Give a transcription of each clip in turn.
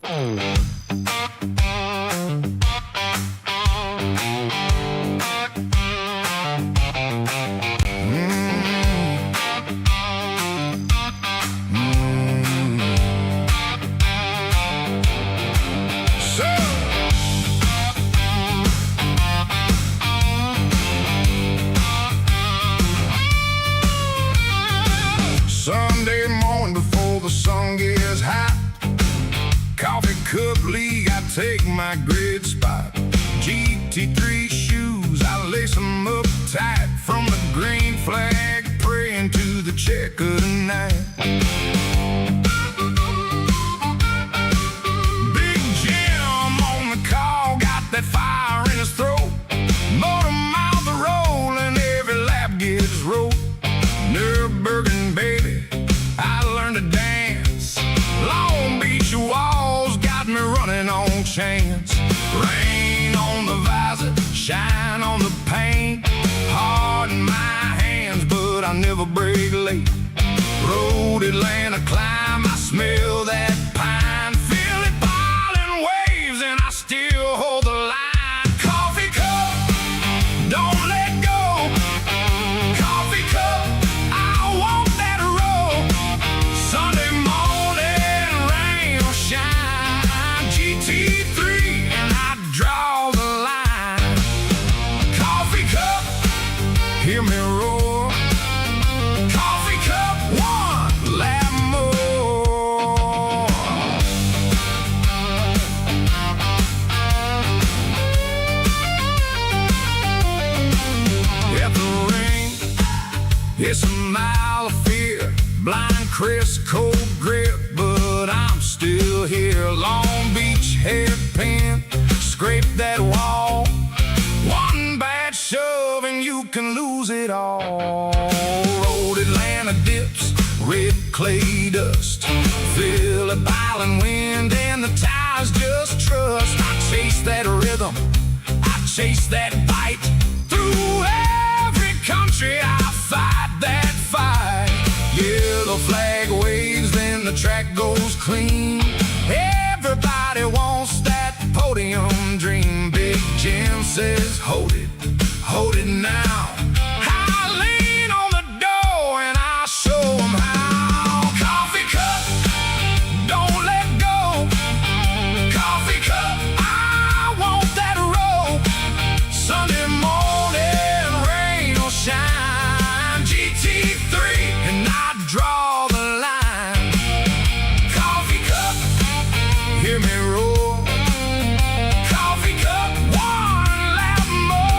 Sunday morning before the sun gets hot, coffee cup league, I take my grid spot. GT3 shoes, I lace them up tight. From the green flag, praying to the check of the night. Big Jim on the call, got that fire in his throat. Motor mouth a roll and every lap gets rolled. Nürburgring, baby, I learned to dance. Long Beach walls got me running on chance. Rain on the visor, shine on the paint. Hard in my hands, but I never break late. Road Atlanta climb, I smell that pine. Feel it boiling waves and I still hold the line. Coffee cup, don't let go. Coffee cup, I want that roll. Sunday morning, rain or shine. GT3 and I draw the line. Coffee cup, hear me roar. Coffee cup, one lap more. At the ring, it's a mile of fear. Blind Chris, cold grip, but I'm still here. Long Beach hairpin, scrape that wall. One bad shove and you can lose it all. Road Atlanta dips, red clay dust. Feel a violent wind and the tires just trust. I chase that rhythm, I chase that bite. Through every country I fight that fight. Yellow flag waves, then the track goes clean. Everybody wants that podium dream. Big Jim says, hold it now. I lean on the door and I show 'em how. Coffee cup, don't let go. Coffee cup, I want that roll. Sunday morning, rain or shine. GT3 and I draw the line. Coffee cup, hear me roar. Coffee cup, one lap more.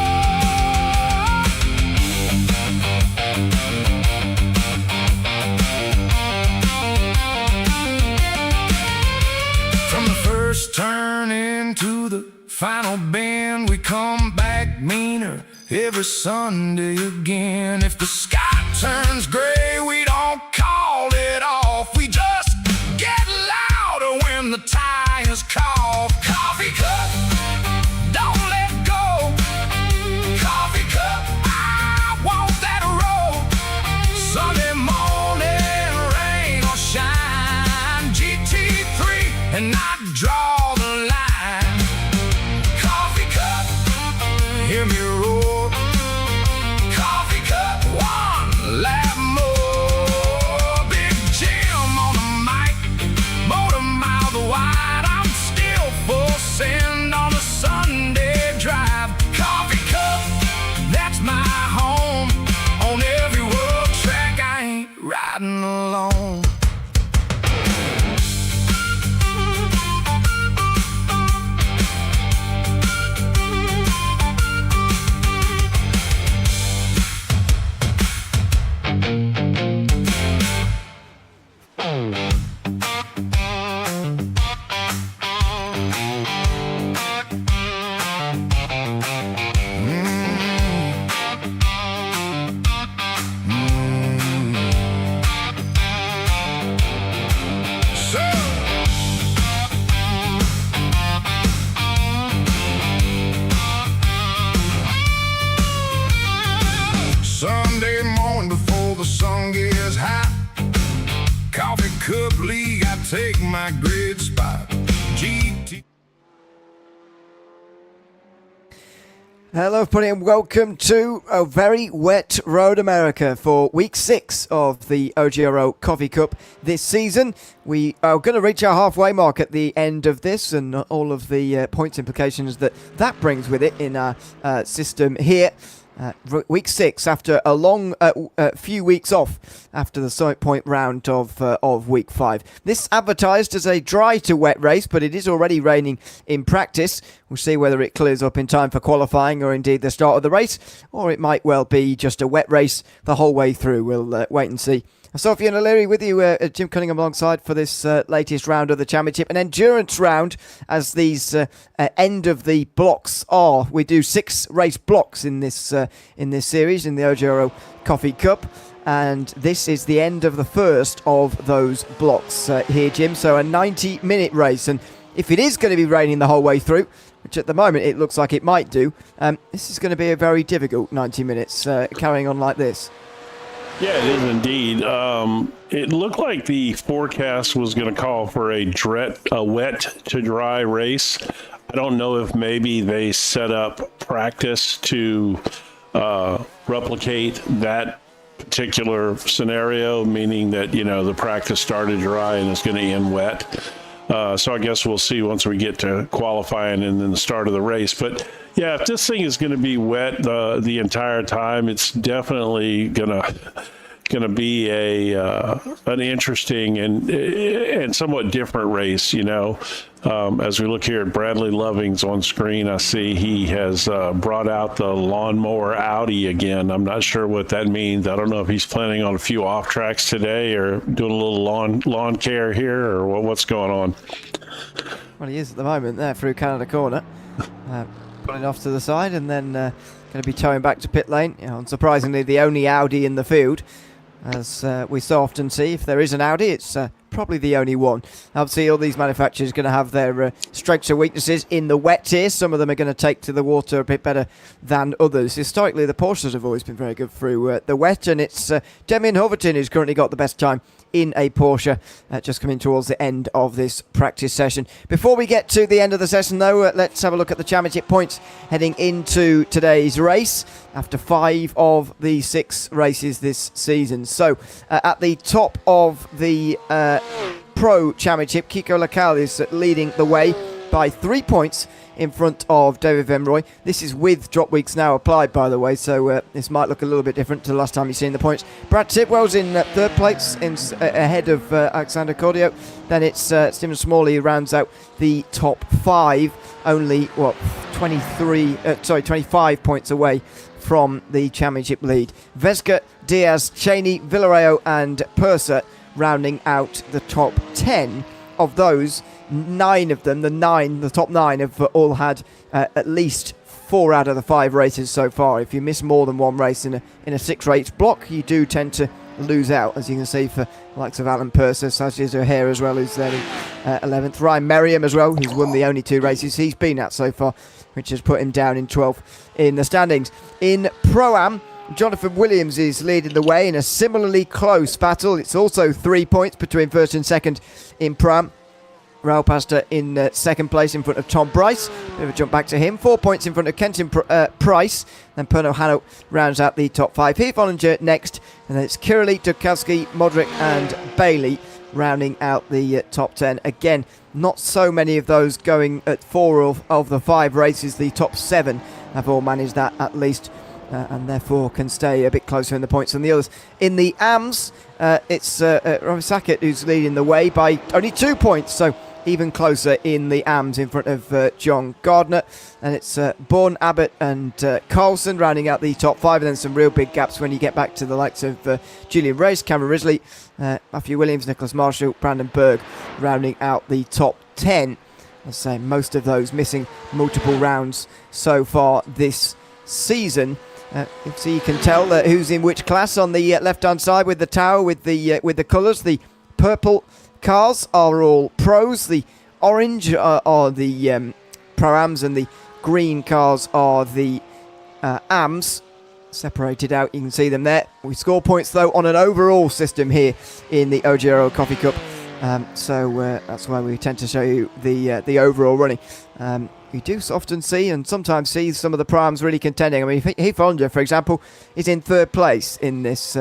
From the first turn into the final bend, we come back meaner every Sunday again. If the sky turns gray, we don't call it off. We just get louder when the tires cough. Coffee cup, don't let go. Coffee cup, I want that roll. Sunday morning, rain or shine. GT3 and I draw the line. Coffee cup, hear me roar. Coffee cup, one lap more. Big Jim on the mic, motor mouth wide. I'm still full send on a Sunday drive. Coffee cup, that's my home. On every world track, I ain't riding alone. Sunday morning before the sun gets hot, coffee cup league, I take my grid spot. GT. Hello everybody and welcome to a very wet Road America for week 6 of the OGRL Coffee Cup this season. We are going to reach our halfway mark at the end of this and all of the points implications that brings with it in our system here. Week 6 after a long few weeks off after the Summit Point round of week 5. This advertised as a dry to wet race, but it is already raining in practice. We'll see whether it clears up in time for qualifying or indeed the start of the race, or it might well be just a wet race the whole way through. We'll wait and see. Sophie and O'Leary with you, Jim Cunningham alongside for this latest round of the championship, an endurance round as these end of the blocks are. We do 6 race blocks in this series in the OGRL Coffee Cup, and this is the end of the first of those blocks here, Jim. So a 90-minute race, and if it is going to be raining the whole way through, which at the moment it looks like it might do, this is going to be a very difficult 90 minutes carrying on like this. Yeah, it is indeed. It looked like the forecast was going to call for a wet to dry race. I don't know if maybe they set up practice to replicate that particular scenario, meaning that, you know, the practice started dry and it's going to end wet. So I guess we'll see once we get to qualifying and then the start of the race. But yeah, if this thing is going to be wet the entire time, it's definitely going to be an interesting and somewhat different race. You know, as we look here at Bradley Loving's on screen, I see he has brought out the lawnmower Audi again. I'm not sure what that means. I don't know if he's planning on a few off tracks today or doing a little lawn care here or what's going on. Well, he is at the moment there through Canada Corner, pulling off to the side and then going to be towing back to pit lane. You know, unsurprisingly, the only Audi in the field. As we so often see, if there is an Audi, it's probably the only one. Obviously, all these manufacturers are going to have their strengths and weaknesses in the wet tier. Some of them are going to take to the water a bit better than others. Historically, the Porsches have always been very good through the wet, and it's Demian Hoverton who's currently got the best time in a Porsche, just coming towards the end of this practice session. Before we get to the end of the session though, let's have a look at the championship points heading into today's race after 5 of the 6 races this season. So at the top of the Pro Championship, Kiko Lacal is leading the way by 3 points in front of David Venroy. This is with drop weeks now applied, by the way, so this might look a little bit different to the last time you've seen the points. Brad Tidwell's in 3rd place, ahead of Alexander Cordio. Then it's Stephen Smalley who rounds out the top 5, only 25 points away from the championship lead. Vesca, Diaz, Cheney, Villarreal and Purser rounding out the top 10. Of those, 9 of them, the top 9 have all had at least 4 out of the 5 races so far. If you miss more than one race in a 6-race block, you do tend to lose out, as you can see for the likes of Alan Purser, Sajid O'Hare as well, who's there in 11th. Ryan Merriam as well, who's won the only 2 races he's been at so far, which has put him down in 12th in the standings. In Pro-Am, Jonathan Williams is leading the way in a similarly close battle. It's also 3 points between 1st and 2nd in Pro-Am. Raul Pastor in 2nd place in front of Tom Bryce. Bit of a jump back to him. 4 points in front of Kenton Price. Then Pernod Hanno rounds out the top 5. Heath Ollinger next. And then it's Kirili, Dukowski, Modric and Bailey rounding out the top 10. Again, not so many of those going at 4 of the 5 races. The top 7 have all managed that at least. And therefore can stay a bit closer in the points than the others. In the AMS, it's Romy Sackett who's leading the way by only 2 points. So even closer in the AMS in front of John Gardner. And it's Bourne, Abbott and Carlson rounding out the top 5. And then some real big gaps when you get back to the likes of Julian Race, Cameron Risley, Matthew Williams, Nicholas Marshall, Brandon Berg rounding out the top 10. I'd say most of those missing multiple rounds so far this season. So you can tell who's in which class on the left-hand side with the tower, with the colours. The purple cars are all pros. The orange are the Pro-Ams, and the green cars are the AMs. Separated out, you can see them there. We score points though on an overall system here in the OGRL Coffee Cup. So that's why we tend to show you the overall running. You do often see and sometimes see some of the primes really contending. I mean, Heath Hollander, for example, is in third place in this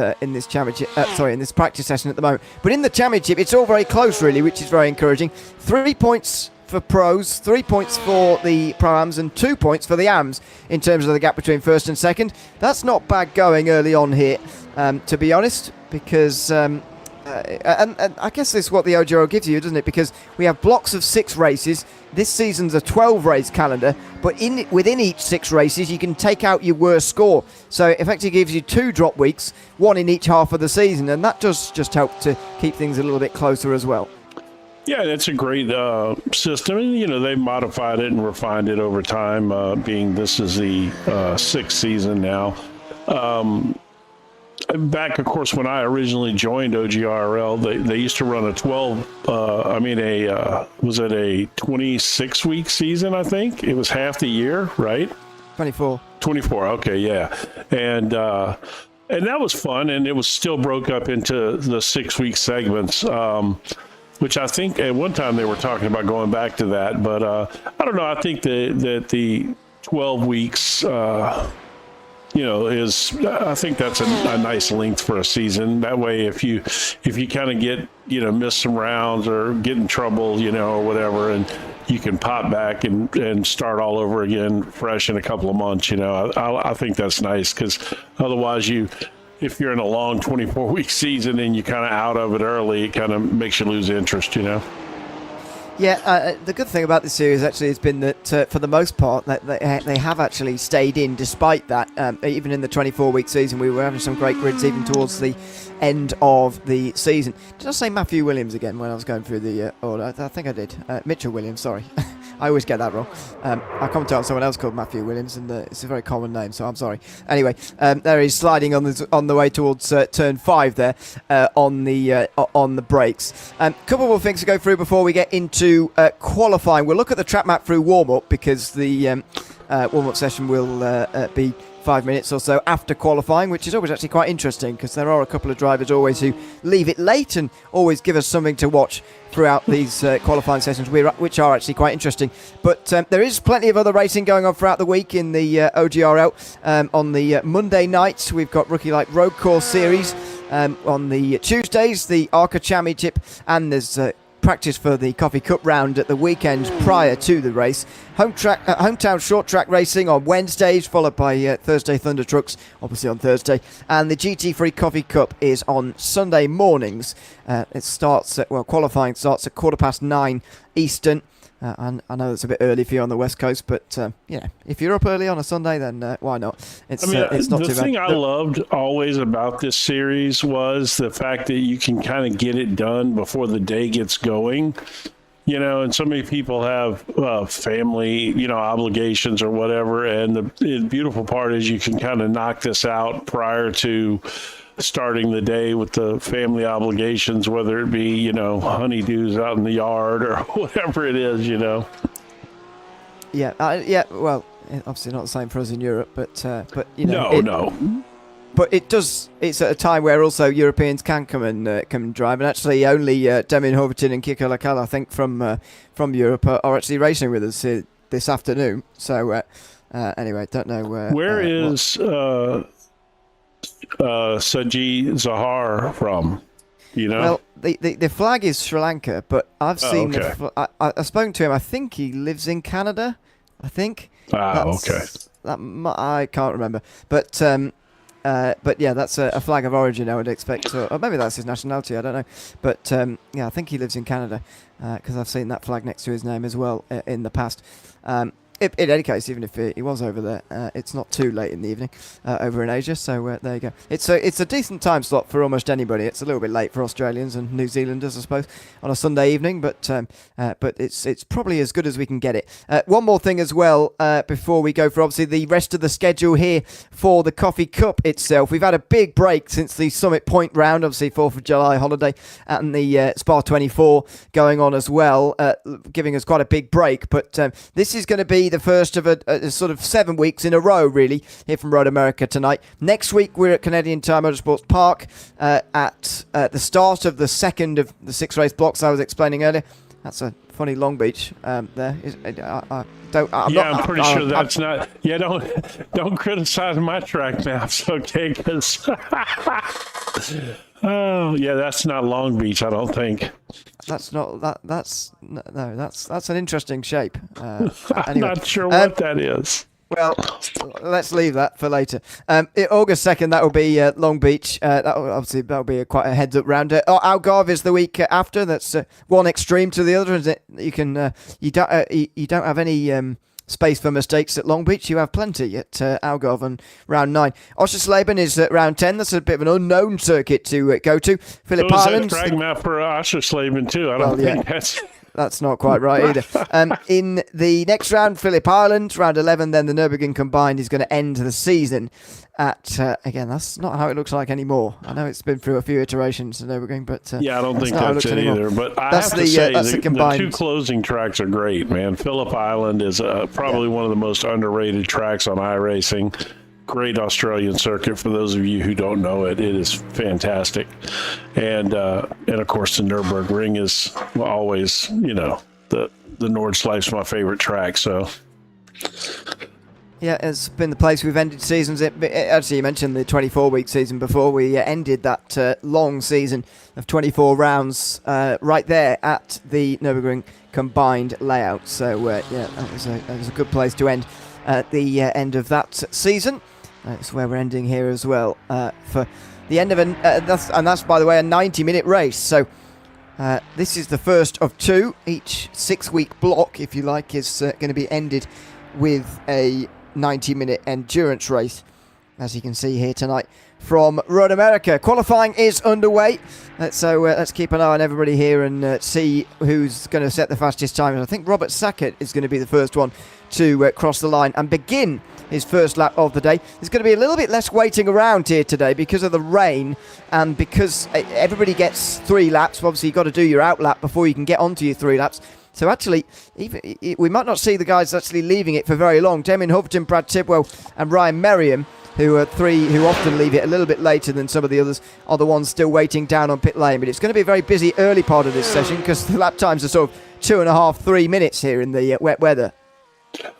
championship. In this practice session at the moment. But in the championship, it's all very close, really, which is very encouraging. 3 points for pros, 3 points for the pro-ams, and 2 points for the AMs in terms of the gap between first and second. That's not bad going early on here, to be honest, because. And I guess this is what the OGRL gives you, doesn't it? Because we have blocks of 6 races. This season's a 12-race calendar, but within each 6 races, you can take out your worst score. So it effectively gives you 2 drop weeks, 1 in each half of the season, and that does just help to keep things a little bit closer as well. Yeah, that's a great system. And, they've modified it and refined it over time, being this is the 6th season now. Back, of course, when I originally joined OGRL, they used to run a 26-week season, I think? It was half the year, right? 24. 24, okay, yeah. And that was fun, and it was still broke up into the 6-week segments, which I think at one time they were talking about going back to that. But I don't know, I think that the 12 weeks... I think that's a nice length for a season. That way, if you kind of get, miss some rounds or get in trouble, or whatever, and you can pop back and start all over again fresh in a couple of months, I think that's nice, because otherwise if you're in a long 24-week season and you're kind of out of it early, it kind of makes you lose interest, Yeah, the good thing about this series actually has been that for the most part that they have actually stayed in despite that. Even in the 24-week season, we were having some great grids even towards the end of the season. Did I say Matthew Williams again when I was going through the order? I think I did. Mitchell Williams, sorry. I always get that wrong. I commented on someone else called Matthew Williams, and it's a very common name, so I'm sorry. Anyway, there he's sliding on the way towards turn 5 there on the brakes. Couple more things to go through before we get into qualifying. We'll look at the track map through warm-up, because the warm-up session will be 5 minutes or so after qualifying, which is always actually quite interesting, because there are a couple of drivers always who leave it late and always give us something to watch throughout these qualifying sessions, which are actually quite interesting. But there is plenty of other racing going on throughout the week in the OGRL. On the Monday nights, we've got Rookie Light Road Course Series. On the Tuesdays, the ARCA Championship, and there's practice for the Coffee Cup round at the weekend prior to the race. Hometown short track racing on Wednesdays, followed by Thursday Thunder Trucks, obviously on Thursday. And the GT3 Coffee Cup is on Sunday mornings. Qualifying starts at 9:15 Eastern. I know it's a bit early for you on the West Coast, but if you're up early on a Sunday, then why not? It's not too bad. The thing I loved always about this series was the fact that you can kind of get it done before the day gets going. And so many people have family, obligations or whatever. And the beautiful part is you can kind of knock this out prior to starting the day with the family obligations, whether it be, honeydews out in the yard or whatever it is, Yeah, well, obviously not the same for us in Europe, but No. But it's at a time where also Europeans can come and drive, and actually only Demi Horvatin and Kiko Lacal, I think, from Europe are actually racing with us this afternoon. So anyway, don't know where is Saji Zahar from? Well, the flag is Sri Lanka, but I've seen. Okay. I've spoken to him. I think he lives in Canada. I think. Okay. I can't remember, but yeah, that's a flag of origin, I would expect, or maybe that's his nationality. I don't know, but I think he lives in Canada, because I've seen that flag next to his name as well in the past. In any case, even if he was over there, it's not too late in the evening over in Asia, so there you go. It's a decent time slot for almost anybody. It's a little bit late for Australians and New Zealanders, I suppose, on a Sunday evening, but it's probably as good as we can get it. One more thing as well before we go for obviously the rest of the schedule here for the Coffee Cup itself. We've had a big break since the Summit Point round, obviously 4th of July holiday, and the Spa 24 going on as well, giving us quite a big break. But this is going to be be the first of a sort of 7 weeks in a row, really, here from Road America tonight. Next week, we're at Canadian Tire Motorsports Park at the start of the second of the 6 race blocks I was explaining earlier. That's a funny Long Beach there. I'm pretty sure that's not. Yeah, don't criticize my track maps, okay? Because oh yeah, that's not Long Beach, I don't think. That's not that. That's an interesting shape. I'm Anyway, not sure what that is. well, let's leave that for later. August 2nd, that will be Long Beach. That'll be quite a heads-up round. Algarve is the week after. That's one extreme to the other. Is it? You can you don't have any space for mistakes at Long Beach. You have plenty at Algarve on round 9. Oschersleben is at round 10. That's a bit of an unknown circuit to go to. Phillip Island. There's a track map for Oschersleben too. I don't think that's. That's not quite right either. In the next round, Phillip Island, round 11, then the Nürburgring Combined is going to end the season at, again, that's not how it looks like anymore. I know it's been through a few iterations, the Nürburgring, but I don't think that's it either. But I have to say, the two closing tracks are great, man. Phillip Island is probably one of the most underrated tracks on iRacing. Great Australian circuit for those of you who don't know it. It is fantastic, and of course the Nürburgring is always, the Nordschleif's my favorite track. So yeah, it's been the place we've ended seasons. Actually, you mentioned the 24-week season before. We ended that long season of 24 rounds right there at the Nürburgring Combined layout. So that was a good place to end at the end of that season. That's where we're ending here as well for the end of that's by the way a 90-minute race. So this is the first of 2. Each 6-week block, if you like, is going to be ended with a 90-minute endurance race, as you can see here tonight from Road America. Qualifying is underway, so let's keep an eye on everybody here and see who's going to set the fastest time. I think Robert Sackett is going to be the first one to cross the line and begin his first lap of the day. There's going to be a little bit less waiting around here today because of the rain and because everybody gets 3 laps. Obviously, you've got to do your out lap before you can get onto your 3 laps. So actually, we might not see the guys actually leaving it for very long. Damien Hoverton, Brad Tidwell and Ryan Merriam, who are 3 who often leave it a little bit later than some of the others, are the ones still waiting down on pit lane. But it's going to be a very busy early part of this session because the lap times are sort of 2.5-3 minutes here in the wet weather.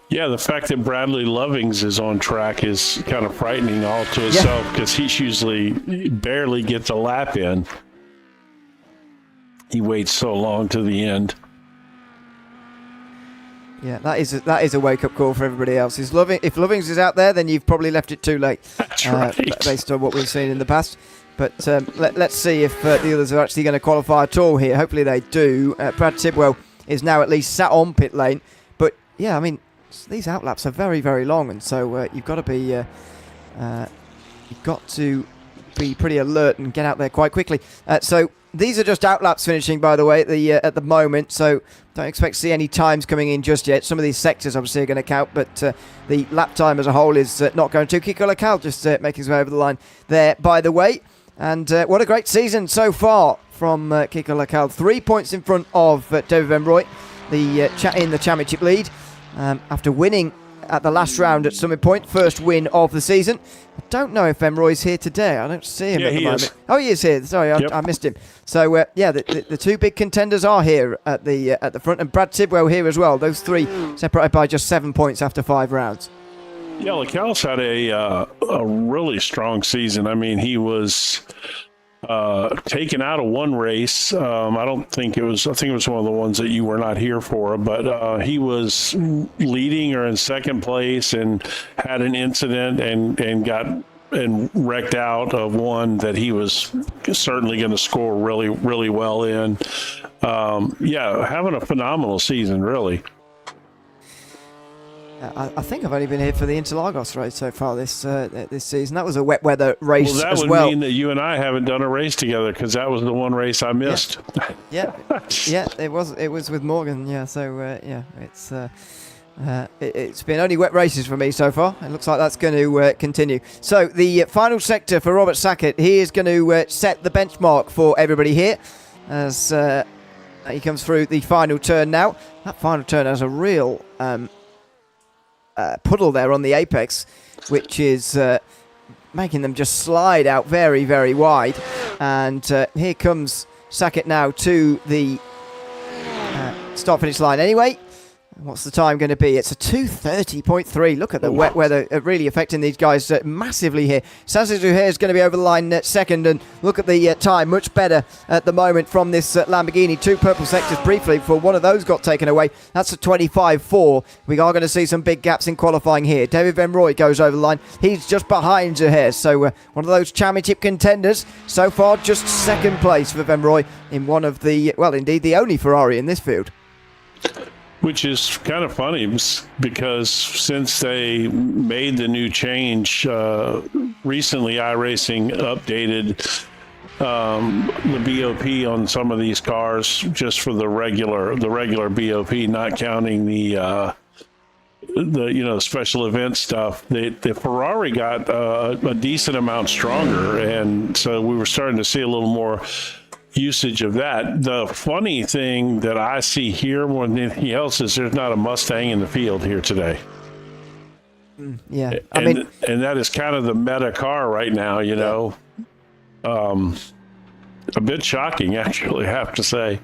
Yeah, the fact that Bradley Lovings is on track is kind of frightening all to itself because he usually barely gets a lap in. He waits so long to the end. Yeah, that is a wake-up call for everybody else. If Lovings is out there, then you've probably left it too late. That's right. Based on what we've seen in the past. But let's see if the others are actually going to qualify at all here. Hopefully they do. Brad Tidwell is now at least sat on pit lane. But, yeah, I mean, these outlaps are very, very long. And so you've got to be pretty alert and get out there quite quickly. So these are just outlaps finishing, by the way, at the moment. So don't expect to see any times coming in just yet. Some of these sectors obviously are going to count, but the lap time as a whole is not going to. Kiko Lacal just making his way over the line there, by the way. And what a great season so far from Kiko Lacal. 3 points in front of David Van Rooij, in the championship lead, after winning at the last round at Summit Point, first win of the season. I don't know if Van Rooij's here today. I don't see him at the moment. Oh, he is here. Sorry, I missed him. So the 2 big contenders are here at the front, and Brad Tidwell here as well. Those 3 separated by just 7 points after 5 rounds. Yeah, Lacal's had a really strong season. I mean, he was taken out of one race. I think it was one of the ones that you were not here for, but he was leading or in second place and had an incident and got wrecked out of one that he was certainly going to score really, really well in. Having a phenomenal season, really. I think I've only been here for the Interlagos race so far this season. That was a wet weather race as well. Well, that would mean that you and I haven't done a race together because that was the one race I missed. Yeah, it was with Morgan. Yeah, so it's been only wet races for me so far. It looks like that's going to continue. So the final sector for Robert Sackett, he is going to set the benchmark for everybody here as he comes through the final turn now. That final turn has a real puddle there on the apex, which is making them just slide out very, very wide. And here comes Sackett now to the start-finish line anyway. What's the time going to be? It's a 2:30.3. Look at the wet weather really affecting these guys massively here. Sanchez here is going to be over the line second, and look at the time, much better at the moment from this Lamborghini. 2 purple sectors briefly before one of those got taken away. That's a 25.4. We are going to see some big gaps in qualifying here. David Van Rooij goes over the line. He's just behind Zuhair, so one of those championship contenders. So far, just second place for Van Rooij in one of the, well, indeed, the only Ferrari in this field. Which is kind of funny because since they made the new change recently, iRacing updated the BOP on some of these cars just for the regular BOP, not counting the special event stuff. The Ferrari got a decent amount stronger, and so we were starting to see a little more usage of that. The funny thing that I see here more than anything else is there's not a Mustang in the field here today. Yeah, and that is kind of the meta car right now, you know. A bit shocking, actually, I have to say.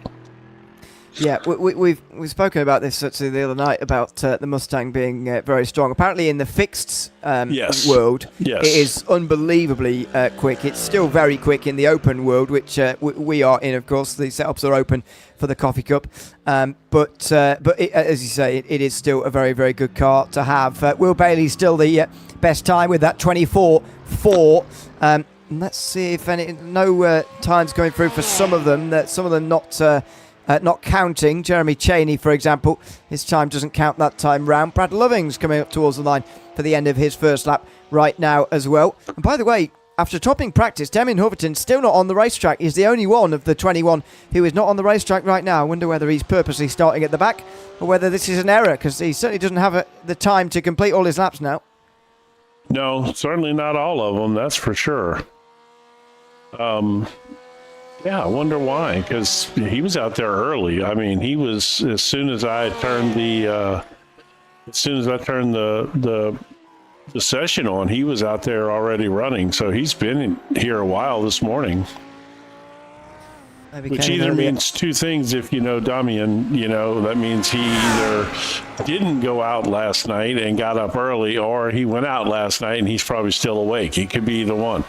Yeah, we've spoken about this actually the other night about the Mustang being very strong. Apparently, in the fixed world, it is unbelievably quick. It's still very quick in the open world, which we are in. Of course, the setups are open for the coffee cup, but as you say, it is still a very, very good car to have. Will Bailey's still the best time with that 24.4. Let's see if no times going through for some of them. Some of them not counting. Jeremy Cheney, for example, his time doesn't count that time round. Brad Loving's coming up towards the line for the end of his first lap right now as well. And by the way, after topping practice, Damien Hoverton's still not on the racetrack. He's the only one of the 21 who is not on the racetrack right now. I wonder whether he's purposely starting at the back or whether this is an error, because he certainly doesn't have the time to complete all his laps now. No, certainly not all of them, that's for sure. Yeah, I wonder why, because he was out there early. I mean, he was, as soon as I turned the session on, he was out there already running. So he's been here a while this morning. Which either means two things. If you know Damian, that means he either didn't go out last night and got up early, or he went out last night and he's probably still awake. It could be either one.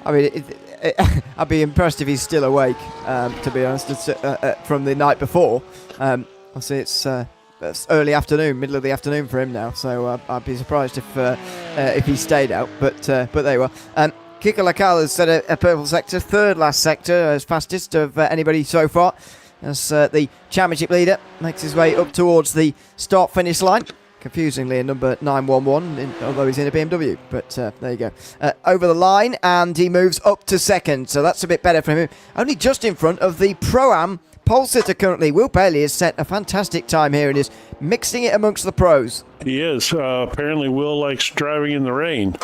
I mean, I'd be impressed if he's still awake, to be honest, from the night before. Obviously, it's early afternoon, middle of the afternoon for him now, so I'd be surprised if he stayed out, but there you are. Kiko Lacal has set a purple sector, third last sector, as fastest of anybody so far, as the championship leader makes his way up towards the start-finish line. Confusingly, a number 911, although he's in a BMW. But there you go. Over the line, and he moves up to second. So that's a bit better for him. Only just in front of the Pro-Am pole sitter currently. Will Bailey has set a fantastic time here and is mixing it amongst the pros. He is. Apparently, Will likes driving in the rain.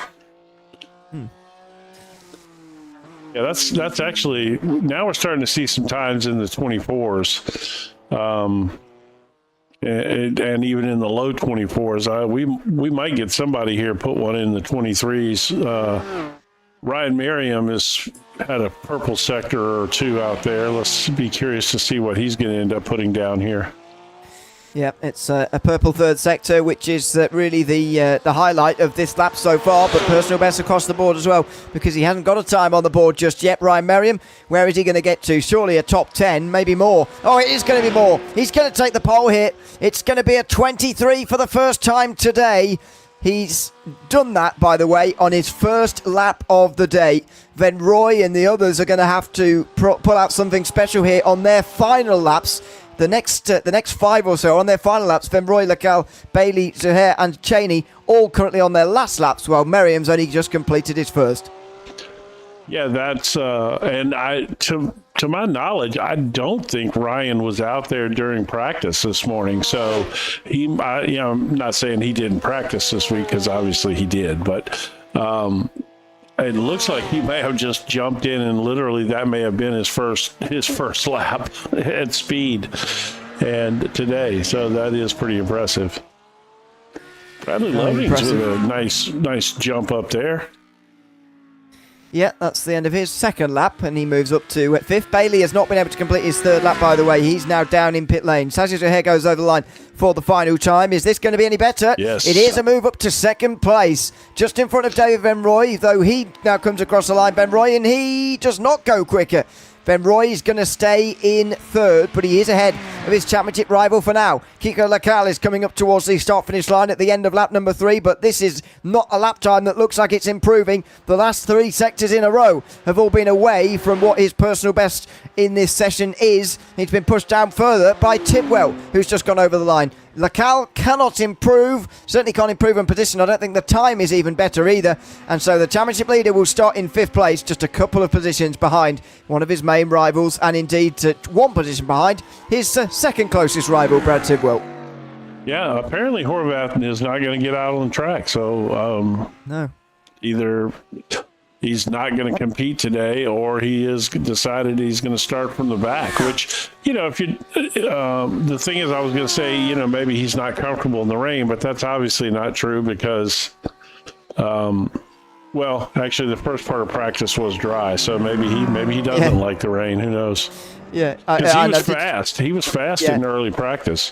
Yeah, that's actually, now we're starting to see some times in the 24s. And even in the low 24s, we might get somebody here put one in the 23s. Ryan Merriam has had a purple sector or two out there. Let's be curious to see what he's going to end up putting down here. Yeah, it's a purple third sector, which is really the highlight of this lap so far, but personal best across the board as well, because he hasn't got a time on the board just yet. Ryan Merriam, where is he going to get to? Surely a top 10, maybe more. Oh, it is going to be more. He's going to take the pole here. It's going to be a 23 for the first time today. He's done that, by the way, on his first lap of the day. Van Rooij and the others are going to have to pull out something special here on their final laps. The next five or so on their final laps, Van Rooij, Lacal, Bailey, Zuhair and Cheney, all currently on their last laps, while Merriam's only just completed his first. Yeah, that's and to my knowledge, I don't think Ryan was out there during practice this morning. So I'm not saying he didn't practice this week, because obviously he did, but it looks like he may have just jumped in, and literally that may have been his first lap at speed. and today. So that is pretty impressive. Bradley Lovings with a nice jump up there. Yeah, that's the end of his second lap, and he moves up to fifth. Bailey has not been able to complete his third lap, by the way. He's now down in pit lane. Sasha O'Hare goes over the line for the final time. Is this going to be any better? Yes. It is a move up to second place, just in front of David Van Roy, though he now comes across the line, Ben Roy, and he does not go quicker. Ben Roy is going to stay in third, but he is ahead of his championship rival for now. Kiko Lacal is coming up towards the start-finish line at the end of lap number 3, but this is not a lap time that looks like it's improving. The last 3 sectors in a row have all been away from what his personal best in this session is. He's been pushed down further by Tidwell, who's just gone over the line. Lacal cannot improve, certainly can't improve in position. I don't think the time is even better either. And so the championship leader will start in 5th place, just a couple of positions behind one of his main rivals, and indeed 1 position behind his second closest rival, Brad Tidwell. Yeah, apparently Horvath is not going to get out on the track. So No. Either he's not going to compete today, or he has decided he's going to start from the back, which, if you, the thing is, I was going to say, maybe he's not comfortable in the rain, but that's obviously not true because, well, actually the first part of practice was dry. So maybe he doesn't like the rain. Who knows? Yeah. Because he was fast. He was fast in early practice.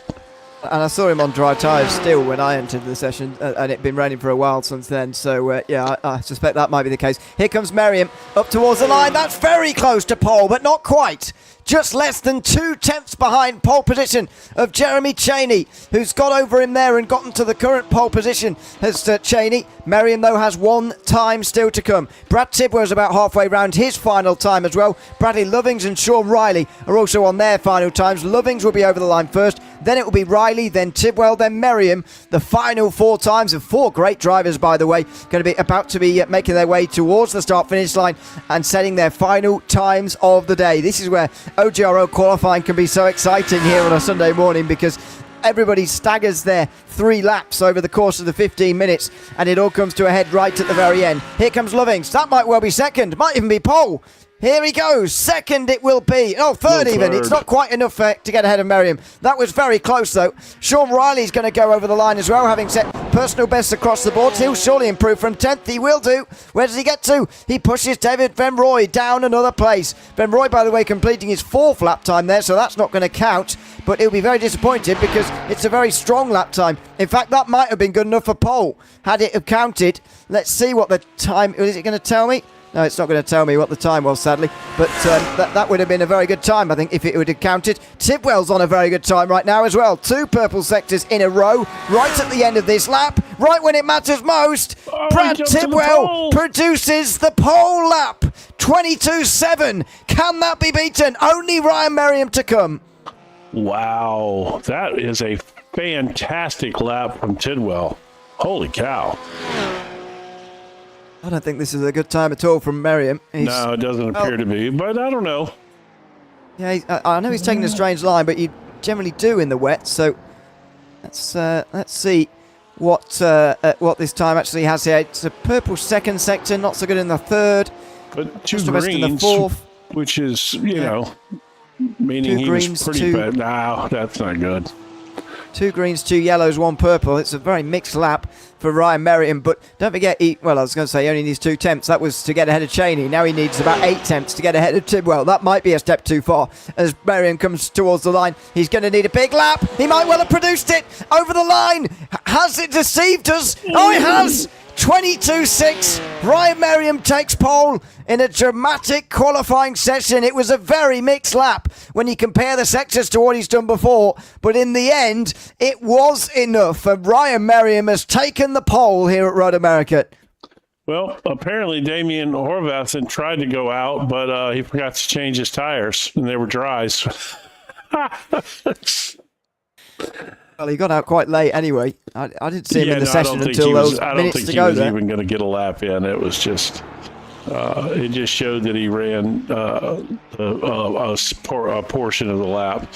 And I saw him on dry tyres still when I entered the session, and it'd been raining for a while since then. So, I suspect that might be the case. Here comes Merriam up towards the line. That's very close to pole, but not quite. Just less than 2 tenths behind pole position of Jeremy Cheney, who's got over him there and gotten to the current pole position as Cheney. Merriam, though, has 1 time still to come. Brad Tidwell's about halfway round his final time as well. Bradley Lovings and Sean Riley are also on their final times. Lovings will be over the line first, then it will be Riley, then Tidwell, then Merriam. The final 4 times of 4 great drivers, by the way, going to be about to be making their way towards the start-finish line and setting their final times of the day. This is where OGRL qualifying can be so exciting here on a Sunday morning, because everybody staggers their 3 laps over the course of the 15 minutes, and it all comes to a head right at the very end. Here comes Lovings. That might well be second, might even be pole. Here he goes. Second it will be. Oh, third even. It's not quite enough to get ahead of Merriam. That was very close, though. Sean Riley's going to go over the line as well, having set personal bests across the board. He'll surely improve from 10th. He will do. Where does he get to? He pushes David Van Roy down another place. Van Roy, by the way, completing his 4th lap time there, so that's not going to count. But he'll be very disappointed because it's a very strong lap time. In fact, that might have been good enough for pole had it have counted. Let's see what the time is. It going to tell me? No, it's not going to tell me what the time was, sadly. But that would have been a very good time, I think, if it would have counted. Tidwell's on a very good time right now as well. 2 purple sectors in a row, right at the end of this lap, right when it matters most. Brad Tidwell produces the pole lap. 22.7. Can that be beaten? Only Ryan Merriam to come. Wow, that is a fantastic lap from Tidwell. Holy cow. I don't think this is a good time at all from Merriam. No, it doesn't appear to be, but I don't know. Yeah, I know he's taking a strange line, but you generally do in the wet. So let's see what this time actually has here. It's a purple second sector, not so good in the 3rd. But 2 just the rest in the greens, 4th. which is, meaning 2 he greens, was pretty bad. No, that's not good. 2 greens, 2 yellows, 1 purple. It's a very mixed lap for Ryan Merriam, but don't forget, I was going to say he only needs 2 tenths. That was to get ahead of Cheney. Now he needs about 8 tenths to get ahead of Tidwell. That might be a step too far. As Merriam comes towards the line, he's going to need a big lap. He might well have produced it over the line. Has it deceived us? Oh, it has! 22.6. Ryan Merriam takes pole in a dramatic qualifying session. It was a very mixed lap when you compare the sectors to what he's done before, but in the end it was enough, and Ryan Merriam has taken the pole here at Road America. Well, apparently Damien Horvath tried to go out, but he forgot to change his tires, and they were dries. Well, he got out quite late anyway. I didn't see him in the session until those minutes to go there. I don't think he was even going to get a lap in. It was just, it just showed that he ran a portion of the lap.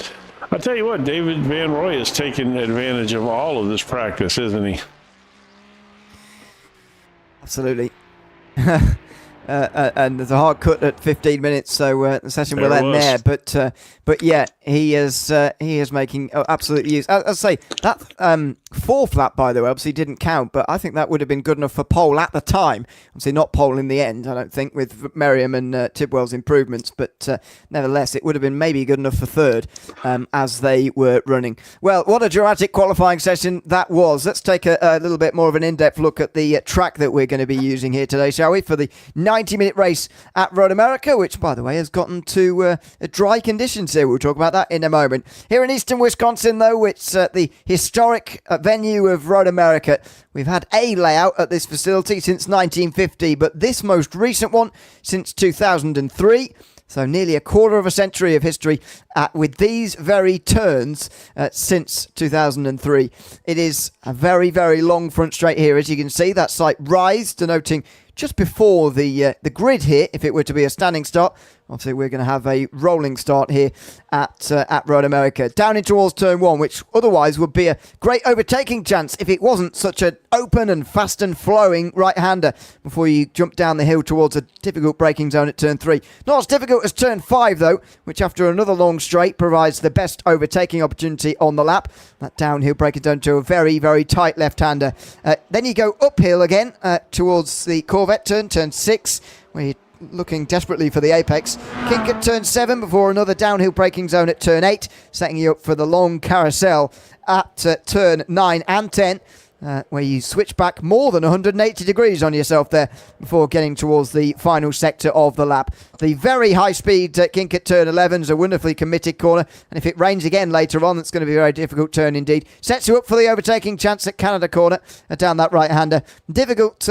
I tell you what, David Van Roy has taken advantage of all of this practice, isn't he? Absolutely. and there's a hard cut at 15 minutes, so the session will end there. But yeah, he is making absolute use. As I say, that fourth lap, by the way, obviously didn't count, but I think that would have been good enough for pole at the time. Obviously not pole in the end, I don't think, with Merriam and Tidwell's improvements, but nevertheless, it would have been maybe good enough for third as they were running. Well, what a dramatic qualifying session that was. Let's take a little bit more of an in-depth look at the track that we're going to be using here today, shall we, for the 90-minute race at Road America, which, by the way, has gotten to dry conditions here. We'll talk about that in a moment. Here in eastern Wisconsin, though, it's the historic venue of Road America. We've had a layout at this facility since 1950, but this most recent one since 2003. So nearly a quarter of a century of history with these very turns since 2003. It is a very, very long front straight here, as you can see. That slight rise denoting just before the grid here, if it were to be a standing start. Obviously, we're going to have a rolling start here at Road America. Down in towards turn one, which otherwise would be a great overtaking chance if it wasn't such an open and fast and flowing right-hander before you jump down the hill towards a difficult braking zone at turn three. Not as difficult as turn five, though, which after another long straight provides the best overtaking opportunity on the lap. That downhill braking zone to a very, very tight left-hander. Then you go uphill again towards the Corvette turn six, where you looking desperately for the apex. Kink at turn 7 before another downhill braking zone at turn 8, setting you up for the long carousel at turn 9 and 10, where you switch back more than 180 degrees on yourself there before getting towards the final sector of the lap. The very high-speed Kink at turn 11 is a wonderfully committed corner, and if it rains again later on, that's going to be a very difficult turn indeed. Sets you up for the overtaking chance at Canada corner down that right-hander. Difficult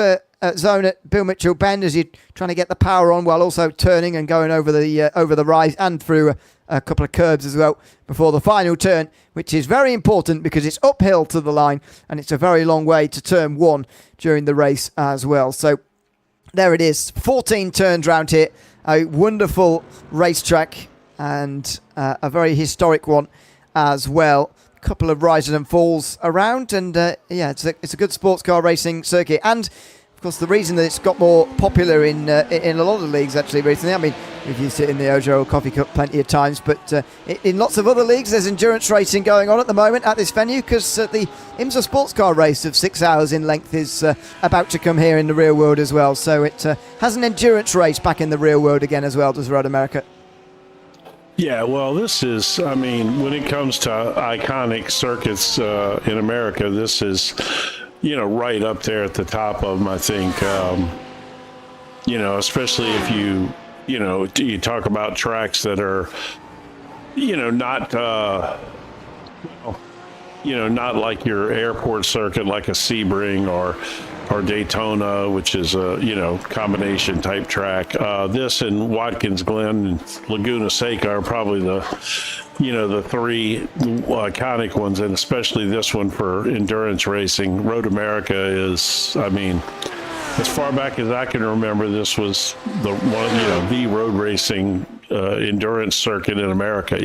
zone at Bill Mitchell Bend as you're trying to get the power on while also turning and going over the rise and through a couple of curbs as well before the final turn, which is very important because it's uphill to the line and it's a very long way to turn one during the race as well. So there it is, 14 turns round here, a wonderful racetrack and a very historic one as well. Couple of rises and falls around, and yeah, it's a good sports car racing circuit. And of course, the reason that it's got more popular in a lot of leagues actually recently, I mean, we've used it in the OGRL Coffee Cup plenty of times, but in lots of other leagues, there's endurance racing going on at the moment at this venue because the IMSA sports car race of 6 hours in length is about to come here in the real world as well. So it has an endurance race back in the real world again as well, does Road America. Yeah, well, this is, I mean, when it comes to iconic circuits in America, this is, you know, right up there at the top of them, I think. You know, especially if you talk about tracks that are, not, not like your airport circuit, like a Sebring or Daytona, which is a, combination type track. This and Watkins Glen and Laguna Seca are probably the three iconic ones, and especially this one for endurance racing. Road America is, I mean, as far back as I can remember, this was the one, the road racing endurance circuit in America,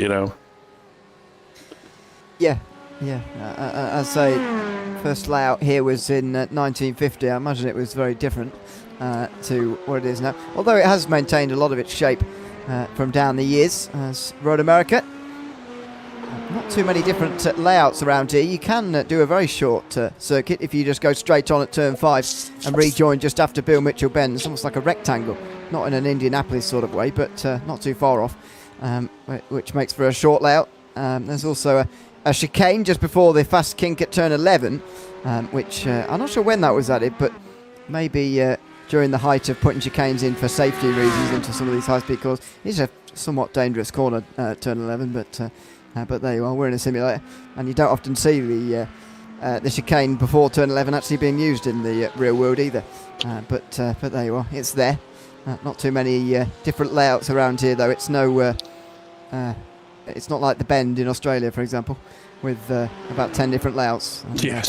Yeah. I'd say first layout here was in 1950. I imagine it was very different to what it is now, although it has maintained a lot of its shape from down the years as Road America. Not too many different layouts around here. You can do a very short circuit if you just go straight on at turn 5 and rejoin just after Bill Mitchell Bend. It's almost like a rectangle, not in an Indianapolis sort of way, but not too far off, which makes for a short layout. There's also a chicane just before the fast kink at turn 11, which I'm not sure when that was added, but maybe during the height of putting chicanes in for safety reasons into some of these high-speed corners. It's a somewhat dangerous corner, turn 11, but there you are. We're in a simulator, and you don't often see the chicane before turn 11 actually being used in the real world either. But there you are. It's there. Not too many different layouts around here, though. It's no. It's not like the Bend in Australia, for example, with about 10 different layouts. Yeah,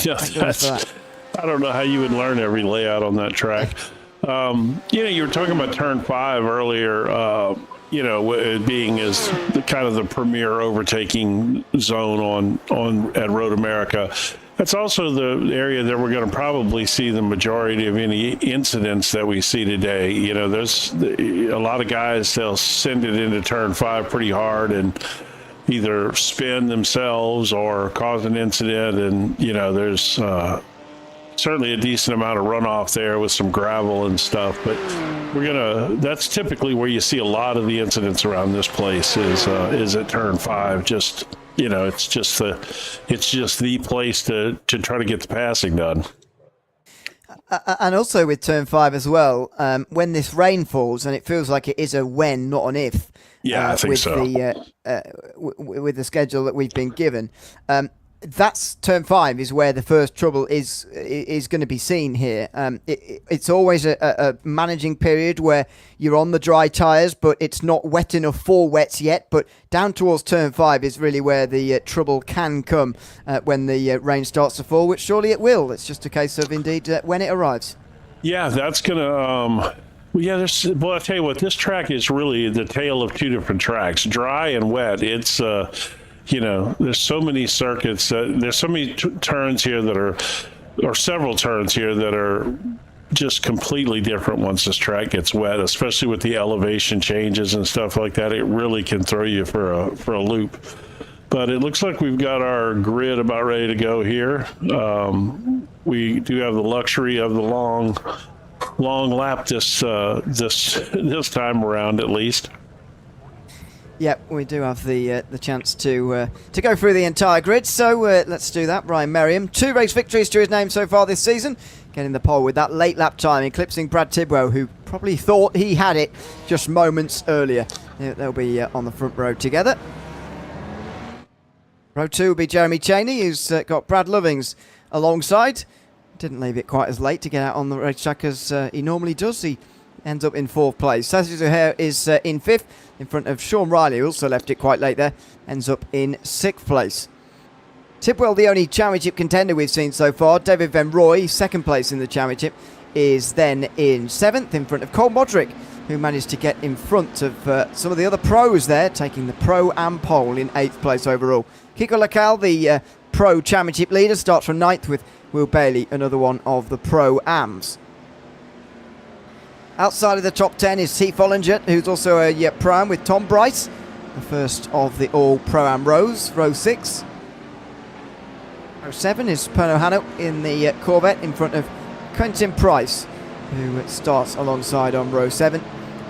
I don't know how you would learn every layout on that track. You were talking about turn 5 earlier. It being as the kind of the premier overtaking zone on at Road America. That's also the area that we're going to probably see the majority of any incidents that we see today. You know, there's a lot of guys, they'll send it into turn 5 pretty hard and either spin themselves or cause an incident. And, you know, there's certainly a decent amount of runoff there with some gravel and stuff. But that's typically where you see a lot of the incidents around this place is at turn 5. Just, you know, it's just the place to try to get the passing done. And also with turn 5 as well, when this rain falls, and it feels like it is a when, not an if. Yeah, I think with so. With the schedule that we've been given, that's turn 5 is where the first trouble is going to be seen here. It's always a managing period where you're on the dry tyres, but it's not wet enough for wets yet. But down towards turn 5 is really where the trouble can come when the rain starts to fall, which surely it will. It's just a case of indeed when it arrives. Yeah, that's gonna. Well, I tell you what, this track is really the tale of two different tracks, dry and wet. It's you know, there's so many circuits, there's so many turns here that are, or several turns here that are just completely different once this track gets wet, especially with the elevation changes and stuff like that. It really can throw you for a loop. But it looks like we've got our grid about ready to go here. We do have the luxury of the long lap this time around, at least. Yep, we do have the chance to go through the entire grid, so let's do that. Ryan Merriam, 2 race victories to his name so far this season, getting the pole with that late lap time, eclipsing Brad Tidwell, who probably thought he had it just moments earlier. They'll be on the front row together. Row 2 will be Jeremy Cheney, who's got Brad Lovings alongside. Didn't leave it quite as late to get out on the racetrack as he normally does. He ends up in 4th place. Sassy Zuhair is in 5th, in front of Sean Riley, who also left it quite late there, ends up in 6th place. Tidwell, the only championship contender we've seen so far. David Van Roy, 2nd place in the championship, is then in 7th, in front of Cole Modric, who managed to get in front of some of the other pros there, taking the Pro-Am pole in 8th place overall. Kiko Lacal, the Pro Championship leader, starts from 9th with Will Bailey, another one of the Pro-Ams. Outside of the top 10 is T. Follinger, who's also a Pro-Am with Tom Bryce, the first of the all Pro-Am rows, row 6. Row 7 is Perno Hanno in the Corvette in front of Quentin Price, who starts alongside on row 7.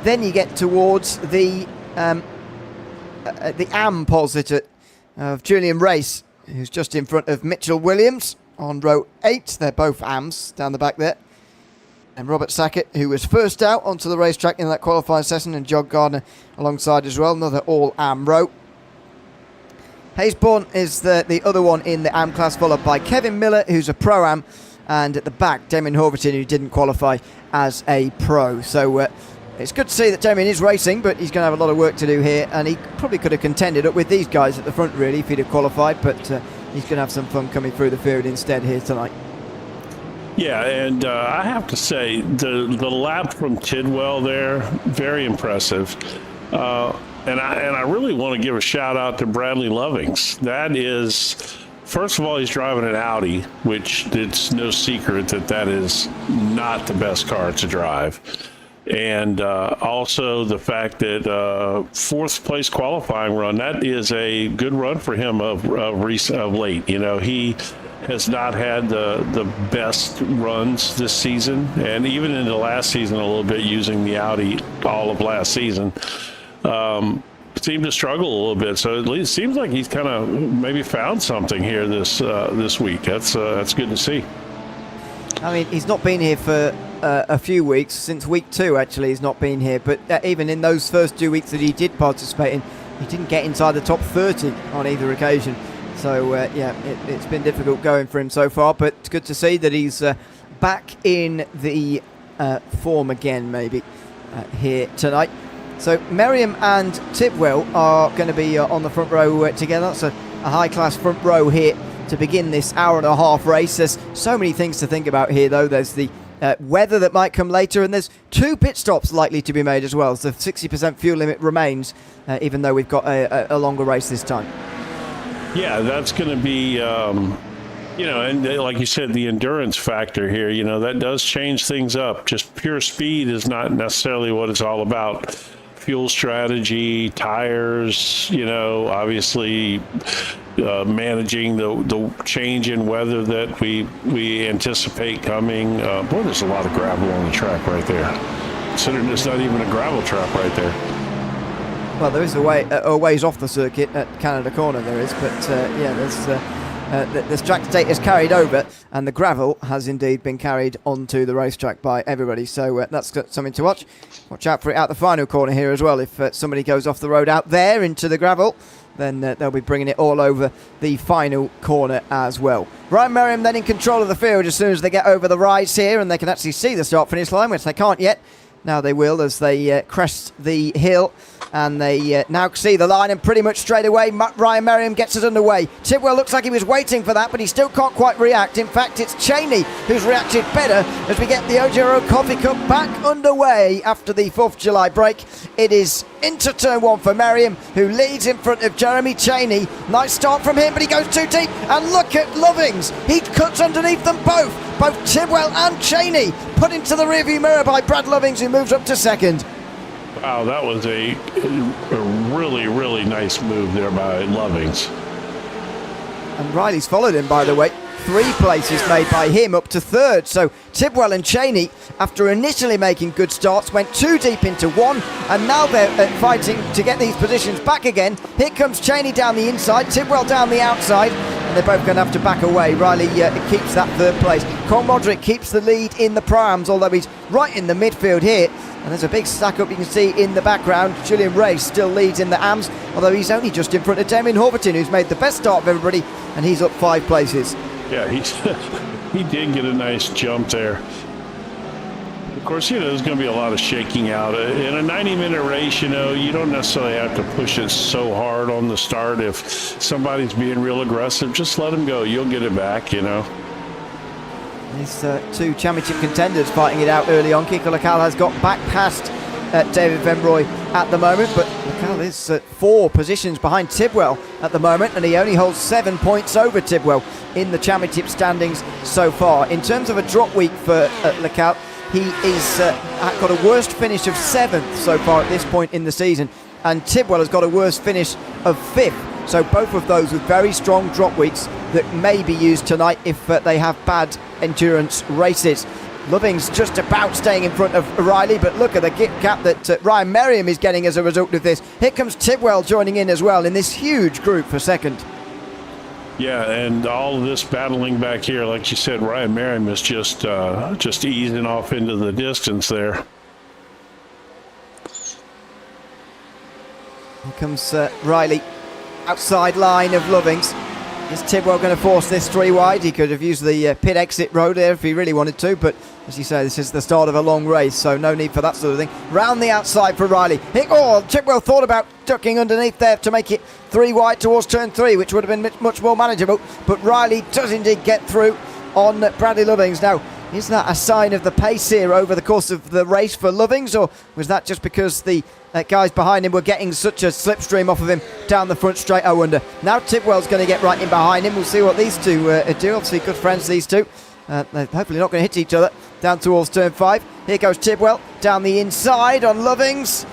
Then you get towards the Am pole sitter of Julian Race, who's just in front of Mitchell Williams on row 8. They're both Ams down the back there. And Robert Sackett, who was first out onto the racetrack in that qualifying session, and John Gardner alongside as well, another all-Am row. Hayesbourne is the other one in the Am class, followed by Kevin Miller, who's a Pro-Am, and at the back, Damien Horverton, who didn't qualify as a Pro. So it's good to see that Damien is racing, but he's going to have a lot of work to do here, and he probably could have contended up with these guys at the front, really, if he'd have qualified, but he's going to have some fun coming through the field instead here tonight. Yeah, and I have to say, the lap from Tidwell there, very impressive. And I really want to give a shout out to Bradley Lovings. That is, first of all, he's driving an Audi, which it's no secret that is not the best car to drive. And also the fact that 4th place qualifying run, that is a good run for him of late. You know, he has not had the best runs this season, and even in the last season a little bit using the Audi all of last season. Seemed to struggle a little bit, so at least it seems like he's kind of maybe found something here this week. That's good to see. I mean, he's not been here for a few weeks, since week 2 actually he's not been here, but even in those first 2 weeks that he did participate in, he didn't get inside the top 30 on either occasion. So yeah, it's been difficult going for him so far, but it's good to see that he's back in the form again, maybe here tonight. So Merriam and Tidwell are going to be on the front row together. So a high-class front row here to begin this hour-and-a-half race. There's so many things to think about here, though. There's the weather that might come later, and there's 2 pit stops likely to be made as well. So the 60% fuel limit remains, even though we've got a longer race this time. Yeah, that's going to be, You know, and like you said, the endurance factor here, you know, that does change things up. Just pure speed is not necessarily what it's all about. Fuel strategy, tires, you know, obviously managing the change in weather that we anticipate coming. Boy, there's a lot of gravel on the track right there. Considering there's not even a gravel trap right there. Well, there is a ways off the circuit at Canada Corner, there is, but yeah, there's the track state is carried over, and the gravel has indeed been carried onto the racetrack by everybody. So that's something to watch. Watch out for it out the final corner here as well. If somebody goes off the road out there into the gravel, then they'll be bringing it all over the final corner as well. Ryan Merriam then in control of the field as soon as they get over the rise here, and they can actually see the start-finish line, which they can't yet. Now they will as they crest the hill, and they now see the line, and pretty much straight away Ryan Merriam gets it underway. Tidwell looks like he was waiting for that, but he still can't quite react. In fact, it's Cheney who's reacted better as we get the OGRL Coffee Cup back underway after the 4th of July break. It is into turn 1 for Merriam, who leads in front of Jeremy Cheney. Nice start from him, but he goes too deep, and look at Lovings. He cuts underneath them both Tidwell and Cheney, put into the rearview mirror by Brad Lovings, who moves up to second. Wow, that was a really, really nice move there by Lovings. And Riley's followed him, by the way. 3 places made by him up to third. So Tidwell and Cheney, after initially making good starts, went too deep into one, and now they're fighting to get these positions back again. Here comes Cheney down the inside, Tidwell down the outside, and they're both going to have to back away. Riley keeps that third place. Cole Modric keeps the lead in the Prams, although he's right in the midfield here. And there's a big stack up you can see in the background. Julian Race still leads in the AMS, although he's only just in front of Damien Horvatin, who's made the best start of everybody, and he's up 5 places. Yeah, he did get a nice jump there. Of course, you know, there's going to be a lot of shaking out. In a 90-minute race, you know, you don't necessarily have to push it so hard on the start. If somebody's being real aggressive, just let them go. You'll get it back, you know. These 2 championship contenders fighting it out early on. Kiko Lacal has got back past David Venroy at the moment, but Lacal is 4 positions behind Tidwell at the moment, and he only holds 7 points over Tidwell in the championship standings so far. In terms of a drop week for Lacal, he is got a worst finish of 7th so far at this point in the season, and Tidwell has got a worst finish of 5th. So both of those with very strong drop weeks that may be used tonight if they have bad endurance races. Loving's just about staying in front of Riley, but look at the gap that Ryan Merriam is getting as a result of this. Here comes Tidwell joining in as well in this huge group for second. Yeah, and all of this battling back here, like you said, Ryan Merriam is just easing off into the distance there. Here comes Riley, outside line of Lovings. Is Tidwell going to force this 3 wide? He could have used the pit exit road there if he really wanted to, but as you say, this is the start of a long race, so no need for that sort of thing. Round the outside for Riley. Tidwell thought about ducking underneath there to make it 3 wide towards turn 3, which would have been much more manageable, but Riley does indeed get through on Bradley Lovings. Now, is that a sign of the pace here over the course of the race for Lovings, or was that just because the guys behind him were getting such a slipstream off of him down the front straight? I wonder. Now Tidwell's going to get right in behind him. We'll see what these two do. Obviously good friends, these two. They're hopefully not going to hit each other down towards turn 5. Here goes Tidwell down the inside on Lovings,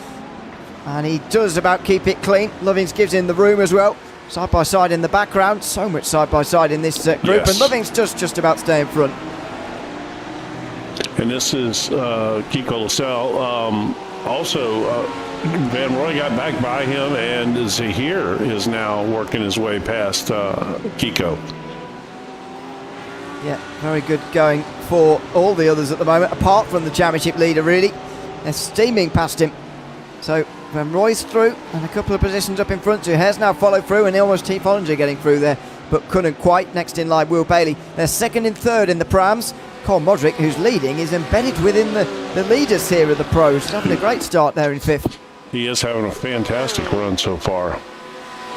and he does about keep it clean. Lovings gives him the room as well. Side by side in the background. So much side by side in this group, yes. And Lovings does just about stay in front. And this is Kiko Lascelles. Also, Van Roy got back by him, and Zahir is now working his way past Kiko. Yeah, very good going for all the others at the moment, apart from the championship leader, really. They're steaming past him. So Van Roy's through, and a couple of positions up in front. Zuhair's now followed through, and almost T. Follinger getting through there, but couldn't quite. Next in line, Will Bailey. They're second and third in the Prams. Cole Modric, who's leading, is embedded within the leaders here of the pros. He's having a great start there in 5th. He is having a fantastic run so far,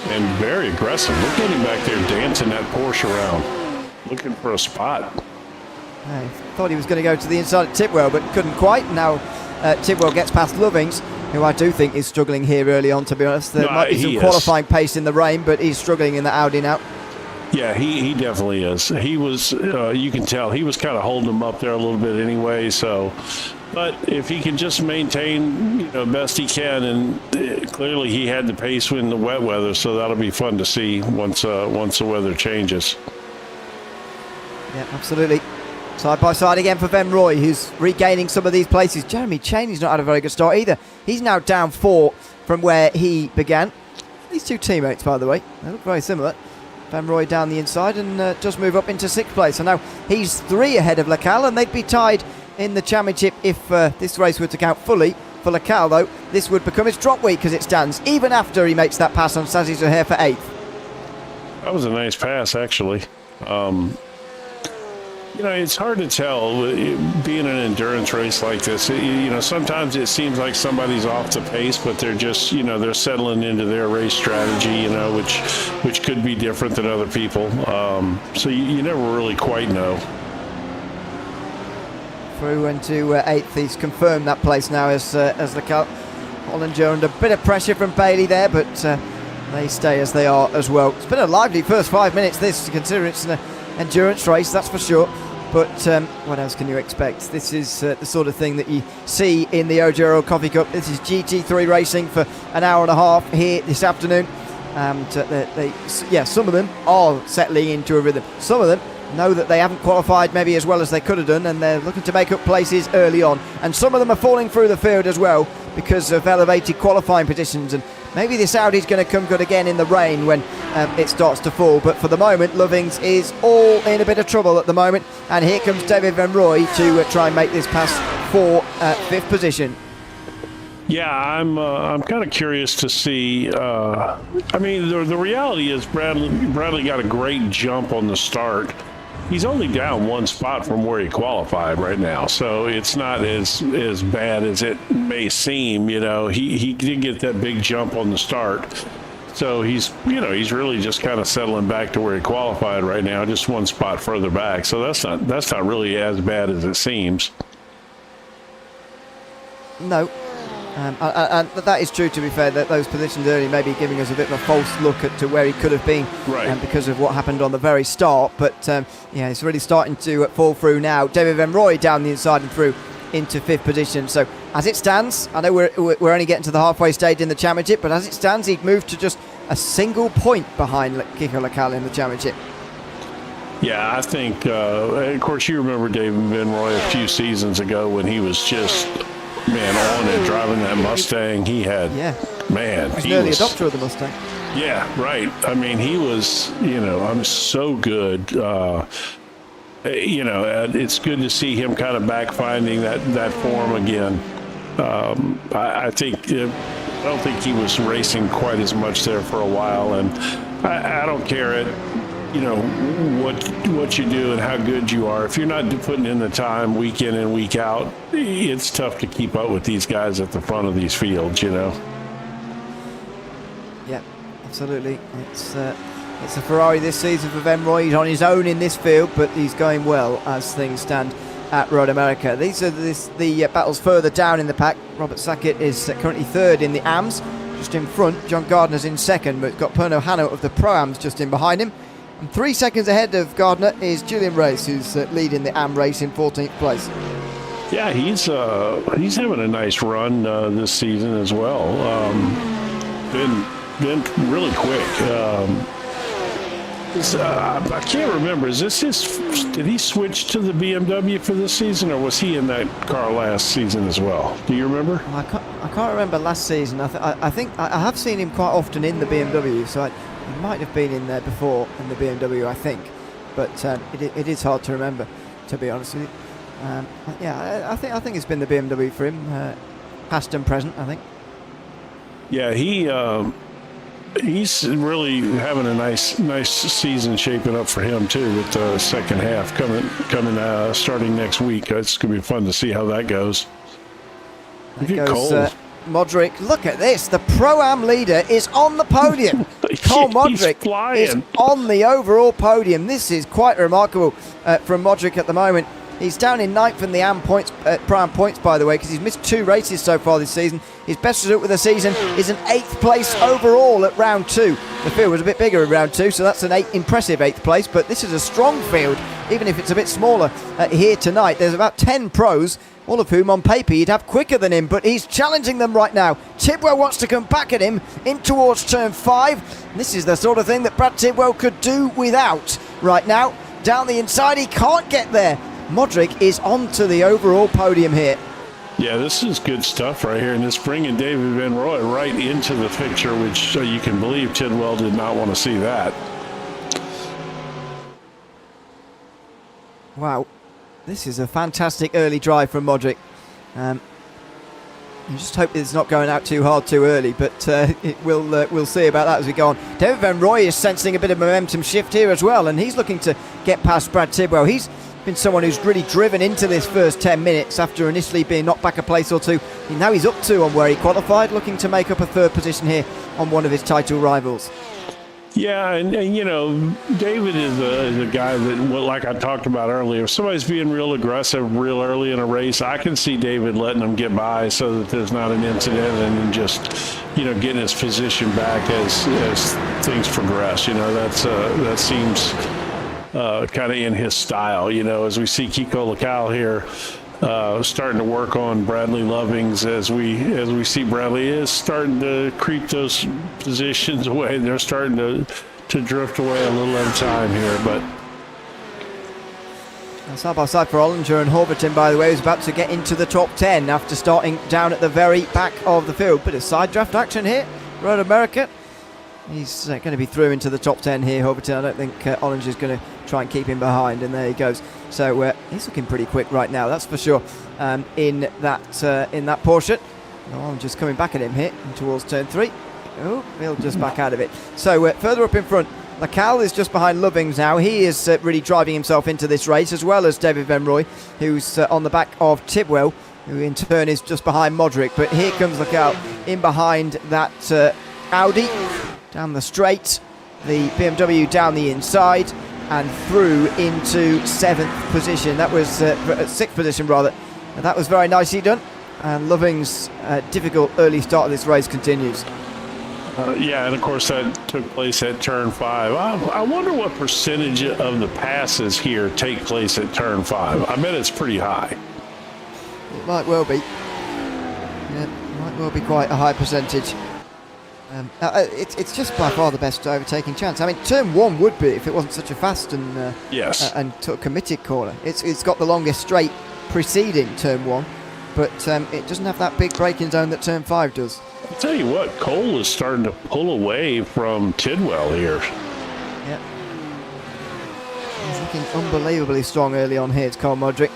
and very aggressive. Look at him back there dancing that Porsche around, looking for a spot. I thought he was going to go to the inside of Tidwell, but couldn't quite. Now Tidwell gets past Lovings, who I do think is struggling here early on, to be honest. There might be some qualifying pace in the rain, but he's struggling in the Audi now. Yeah, he definitely is. He was, you can tell, he was kind of holding him up there a little bit anyway. So, but if he can just maintain, best he can, and clearly he had the pace in the wet weather, so that'll be fun to see once the weather changes. Yeah, absolutely. Side by side again for Ben Roy, who's regaining some of these places. Jeremy Cheney's not had a very good start either. He's now down 4 from where he began. These two teammates, by the way, they look very similar. Ben Roy down the inside and just move up into 6th place. So now he's 3 ahead of Lacal, and they'd be tied in the championship if this race were to count fully. For Lacal, though, this would become his drop week as it stands, even after he makes that pass on Sazi Zuhair for 8th. That was a nice pass, actually. It's hard to tell being an endurance race like this. Sometimes it seems like somebody's off the pace, but they're just, they're settling into their race strategy, which could be different than other people. So you never really quite know. Through into 8th, he's confirmed that place now as the Hollinger under a bit of pressure from Bailey there, but they stay as they are as well. It's been a lively first 5 minutes, this, considering it's an endurance race, that's for sure. But what else can you expect? This is the sort of thing that you see in the OGRL Coffee Cup. This is GT3 racing for an hour and a half here this afternoon. And some of them are settling into a rhythm. Some of them know that they haven't qualified maybe as well as they could have done, and they're looking to make up places early on. And some of them are falling through the field as well because of elevated qualifying positions. And maybe this Audi's going to come good again in the rain when it starts to fall. But for the moment, Lovings is all in a bit of trouble at the moment. And here comes David Van Roy to try and make this pass for 5th position. Yeah, I'm kind of curious to see. The reality is Bradley got a great jump on the start. He's only down 1 spot from where he qualified right now, so it's not as bad as it may seem. He did get that big jump on the start, so he's really just kind of settling back to where he qualified right now, just 1 spot further back. So that's not really as bad as it seems. No. And that is true, to be fair, that those positions early may be giving us a bit of a false look to where he could have been, right, because of what happened on the very start. But it's really starting to fall through now. David Van Roy down the inside and through into 5th position. So as it stands, I know we're only getting to the halfway stage in the championship, but as it stands, he'd moved to just a single point behind Kiko Lacal in the championship. Yeah, I think, of course, you remember David Van Roy a few seasons ago when he was just... on it, driving that Mustang. He had, he was an early adopter of the Mustang. Yeah, right. I mean, he was, I'm so good. It's good to see him kind of back finding that form again. I don't think he was racing quite as much there for a while, and I don't care what you do and how good you are. If you're not putting in the time week in and week out, it's tough to keep up with these guys at the front of these fields. Yeah, absolutely. It's a Ferrari this season for Van Roy. He's on his own in this field, but he's going well as things stand at Road America. These are the battles further down in the pack. Robert Sackett is currently 3rd in the AMs, just in front. John Gardner's in 2nd, but got Perno Hanno of the Pro-Ams just in behind him. And 3 seconds ahead of Gardner is Julian Race, who's leading the AM race in 14th place. Yeah, he's having a nice run this season as well. Been really quick. I can't remember. Did he switch to the BMW for this season, or was he in that car last season as well? Do you remember? I can't remember last season. I think I have seen him quite often in the BMW, so he might have been in there before in the BMW, I think. But it is hard to remember, to be honest with you. I think it's been the BMW for him, past and present, I think. Yeah, he's really having a nice season shaping up for him too, with the second half coming starting next week. It's gonna be fun to see how that goes. There goes Modric. Look at this. The Pro-Am leader is on the podium. Cole Modric is on the overall podium. This is quite remarkable from Modric at the moment. He's down in 9th in the prime points, by the way, because he's missed 2 races so far this season. His best result with the season is an 8th place overall at round 2. The field was a bit bigger in round 2, so that's an impressive 8th place, but this is a strong field, even if it's a bit smaller here tonight. There's about 10 pros, all of whom on paper you'd have quicker than him, but he's challenging them right now. Tidwell wants to come back at him in towards turn 5. This is the sort of thing that Brad Tidwell could do without right now. Down the inside, he can't get there. Modric is on to the overall podium here. Yeah, this is good stuff right here, and it's bringing David Van Roy right into the picture, which you can believe Tidwell did not want to see that. Wow, this is a fantastic early drive from Modric. You just hope it's not going out too hard too early, but we'll see about that as we go on. David Van Roy is sensing a bit of momentum shift here as well, and he's looking to get past Brad Tidwell. He's been someone who's really driven into this first 10 minutes after initially being knocked back a place or two. And now he's up 2 on where he qualified, looking to make up a 3rd position here on one of his title rivals. Yeah, and you know, David is a guy that, well, like I talked about earlier, if somebody's being real aggressive real early in a race, I can see David letting them get by so that there's not an incident, and then just, you know, getting his position back as things progress. You know, that seems kind of in his style. You know, as we see Kiko Lacal here starting to work on Bradley Lovings, as we see Bradley is starting to creep those positions away. They're starting to drift away a little at a time here, but side by side for Ollinger and Horvatin, by the way, who's about to get into the top 10 after starting down at the very back of the field. Bit of side draft action here. Road America. He's going to be through into the top 10 here, Horvatin. I don't think Ollinger's going to try and keep him behind, and there he goes. So he's looking pretty quick right now, that's for sure, in that portion. Ollinger's coming back at him here towards turn 3. Oh, he'll just back out of it. So further up in front, Lacal is just behind Lovings now. He is really driving himself into this race, as well as David Van Roy, who's on the back of Tidwell, who in turn is just behind Modric. But here comes Lacal in behind that Audi down the straight, the BMW down the inside, and through into 7th position. That was 6th position rather. And that was very nicely done. And Loving's difficult early start of this race continues. Yeah, and of course that took place at turn 5. I wonder what percentage of the passes here take place at turn 5. I bet it's pretty high. It might well be. Yeah, it might well be quite a high percentage. It's just by far the best overtaking chance. I mean, turn 1 would be if it wasn't such a fast and yes, and committed corner. It's got the longest straight preceding turn 1, but it doesn't have that big braking zone that turn 5 does. I'll tell you what, Cole is starting to pull away from Tidwell here. Yeah, he's looking unbelievably strong early on here. It's Cole Modric.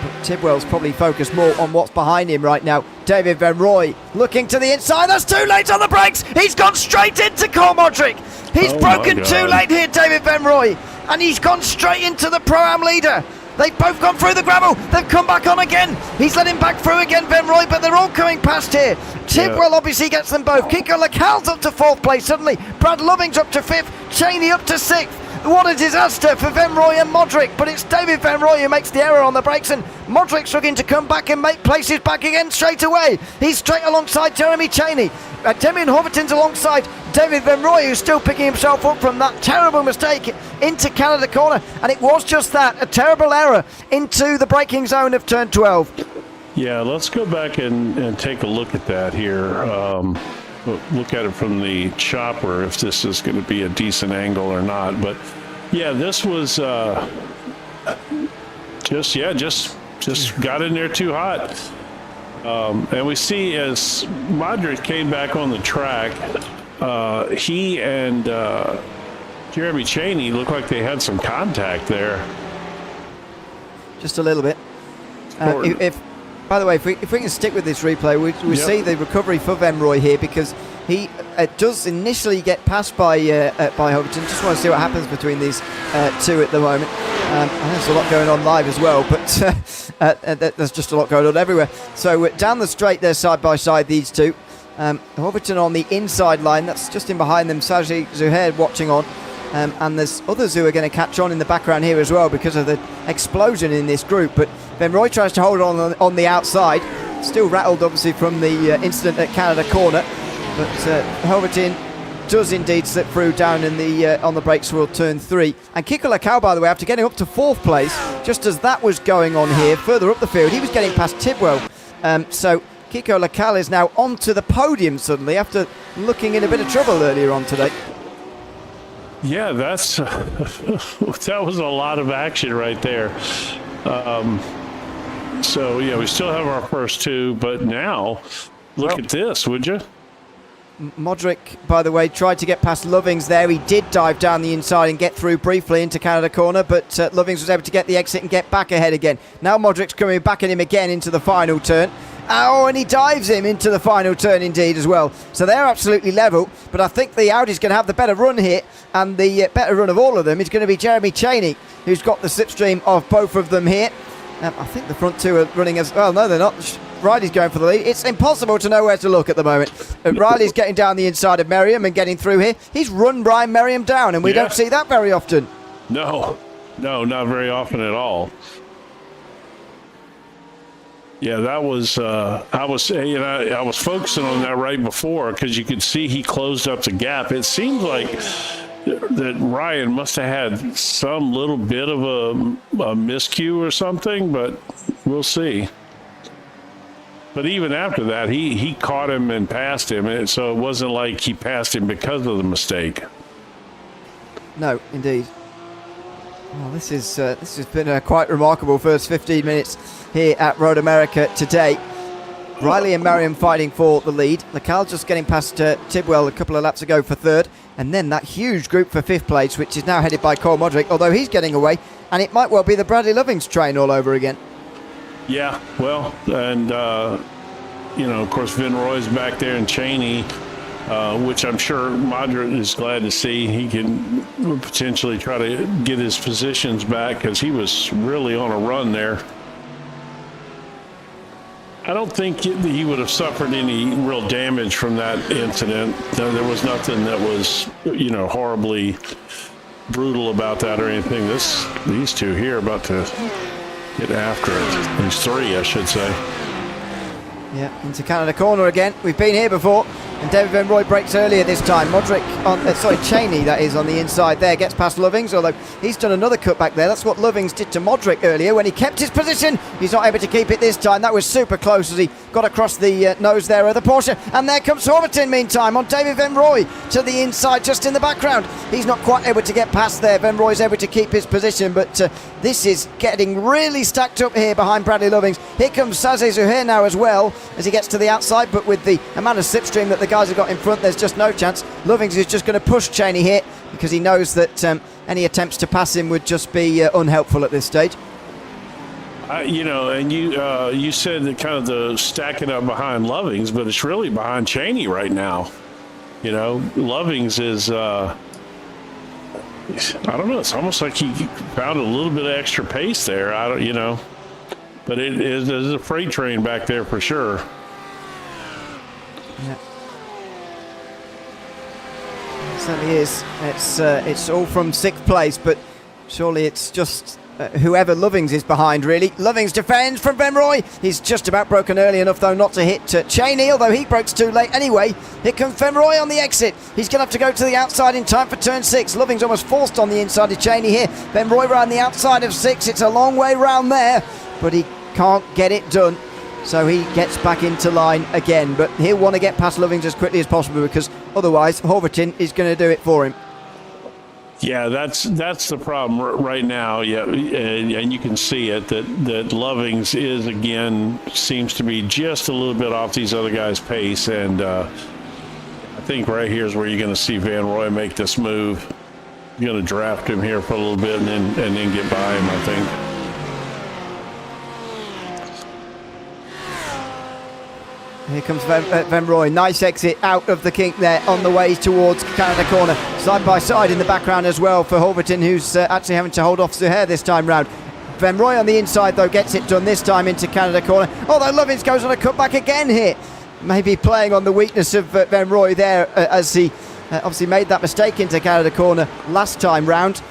But Tidwell's probably focused more on what's behind him right now. David Van Roy looking to the inside. That's too late on the brakes. He's gone straight into Cole Modric. He's broken too late here, David Van Roy. And he's gone straight into the Pro-Am leader. They've both gone through the gravel. They've come back on again. He's let him back through again, Van Roy, but they're all coming past here. Tidwell obviously gets them both. Kiko Lacal's up to 4th place suddenly. Brad Loving's up to 5th. Cheney up to 6th. What a disaster for Van Roy and Modric, but it's David Van Roy who makes the error on the brakes, and Modric's looking to come back and make places back again straight away. He's straight alongside Jeremy Cheney. Demian Horvatin's alongside David Van Roy, who's still picking himself up from that terrible mistake into Canada corner, and it was just that, a terrible error into the braking zone of turn 12. Yeah, let's go back and take a look at that here. Look at it from the chopper, if this is going to be a decent angle or not. But yeah, this was just got in there too hot. And we see as Modric came back on the track, he and Jeremy Cheney looked like they had some contact there. Just a little bit. By the way, if we can stick with this replay, we see the recovery for Van Roy here, because he does initially get passed by Horvatin. Just want to see what happens between these two at the moment. There's a lot going on live as well, but there's just a lot going on everywhere. So down the straight there, side by side, these two. Horvatin on the inside line, that's just in behind them. Sajid Zuhair watching on. and there's others who are going to catch on in the background here as well because of the explosion in this group. But Van Roy tries to hold on the outside, still rattled obviously from the incident at Canada Corner, but Hoverton does indeed slip through down in the on the brakes for turn 3. And Kiko Lacau, by the way, after getting up to 4th place, just as that was going on here, further up the field, he was getting past Tidwell. So Kiko Lacau is now onto the podium suddenly after looking in a bit of trouble earlier on today. Yeah, that's that was a lot of action right there. So yeah, we still have our first 2, but now look at this, would you? Modric, by the way, tried to get past Lovings there. He did dive down the inside and get through briefly into Canada Corner, but Lovings was able to get the exit and get back ahead again. Now Modric's coming back at him again into the final turn. Oh, and he dives him into the final turn indeed as well. So they're absolutely level, but I think the Audi's going to have the better run here, and the better run of all of them is going to be Jeremy Cheney, who's got the slipstream of both of them here. I think the front 2 are running as well. No, they're not. Riley's going for the lead. It's impossible to know where to look at the moment. Riley's getting down the inside of Merriam and getting through here. He's run Brian Merriam down, and we don't see that very often. No, not very often at all. Yeah, that was I was focusing on that right before because you could see he closed up the gap. It seems like that Ryan must have had some little bit of a miscue or something, but we'll see. But even after that, he caught him and passed him, and so it wasn't like he passed him because of the mistake. No, indeed. Well, this has been a quite remarkable first 15 minutes here at Road America today. Riley and Merriam fighting for the lead. Lacau just getting past Tidwell a couple of laps ago for 3rd, and then that huge group for 5th place, which is now headed by Cole Modric, although he's getting away, and it might well be the Bradley Lovings train all over again. Yeah, well, and of course, Vin Roy's back there and Cheney, which I'm sure Modric is glad to see. He can potentially try to get his positions back because he was really on a run there. I don't think he would have suffered any real damage from that incident. There was nothing that was, horribly brutal about that or anything. These 2 here are about to get after it. These 3, I should say. Yeah, into Canada Corner again. We've been here before, and David Van Roy breaks earlier this time. Modric Cheney, that is, on the inside there, gets past Lovings, although he's done another cutback there. That's what Lovings did to Modric earlier when he kept his position. He's not able to keep it this time. That was super close as he got across the nose there of the Porsche. And there comes Hoverton, meantime, on David Van Roy to the inside, just in the background. He's not quite able to get past there. Van Roy's able to keep his position, but this is getting really stacked up here behind Bradley Lovings. Here comes Sazé Zuhair now as well, as he gets to the outside, but with the amount of slipstream that the guys have got in front, there's just no chance. Lovings is just going to push Cheney here because he knows that any attempts to pass him would just be unhelpful at this stage. You said that kind of the stacking up behind Lovings, but it's really behind Cheney right now. Lovings is I don't know, it's almost like he found a little bit of extra pace there. But there's a freight train back there for sure. Yeah. It certainly is. It's all from 6th place, but surely it's just whoever Lovings is behind, really. Lovings defends from Van Roy. He's just about broken early enough, though, not to hit Cheney, although he breaks too late anyway. Here comes Van Roy on the exit. He's going to have to go to the outside in time for turn 6. Lovings almost forced on the inside of Cheney here. Van Roy round the outside of 6. It's a long way round there, but he can't get it done. So he gets back into line again, but he'll want to get past Lovings as quickly as possible because otherwise Hoverton is going to do it for him. Yeah, that's the problem right now. Yeah, and you can see it that Lovings seems to be just a little bit off these other guys' pace, and I think right here is where you're going to see Van Roy make this move. You're going to draft him here for a little bit and then get by him, I think. Here comes Van Roy. Nice exit out of the kink there on the way towards Canada Corner. Side by side in the background as well for Hoverton, who's actually having to hold off Zuhair this time round. Van Roy on the inside, though, gets it done this time into Canada Corner. Although Lovins goes on a cutback again here. Maybe playing on the weakness of Van Roy there as he obviously made that mistake into Canada corner last time round,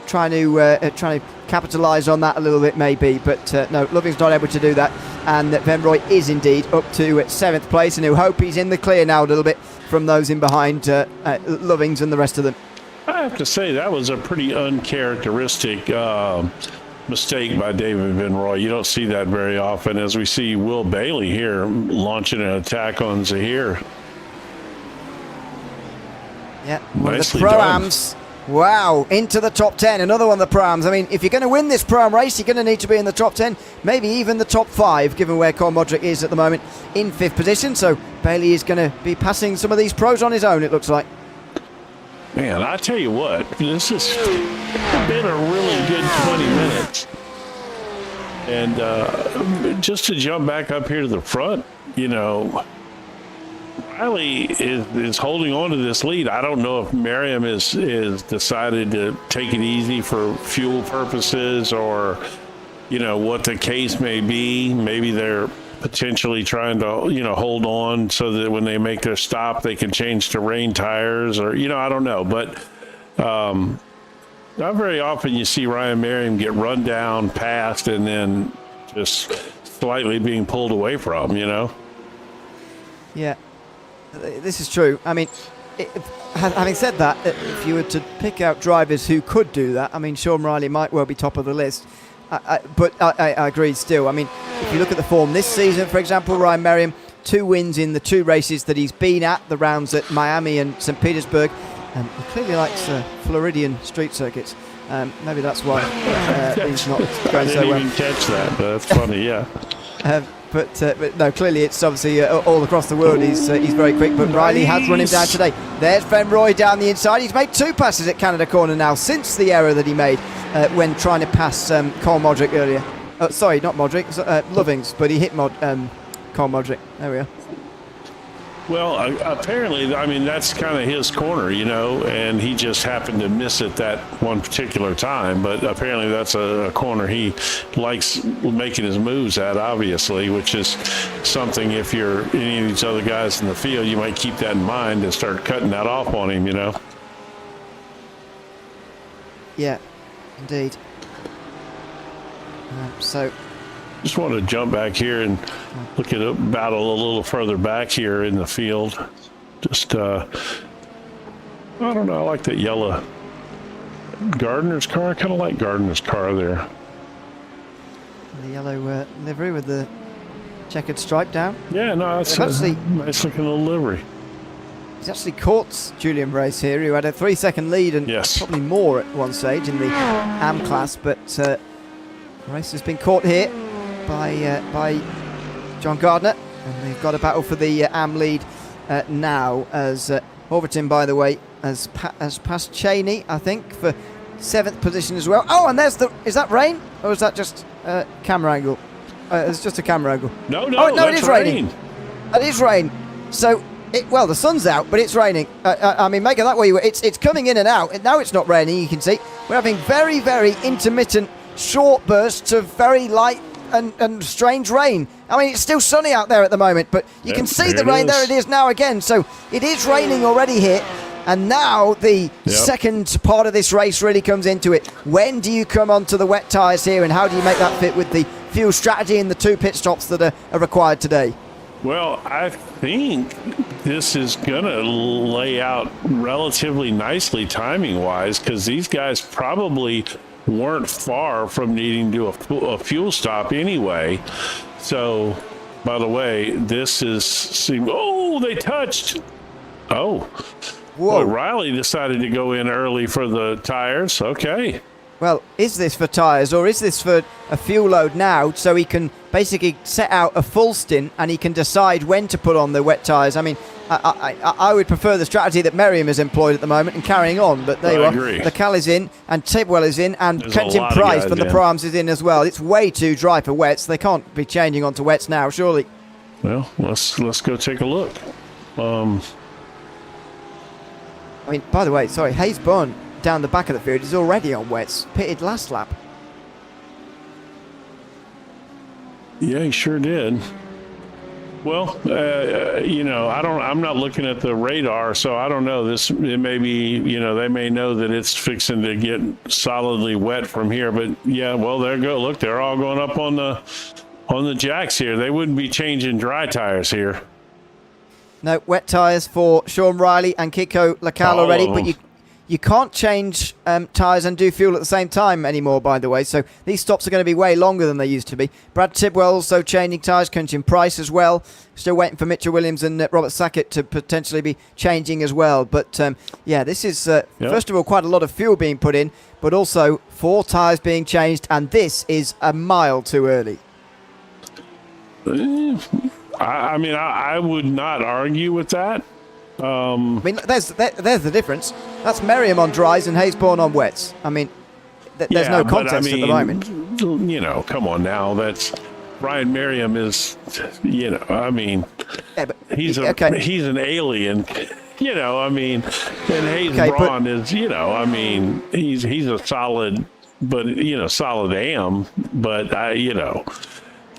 trying to capitalise on that a little bit maybe, but no, Loving's not able to do that, and Venroy is indeed up to 7th place, and he'll hope he's in the clear now a little bit from those in behind Lovings and the rest of them. I have to say that was a pretty uncharacteristic mistake by David Venroy. You don't see that very often, as we see Will Bailey here launching an attack on Zahir. Yeah, one Nicely of the done. Pro-Ams. Wow, into the top 10, another one of the Pro-Ams. I mean, if you're going to win this Pro-Am race, you're going to need to be in the top 10, maybe even the top 5, given where Cole Modric is at the moment in 5th position. So Bailey is going to be passing some of these pros on his own, it looks like. Man, I tell you what, this has been a really good 20 minutes. And just to jump back up here to the front, you know, Riley is holding on to this lead. I don't know if Merriam is decided to take it easy for fuel purposes, or, you know, what the case may be. Maybe they're potentially trying to, you know, hold on so that when they make their stop, they can change to rain tires, or, you know, I don't know. But not very often you see Ryan Merriam get run down, passed, and then just slightly being pulled away from, you know? Yeah, this is true. I mean, having said that, if you were to pick out drivers who could do that, I mean, Sean Riley might well be top of the list. But I agree still. I mean, if you look at the form this season, for example, Ryan Merriam, 2 wins in the 2 races that he's been at, the rounds at Miami and St. Petersburg. He clearly likes Floridian street circuits. Maybe that's why he's not going so well. I didn't even catch that, but that's funny, yeah. But no, clearly it's obviously all across the world. He's very quick, but Riley has run him down today. There's Venroy down the inside. He's made 2 passes at Canada corner now since the error that he made when trying to pass Cole Modric earlier. Sorry, not Modric, Lovings, but he hit Cole Modric. There we are. Well, apparently, I mean, that's kind of his corner, you know, and he just happened to miss it that one particular time. But apparently that's a corner he likes making his moves at, obviously, which is something, if you're any of these other guys in the field, you might keep that in mind and start cutting that off on him, you know. Yeah, indeed. So just want to jump back here and look at a battle a little further back here in the field. Just, I don't know, I like that yellow Gardner's car. I kind of like Gardner's car there. The yellow livery with the checkered stripe down. Yeah, no, that's a nice looking little livery. He's actually caught Julian Brace here, who had a 3-second lead and probably more at one stage in the AM class, but Brace has been caught here by John Gardner, and they've got a battle for the AM lead now, as Overton, by the way, has passed Cheney, I think, for 7th position as well. Oh, and is that rain, or is that just camera angle? It's just a camera angle. No, it is raining. It is rain. So, the sun's out, but it's raining. I mean, make it that way. It's coming in and out. Now it's not raining, you can see. We're having very, very intermittent, short bursts of very light and strange rain. I mean, it's still sunny out there at the moment, but you can see the rain. There it is now again. So it is raining already here. And now the second part of this race really comes into it. When do you come onto the wet tyres here, and how do you make that fit with the fuel strategy and the 2 pit stops that are required today? Well, I think this is going to lay out relatively nicely timing-wise, because these guys probably weren't far from needing to do a fuel stop anyway. So, by the way, this is... Oh, they touched! Oh. Whoa. Well, Riley decided to go in early for the tires. Okay. Well, is this for tyres, or is this for a fuel load now, so he can basically set out a full stint and he can decide when to put on the wet tyres? I mean, I would prefer the strategy that Merriam has employed at the moment and carrying on, but there you are. Agree. The Cal is in, and Tidwell is in, and There's Quentin Price from the Pro-Ams is in as well. It's way too dry for wets. They can't be changing onto wets now, surely. Well, let's go take a look. I mean, by the way, sorry, Hayes Bond down the back of the field is already on wets, pitted last lap. Yeah, he sure did. Well, I'm not looking at the radar, so I don't know. It may be, they may know that it's fixing to get solidly wet from here. But yeah, well, there go. Look, they're all going up on the jacks here. They wouldn't be changing dry tires here. No, wet tyres for Sean Riley and Kiko Lacal already, but you can't change tyres and do fuel at the same time anymore, by the way. So these stops are going to be way longer than they used to be. Brad Tidwell also changing tyres, Quentin Price as well. Still waiting for Mitchell Williams and Robert Sackett to potentially be changing as well. But yeah, this is, first of all, quite a lot of fuel being put in, but also 4 tyres being changed, and this is a mile too early. I mean, I would not argue with that. I mean, there's the difference. That's Merriam on dries and Hayesbourne on wets. I mean, there's no context at the moment. Come on now. That's Brian Merriam is, I mean, he's an alien. I mean, and Hayes is, I mean, he's a solid, but solid AM, but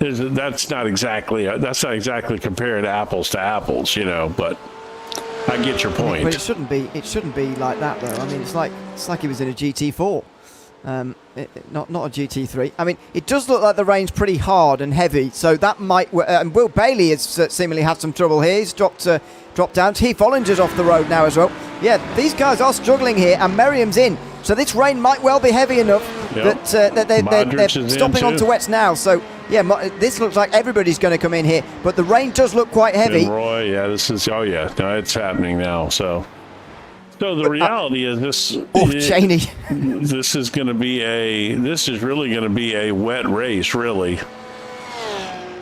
that's not exactly comparing apples to apples, but. I get your point. But it shouldn't be like that, though. I mean, it's like he was in a GT4, not a GT3. I mean, it does look like the rain's pretty hard and heavy, so that might. And Will Bailey has seemingly had some trouble here. He's dropped down. Heath Ollinger's off the road now as well. Yeah, these guys are struggling here, and Merriam's in. So this rain might well be heavy enough that they're stopping onto wets now. So yeah, this looks like everybody's going to come in here, but the rain does look quite heavy. And Roy, yeah, this is no, it's happening now. So the reality is this. Cheney. This is really going to be a wet race, really.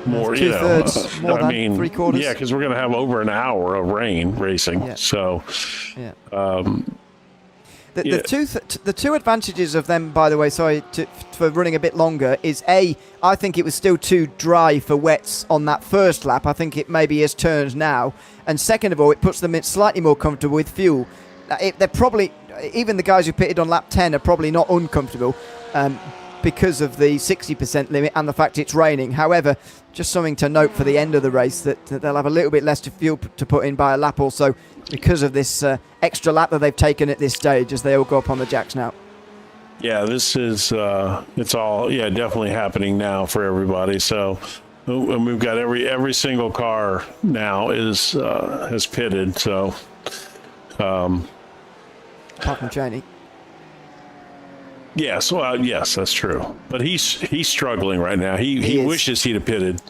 More, Two-thirds, more than three-quarters. Yeah, because we're going to have over an hour of rain racing. Yeah. So, yeah. The two advantages of them, by the way, for running a bit longer, is I think it was still too dry for wets on that first lap. I think it maybe has turned now. And second of all, it puts them in slightly more comfortable with fuel. They're probably, even the guys who pitted on lap 10 are probably not uncomfortable because of the 60% limit and the fact it's raining. However, just something to note for the end of the race, that they'll have a little bit less fuel to put in by a lap or so because of this extra lap that they've taken at this stage as they all go up on the jacks now. Yeah, this is, it's all, definitely happening now for everybody. So, and we've got every single car now has pitted. So, apart from Cheney. Yes, well, yes, that's true. But he's struggling right now. He wishes he'd have pitted.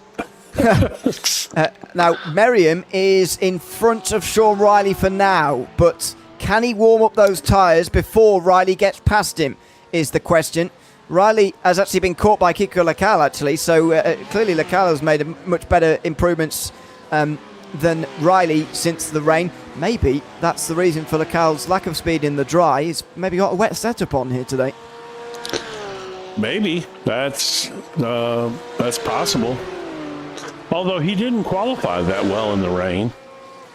Now, Merriam is in front of Sean Riley for now, but can he warm up those tyres before Riley gets past him is the question. Riley has actually been caught by Kiko Lacal, actually, so clearly Lacal has made much better improvements than Riley since the rain. Maybe that's the reason for Lacal's lack of speed in the dry. He's maybe got a wet setup on here today. Maybe that's possible. Although he didn't qualify that well in the rain,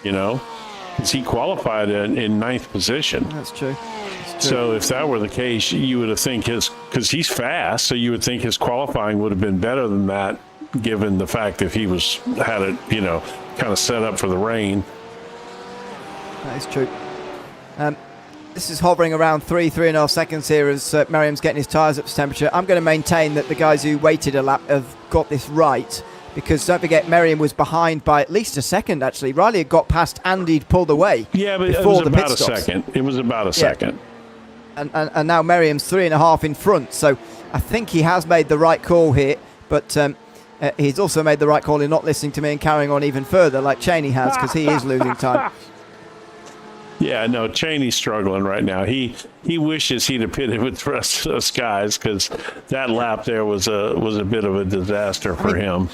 because he qualified in ninth position. That's true. So if that were the case, you would have think because he's fast, so you would think his qualifying would have been better than that, given the fact that he had it, kind of set up for the rain. That is true. This is hovering around 3.5 seconds here as Merriam's getting his tyres up to temperature. I'm going to maintain that the guys who waited a lap have got this right, because don't forget, Merriam was behind by at least a second, actually. Riley had got past and he'd pulled away. Yeah, but it was about a second. It was about a second. And now Merriam's 3.5 in front, so I think he has made the right call here, but he's also made the right call in not listening to me and carrying on even further like Cheney has, because he is losing time. Yeah, no, Cheney's struggling right now. He wishes he'd have pitted with the rest of those guys, because that lap there was a bit of a disaster for him.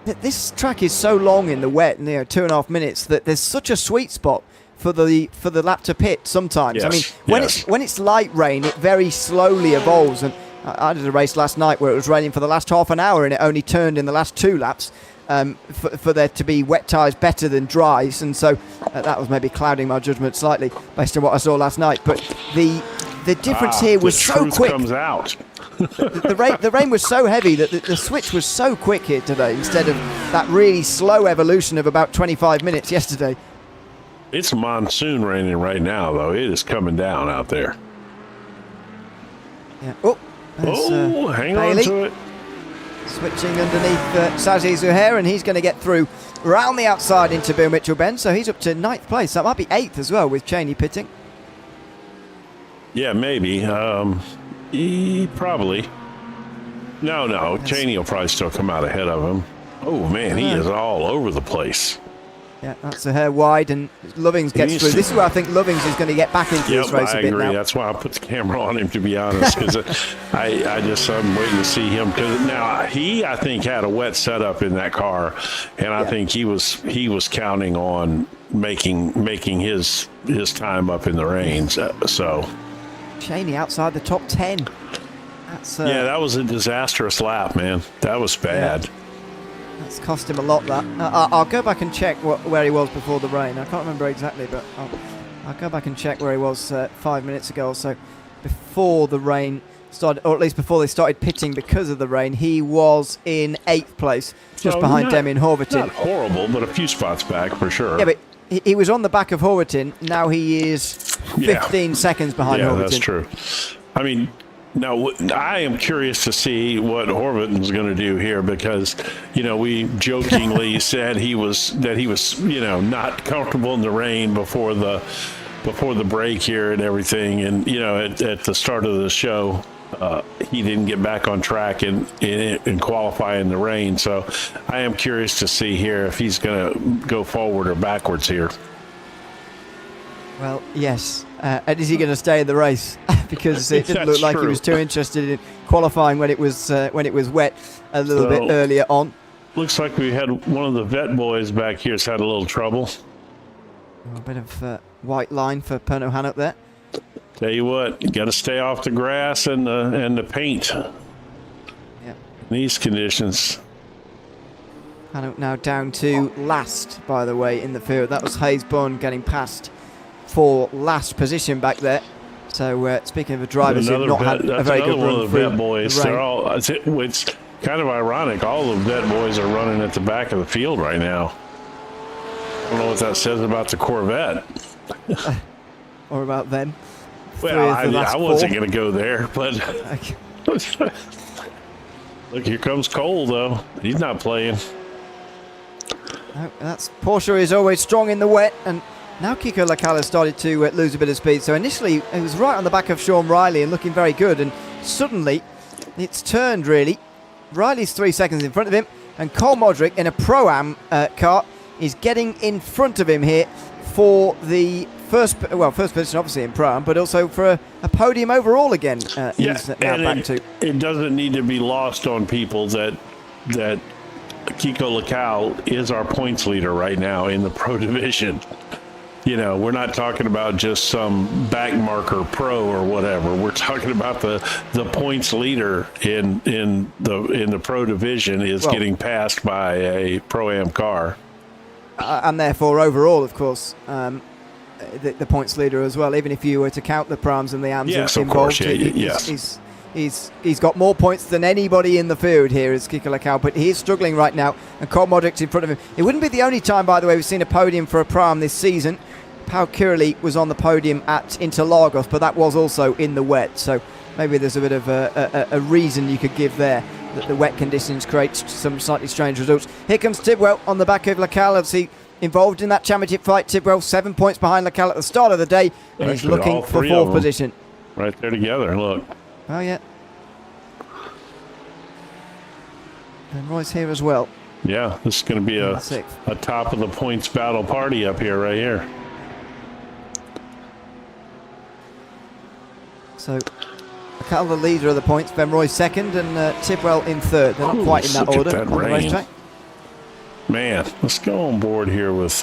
This track is so long in the wet, 2.5 minutes, that there's such a sweet spot for the lap to pit sometimes. Yes, I mean, when it's light rain, it very slowly evolves. And I did a race last night where it was raining for the last half an hour, and it only turned in the last 2 laps. For there to be wet tyres better than dries, and so that was maybe clouding my judgment slightly based on what I saw last night. But the difference here was so quick. Comes out. The rain was so heavy that the switch was so quick here today instead of that really slow evolution of about 25 minutes yesterday. It's monsoon raining right now, though. It is coming down out there. Yeah. Oh, Hang Bailey on to it. switching underneath Sazi Zuhair, and he's going to get through round the outside into Bill Mitchell Ben, so he's up to 9th place. That might be 8th as well with Cheney pitting. Yeah, maybe. Probably. No, Yes. Cheney will probably still come out ahead of him. Oh, man, he is all over the place. Yeah, that's Zuhair wide, and Lovings gets through. This is where I think Lovings is going to get back into this race I a bit agree. now. That's why I put the camera on him, to be honest, because I'm waiting to see him. Because now I think had a wet setup in that car, and I think he was counting on making his time up in the rain. So Cheney outside the top 10. That's that was a disastrous lap, man. That was bad. Yeah. That's cost him a lot, that. I'll go back and check where he was before the rain. I can't remember exactly, but I'll go back and check where he was 5 minutes ago or so. Before the rain started, or at least before they started pitting because of the rain, he was in 8th place, just behind Demian Horvatin. Not horrible, but a few spots back for sure. Yeah, but he was on the back of Horvatin. Now he is 15 seconds behind Horvatin. Yeah, that's true. I mean, now, I am curious to see what Horvatin's going to do here because, we jokingly said he was not comfortable in the rain before the break here and everything. And, at the start of the show, he didn't get back on track in qualifying in the rain. So I am curious to see here if he's going to go forward or backwards here. Well, yes. And is he going to stay in the race? Because it didn't look like he was too interested in qualifying when it was wet a little bit earlier on. Looks like we had one of the vet boys back here has had a little trouble. A bit of white line for Pernod Hannock there. Tell you what, you got to stay off the grass and the paint. Yeah. In these conditions. Hannock now down to last, by the way, in the field. That was Hayes Bunn getting past for last position back there. So speaking of the drivers who've not had a very good run one of the through vet boys. They're all. It's kind of ironic. All the vet boys are running at the back of the field right now. I don't know what that says about the Corvette. or about them. Well, I wasn't going to go there, but look, here comes Cole though. He's not playing. No, that's Porsche is always strong in the wet, and now Kiko Lacal has started to lose a bit of speed. So initially he was right on the back of Sean Riley and looking very good, and suddenly it's turned really. Riley's 3 seconds in front of him, and Cole Modric in a Pro-Am car is getting in front of him here for the first position obviously in Pro-Am, but also for a podium overall again. He's now back to. It doesn't need to be lost on people that Kiko Lacal is our points leader right now in the Pro Division. We're not talking about just some back marker pro or whatever. We're talking about the points leader in the Pro Division is getting passed by a Pro-Am car. And therefore overall, of course, the points leader as well. Even if you were to count the Prams and the Ams involved, he's got more points than anybody in the field here is Kiko Lacal, but he is struggling right now, and Cole Modric's in front of him. It wouldn't be the only time, by the way, we've seen a podium for a Pram this season. Pau Kirley was on the podium at Interlagos, but that was also in the wet, so maybe there's a bit of a reason you could give there that the wet conditions create some slightly strange results. Here comes Tidwell on the back of Lacal, obviously involved in that championship fight. Tidwell 7 points behind Lacal at the start of the day, and he's looking for 4th position. Right there together, look. Oh yeah. And Roy's here as well. Yeah, this is going to be a top of the points battle party up here, right here. So, Lacal the leader of the points, Ben Roy second, and Tidwell in third. They're not quite in that order on the racetrack. Man, let's go on board here with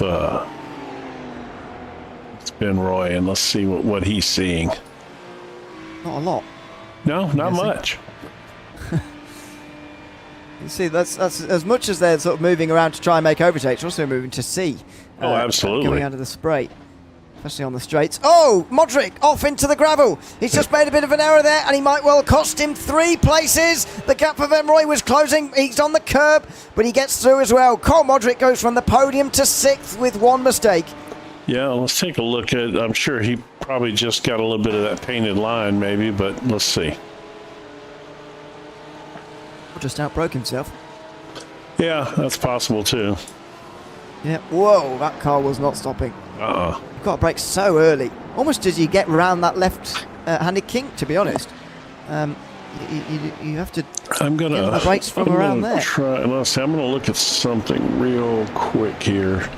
Ben Roy, and let's see what he's seeing. Not a lot. No, not much. You see, that's as much as they're sort of moving around to try and make overtakes, they're also moving to C. Oh, absolutely. Coming out of the spray especially on the straights. Oh, Modric off into the gravel. He's just made a bit of an error there, and he might well cost him 3 places. The gap of Emroy was closing. He's on the curb, but he gets through as well. Cole Modric goes from the podium to 6th with 1 mistake. Yeah, let's take a look at, I'm sure he probably just got a little bit of that painted line maybe, but let's see. Just outbroke himself. Yeah, that's possible too. Yeah, whoa, that car was not stopping. You've got to brake so early. Almost as you get around that left-handed kink, to be honest. You have to I'm gonna get the brakes from around there. Let's see, I'm gonna look at something real quick here.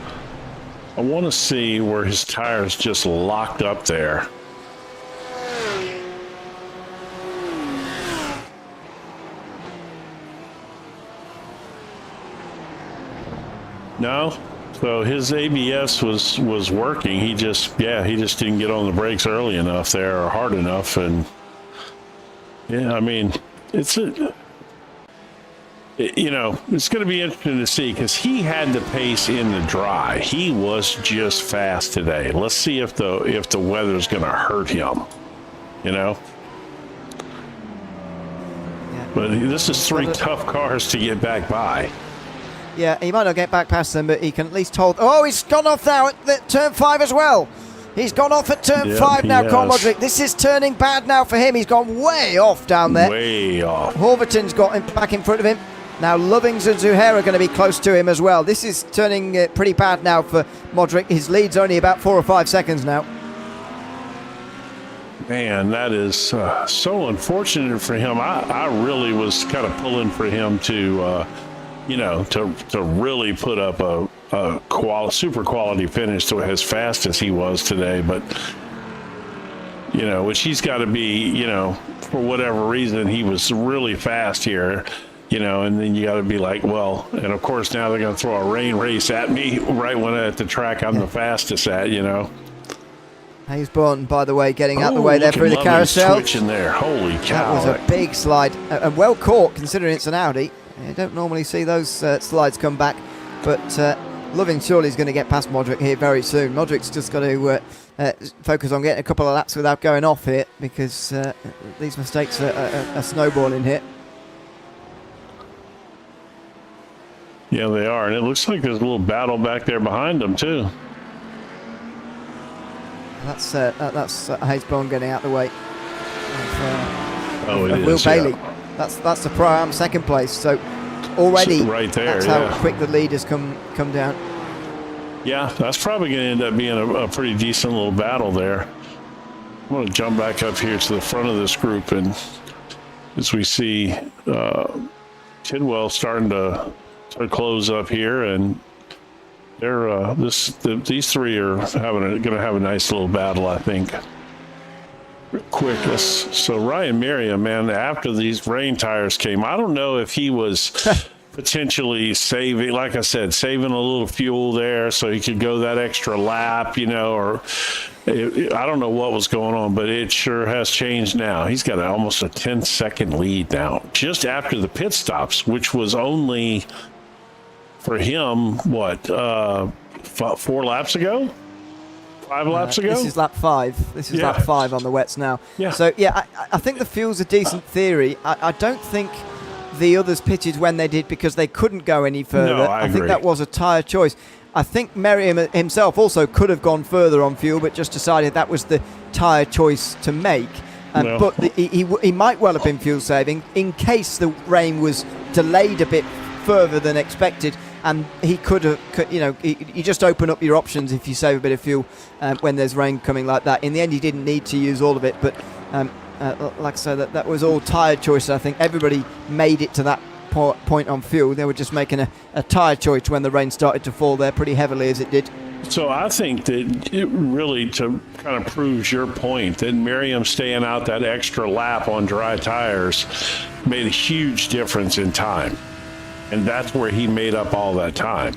I want to see where his tires just locked up there. No, so his ABS was working. He just didn't get on the brakes early enough there or hard enough, and yeah, I mean it's it's going to be interesting to see because he had the pace in the dry. He was just fast today. Let's see if the weather's going to hurt him. Yeah. But this is 3 tough cars to get back by. Yeah, he might not get back past them, but he can at least hold. Oh, he's gone off now at turn 5 as well. He's gone off at turn 5 now, Cole Modric. This is turning bad now for him. He's gone way off down there. Way off. Horvaton's got him back in front of him. Now Lovings and Zuhair are going to be close to him as well. This is turning pretty bad now for Modric. His lead's only about 4 or 5 seconds now. Man, that is so unfortunate for him. I really was kind of pulling for him to really put up a super quality finish to as fast as he was today. But, which he's got to be, for whatever reason, he was really fast here, and then you got to be like, well, and of course now they're going to throw a rain race at me right when at the track I'm the fastest at, Hayes-Born, by the way, getting out the way there through the carousel. Twitching there. Holy cow. That was a big slide, and well caught considering it's an Audi. You don't normally see those slides come back, but Loving surely is going to get past Modric here very soon. Modric's just got to focus on getting a couple of laps without going off here, because these mistakes are snowballing here. Yeah, they are, and it looks like there's a little battle back there behind them too. That's Hayes-Born getting out the way of Will Bailey. Yeah. That's the Pro-Am second place. So already right there, that's how quick the lead has come down. Yeah, that's probably going to end up being a pretty decent little battle there. I'm going to jump back up here to the front of this group, and as we see Tidwell starting to close up here, and they're these 3 are going to have a nice little battle, I think. Quick, so Ryan Merriam, man, after these rain tires came, I don't know if he was potentially saving, like I said, saving a little fuel there so he could go that extra lap, or I don't know what was going on, but it sure has changed now. He's got almost a 10-second lead now, just after the pit stops, which was only for him, 4 laps ago? 5 laps ago? This is lap 5. This is lap 5 on the wets now. Yeah. So, I think the fuel's a decent theory. I don't think the others pitted when they did because they couldn't go any further. No, I agree. think that was a tyre choice. I think Merriam himself also could have gone further on fuel, but just decided that was the tyre choice to make. But he might well have been fuel saving in case the rain was delayed a bit further than expected. And he could have, you just open up your options if you save a bit of fuel when there's rain coming like that. In the end, he didn't need to use all of it, but like I said, that was all tyre choices. I think everybody made it to that point on fuel. They were just making a tyre choice when the rain started to fall there pretty heavily as it did. So I think that it really, to kind of proves your point, that Merriam staying out that extra lap on dry tires made a huge difference in time. And that's where he made up all that time.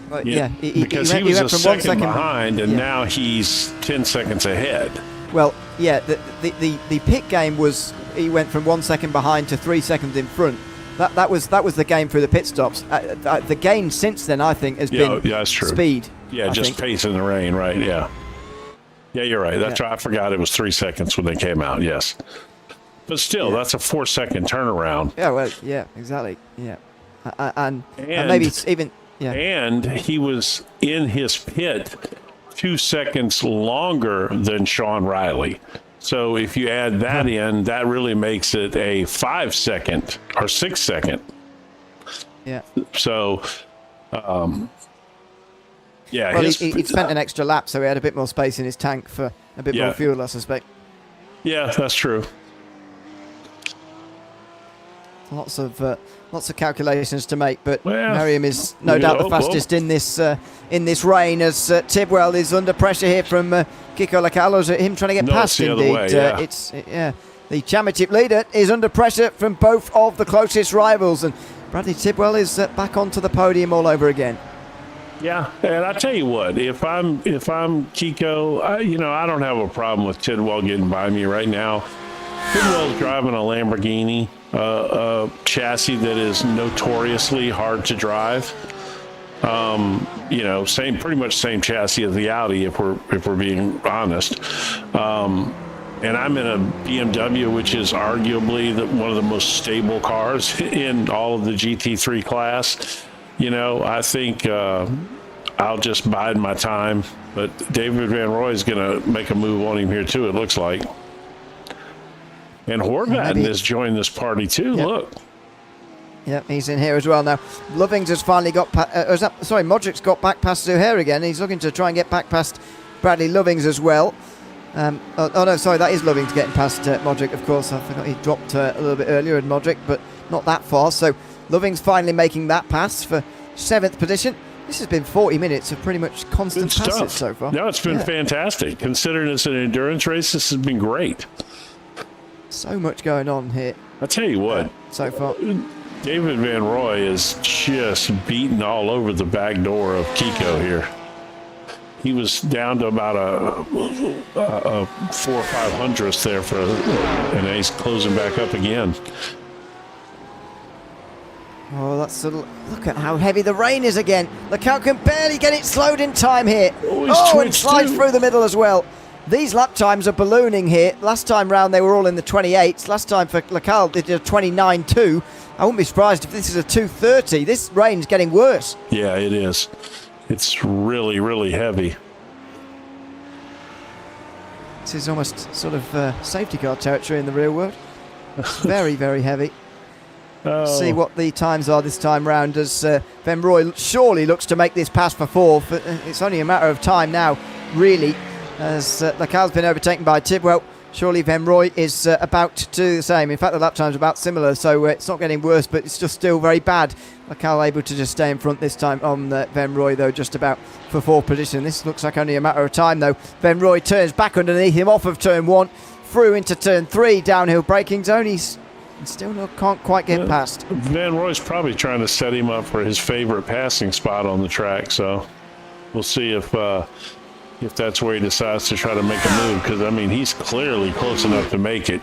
But because he was a second behind, and now he's 10 seconds ahead. Well, yeah, the pit game was he went from 1 second behind to 3 seconds in front. That was the game through the pit stops. The gain since then, I think, has been that's true. Speed. Yeah, just pace in the rain, right? Yeah. Yeah, you're right. That's right. I forgot it was 3 seconds when they came out. Yes. But still, that's a 4-second turnaround. Yeah, well, yeah, exactly. Yeah. And maybe it's even... Yeah. And he was in his pit 2 seconds longer than Sean Riley. So if you add that in, that really makes it a 5-second or 6-second. Yeah. So, yeah. Well, he spent an extra lap, so he had a bit more space in his tank for a bit more fuel, I suspect. Yeah, that's true. Lots of calculations to make, but Well, Merriam is no doubt the fastest in this rain, as Tidwell is under pressure here from Kiko Lacalo's at him trying to get past. The indeed, other way, the championship leader is under pressure from both of the closest rivals, and Bradley Tidwell is back onto the podium all over again. Yeah, and I tell you what, if I'm Kiko, I don't have a problem with Tidwell getting by me right now. Tidwell's driving a Lamborghini, a chassis that is notoriously hard to drive. Pretty much same chassis as the Audi, if we're being honest. And I'm in a BMW, which is arguably one of the most stable cars in all of the GT3 class. I think I'll just bide my time. But David Van Roy is going to make a move on him here too, it looks like. And Horvath has joined this party too. Yep. Look. Yep, he's in here as well now. Lovings has finally got Modric's got back past Zuhair again. He's looking to try and get back past Bradley Lovings as well. That is Lovings getting past Modric, of course. I forgot he dropped a little bit earlier in Modric, but not that far. So Lovings finally making that pass for 7th position. This has been 40 minutes of pretty much constant passes so far. No, it's been fantastic. Considering it's an endurance race, this has been great. So much going on here. I'll tell you what. So far. David Van Roy is just beating all over the back door of Kiko here. He was down to about a 4 or 5 hundredths there and he's closing back up again. Oh, look at how heavy the rain is again. Leclerc can barely get it slowed in time here. And slides through the middle as well. These lap times are ballooning here. Last time round they were all in the 28s. Last time for Leclerc they did a 29.2. I wouldn't be surprised if this is a 2:30. This rain's getting worse. Yeah, it is. It's really, really heavy. This is almost sort of safety car territory in the real world. It's very, very heavy. See what the times are this time round, as Van Roy surely looks to make this pass for 4th. But it's only a matter of time now, really, as Leclerc's been overtaken by Tidwell. Surely Van Roy is about to do the same. In fact, the lap time's about similar, so it's not getting worse, but it's just still very bad. Leclerc able to just stay in front this time on Van Roy, though, just about for 4th position. This looks like only a matter of time, though. Van Roy turns back underneath him off of turn 1, through into turn 3, downhill braking zone. He's still can't quite get past. Van Roy's probably trying to set him up for his favorite passing spot on the track, so we'll see if that's where he decides to try to make a move, because I mean he's clearly close enough to make it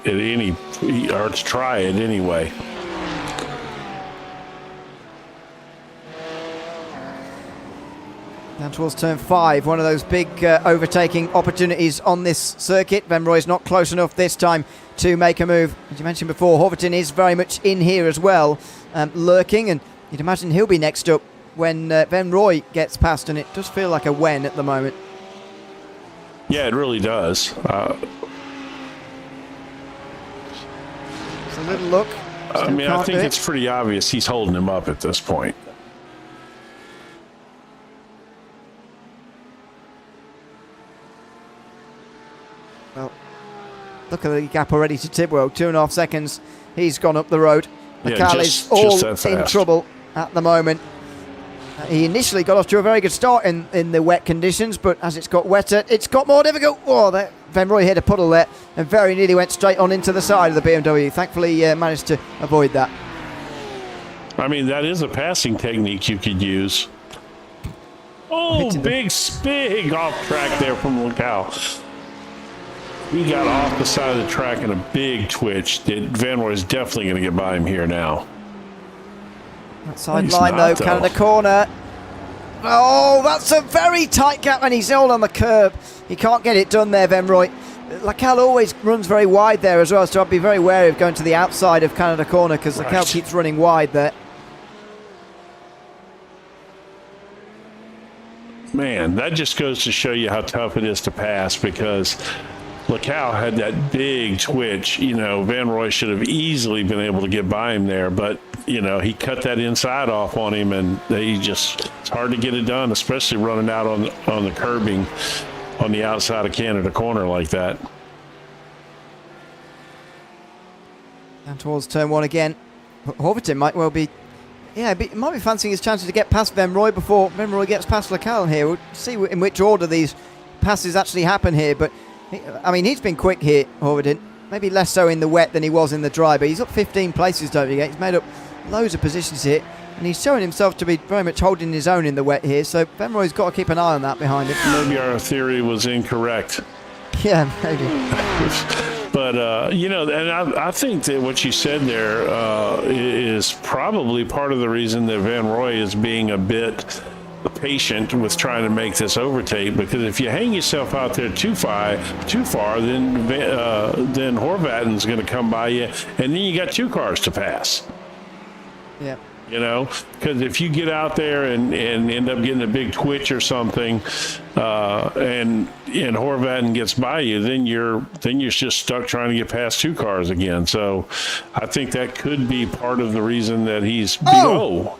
or to try it anyway. Down towards turn 5, one of those big overtaking opportunities on this circuit. Van Roy's not close enough this time to make a move. As you mentioned before, Horvath is very much in here as well, lurking, and you'd imagine he'll be next up when Van Roy gets past, and it does feel like a when at the moment. Yeah, it really does. It's a little look. I think it's pretty obvious he's holding him up at this point. Well, look at the gap already to Tidwell. 2.5 seconds. He's gone up the road. Leclerc is all in trouble at the moment. He initially got off to a very good start in the wet conditions, but as it's got wetter, it's got more difficult. Oh, Van Roy hit a puddle there and very nearly went straight on into the side of the BMW. Thankfully, managed to avoid that. I mean, that is a passing technique you could use. Oh, big spig off track there from Leclerc. He got off the side of the track in a big twitch. Van Roy is definitely going to get by him here now. Outside line though, Canada corner. Oh, that's a very tight gap, and he's all on the curb. He can't get it done there, Venroy. Lacal always runs very wide there as well, so I'd be very wary of going to the outside of Canada corner because Right. Lacal keeps running wide there. Man, that just goes to show you how tough it is to pass because Lacal had that big twitch. You know, Van Roy should have easily been able to get by him there, but, you know, he cut that inside off on him, and it's hard to get it done, especially running out on the curbing on the outside of Canada corner like that. Down towards turn 1 again. Horvatin might well be... Yeah, he might be fancying his chances to get past Venroy before Venroy gets past Lacal here. We'll see in which order these passes actually happen here, but... I mean, he's been quick here, Horvatin. Maybe less so in the wet than he was in the dry, but he's up 15 places, don't forget. He's made up loads of positions here, and he's showing himself to be very much holding his own in the wet here, so Venroy's got to keep an eye on that behind him. Maybe our theory was incorrect. Yeah, maybe. But, you know, and I think that what you said there is probably part of the reason that Van Roy is being a bit patient with trying to make this overtake, because if you hang yourself out there too far, then Horvatin's going to come by you, and then you got 2 cars to pass. Yeah. You know, because if you get out there and end up getting a big twitch or something, and Horvatin gets by you, then you're just stuck trying to get past 2 cars again. So I think that could be part of the reason that he's. Tidwell.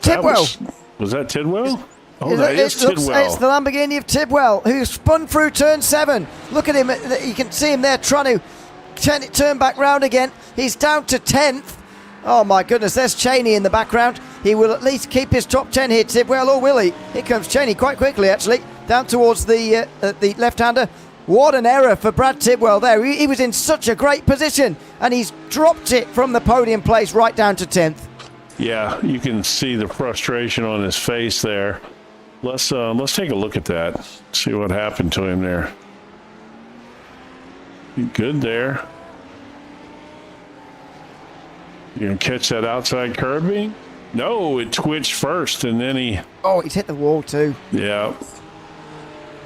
Was that Tidwell? Oh, It's Tidwell. it's the Lamborghini of Tidwell, who spun through turn 7. Look at him. You can see him there trying to turn back round again. He's down to 10th. Oh, my goodness. There's Cheney in the background. He will at least keep his top 10 here, Tidwell, or will he? Here comes Cheney quite quickly, actually, down towards the left-hander. What an error for Brad Tidwell there. He was in such a great position, and he's dropped it from the podium place right down to 10th. Yeah, you can see the frustration on his face there. Let's take a look at that. See what happened to him there. Good there. You gonna catch that outside curbing? No, it twitched first, and then he. Oh, he's hit the wall too. Yeah.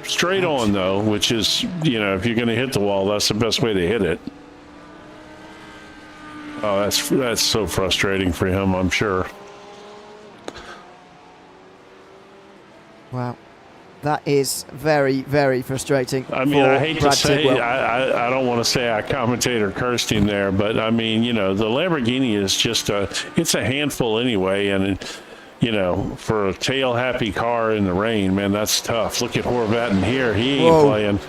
Straight on though, which is, you know, if you're gonna hit the wall, that's the best way to hit it. Oh, that's so frustrating for him, I'm sure. Wow. That is very, very frustrating. I mean, I hate Brad to say, Tidwell. I don't want to say I commentator cursed him there, but I mean, you know, the Lamborghini is just it's a handful anyway, and you know, for a tail-happy car in the rain, man, that's tough. Look at Horvatin here; he ain't playing.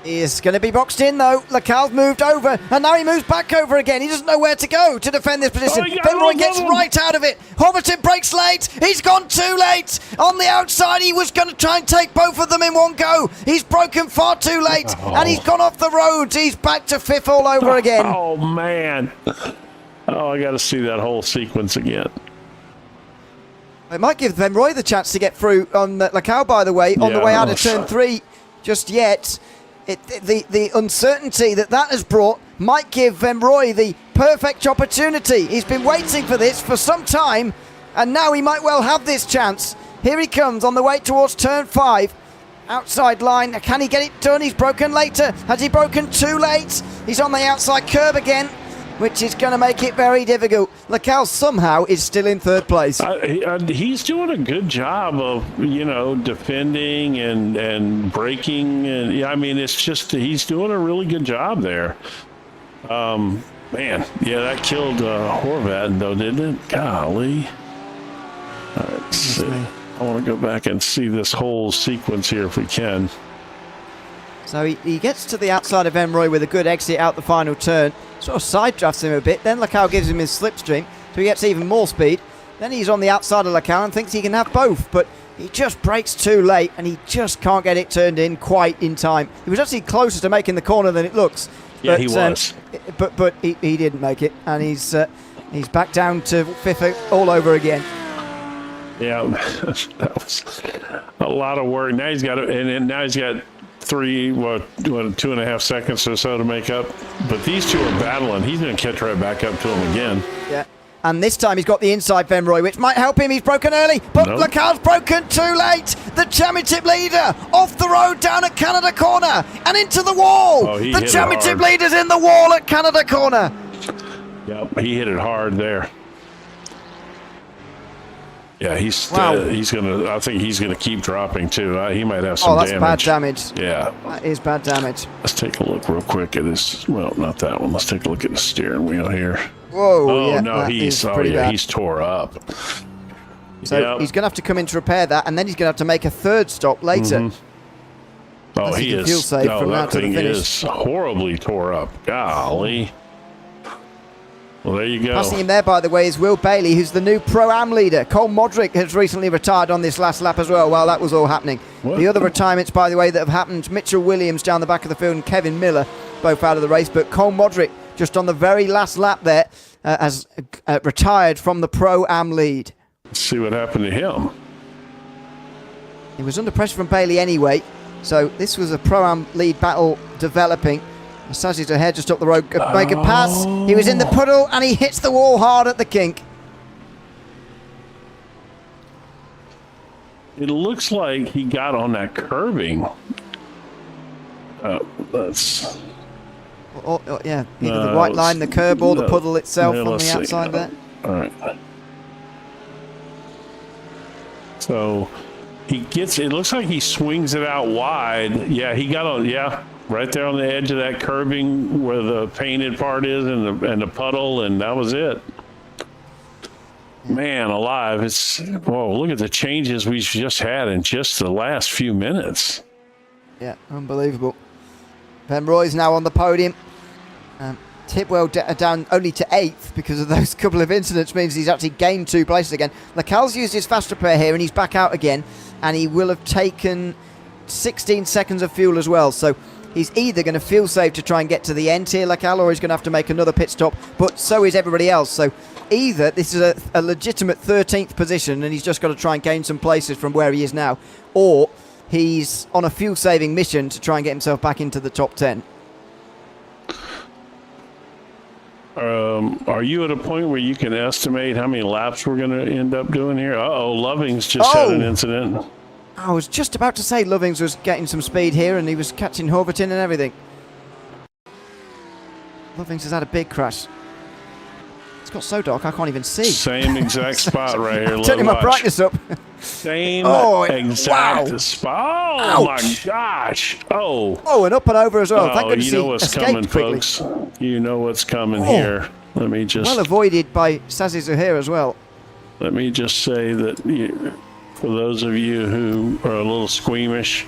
He is going to be boxed in though. Lacal's moved over, and now he moves back over again. He doesn't know where to go to defend this position. Venroy gets right out of it. Horvatin breaks late. He's gone too late. On the outside, he was going to try and take both of them in one go. He's broken far too late, and he's gone off the roads. He's back to 5th all over again. Oh, man. Oh, I got to see that whole sequence again. It might give Venroy the chance to get through on Lacal, by the way, on the way out of turn 3 just yet. The uncertainty that has brought might give Venroy the perfect opportunity. He's been waiting for this for some time, and now he might well have this chance. Here he comes on the way towards turn 5. Outside line, can he get it done? He's broken later. Has he broken too late? He's on the outside curb again, which is going to make it very difficult. Lacal somehow is still in 3rd place. He's doing a good job of, you know, defending and braking. And I mean, it's just he's doing a really good job there. Man, yeah, that killed Horvatin, though, didn't it? Golly. All right, let's see. I want to go back and see this whole sequence here if we can. So he gets to the outside of Venroy with a good exit out the final turn. Sort of side drafts him a bit. Then Lacal gives him his slipstream, so he gets even more speed. Then he's on the outside of Lacal and thinks he can have both, but he just brakes too late and he just can't get it turned in quite in time. He was actually closer to making the corner than it looks. Yeah, he was. But he didn't make it, and he's back down to 5th all over again. Yeah, that was a lot of work. Now he's got it, and now he's got 2.5 seconds or so to make up. But these two are battling. He's going to catch right back up to him again. Yeah. And this time he's got the inside Venroy, which might help him. He's broken early, but Nope. Lacal's broken too late. The championship leader off the road down at Canada Corner and into the wall. Oh, he The hit it championship hard. leader's in the wall at Canada Corner. Yep, he hit it hard there. Yeah, he's Wow. gonna. I think he's gonna keep dropping too. He might have some Oh, that's damage. bad damage. Yeah. That is bad damage. Let's take a look real quick at this. Well, not that one. Let's take a look at the steering wheel here. Whoa, Oh yeah, no, that he's is pretty bad. he's tore up. So Yep. he's going to have to come in to repair that, and then he's going to have to make a third stop later. Oh, Unless he he can is. fuel save No, from now that to the thing finish. is horribly tore up. Golly. Well, there you go. Passing him there, by the way, is Will Bailey, who's the new Pro-Am leader. Cole Modric has recently retired on this last lap as well, while that was all happening. What? The other retirements, by the way, that have happened, Mitchell Williams down the back of the field and Kevin Miller, both out of the race. But Cole Modric, just on the very last lap there, has retired from the Pro-Am lead. Let's see what happened to him. He was under pressure from Bailey anyway, so this was a Pro-Am lead battle developing. Sassy to head just up the road, make a pass. He was in the puddle and he hits the wall hard at the kink. It looks like he got on that curbing. That's Yeah, either the No, white line, the curb, or the no. puddle itself Yeah, on let's the see. outside there. All right. So he gets. It looks like he swings it out wide. Yeah, he got on. Yeah, right there on the edge of that curbing where the painted part is and the puddle, and that was it. Man alive! It's whoa! Look at the changes we've just had in just the last few minutes. Yeah, unbelievable. Van Roy's now on the podium. Tipwell down only to 8th because of those couple of incidents, means he's actually gained 2 places again. Lacal's used his fast repair here and he's back out again, and he will have taken 16 seconds of fuel as well. So he's either going to fuel save to try and get to the end here, Lacal, or he's going to have to make another pit stop, but so is everybody else. So either this is a legitimate 13th position and he's just got to try and gain some places from where he is now, or he's on a fuel saving mission to try and get himself back into the top 10. Are you at a point where you can estimate how many laps we're going to end up doing here? Uh-oh, Lovings just had an incident. I was just about to say Lovings was getting some speed here and he was catching Horvatin and everything. Lovings has had a big crash. It's got so dark I can't even see. Same exact spot right here. Turning my Watch. brightness up. Same Oh, exact wow. spot. Oh, my Ouch. gosh. Oh. Oh, and up and over as well. Thank Oh, goodness you know he what's escaped coming, quickly. folks. You know what's coming Oh. here. Let me just Well avoided by Sazi Zuhair as well. let me just say that for those of you who are a little squeamish,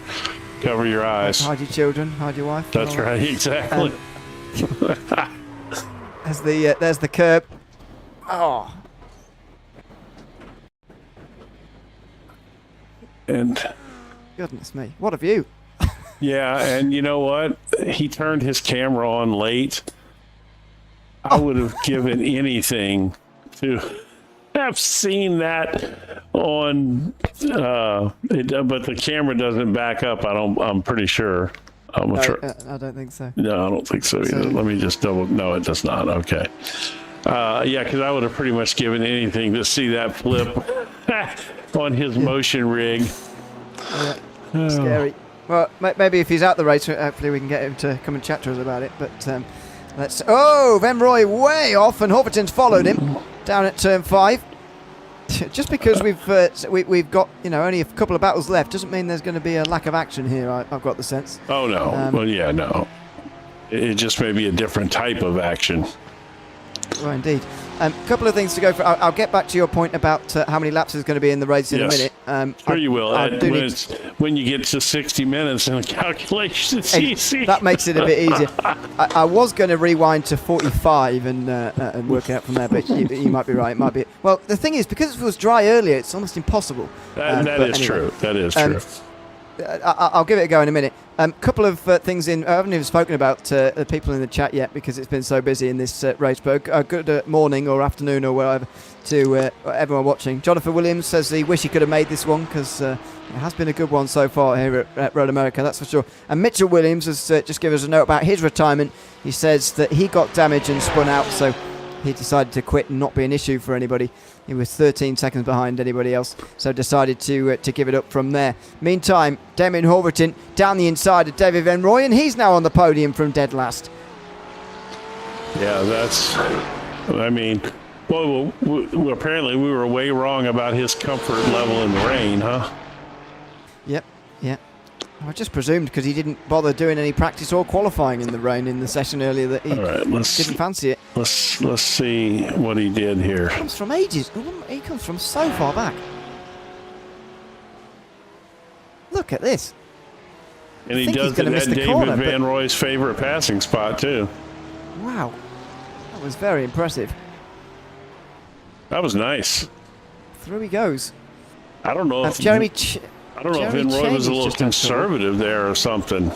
cover your eyes. Hide your children, hide your wife. That's right, exactly. There's the curb. Oh, And goodness me. What a view. yeah, and you know what? He turned his camera on late. I would have given anything to have seen that on but the camera doesn't back up. I'm pretty sure. I'm No, sure. I don't think so. No, I don't think so either. Let me just double. No, it does not. Okay. Yeah, because I would have pretty much given anything to see that flip on his motion rig. Scary. Well, maybe if he's out the race, hopefully we can get him to come and chat to us about it. But let's. Oh, Venroy way off, and Horvatin's followed him down at turn 5. Just because we've got only a couple of battles left doesn't mean there's going to be a lack of action here. I've got the sense. Oh no. Well, yeah, no. It just may be a different type of action. Well, indeed. A couple of things to go for. I'll get back to your point about how many laps is going to be in the race in a minute. Sure you will. I do When you get to 60 minutes in the calculation, it's easy. That makes it a bit easier. I was going to rewind to 45 and work out from there, but you might be right. It might be. Well, the thing is, because it was dry earlier, it's almost impossible. That is true. That is true. I'll give it a go in a minute. Couple of things in. I haven't even spoken about the people in the chat yet because it's been so busy in this race. But good morning or afternoon or whatever to everyone watching. Jonathan Williams says he wish he could have made this one because it has been a good one so far here at Road America, that's for sure. And Mitchell Williams has just given us a note about his retirement. He says that he got damaged and spun out, so he decided to quit and not be an issue for anybody. He was 13 seconds behind anybody else, so decided to give it up from there. Meantime, Damien Horverton down the inside of David Van Rooyen, and he's now on the podium from dead last. Yeah, that's, I mean, well, apparently we were way wrong about his comfort level in the rain, huh? Yep, yeah. I just presumed because he didn't bother doing any practice or qualifying in the rain in the session earlier that he didn't fancy it. Let's see what he did here. He comes from ages. He comes from so far back. Look at this. And he does it at David Van Rooyen's favorite passing spot too. Wow, that was very impressive. That was nice. Through he goes. I don't know if Jeremy. I don't know if Van Rooyen was a little conservative there or something.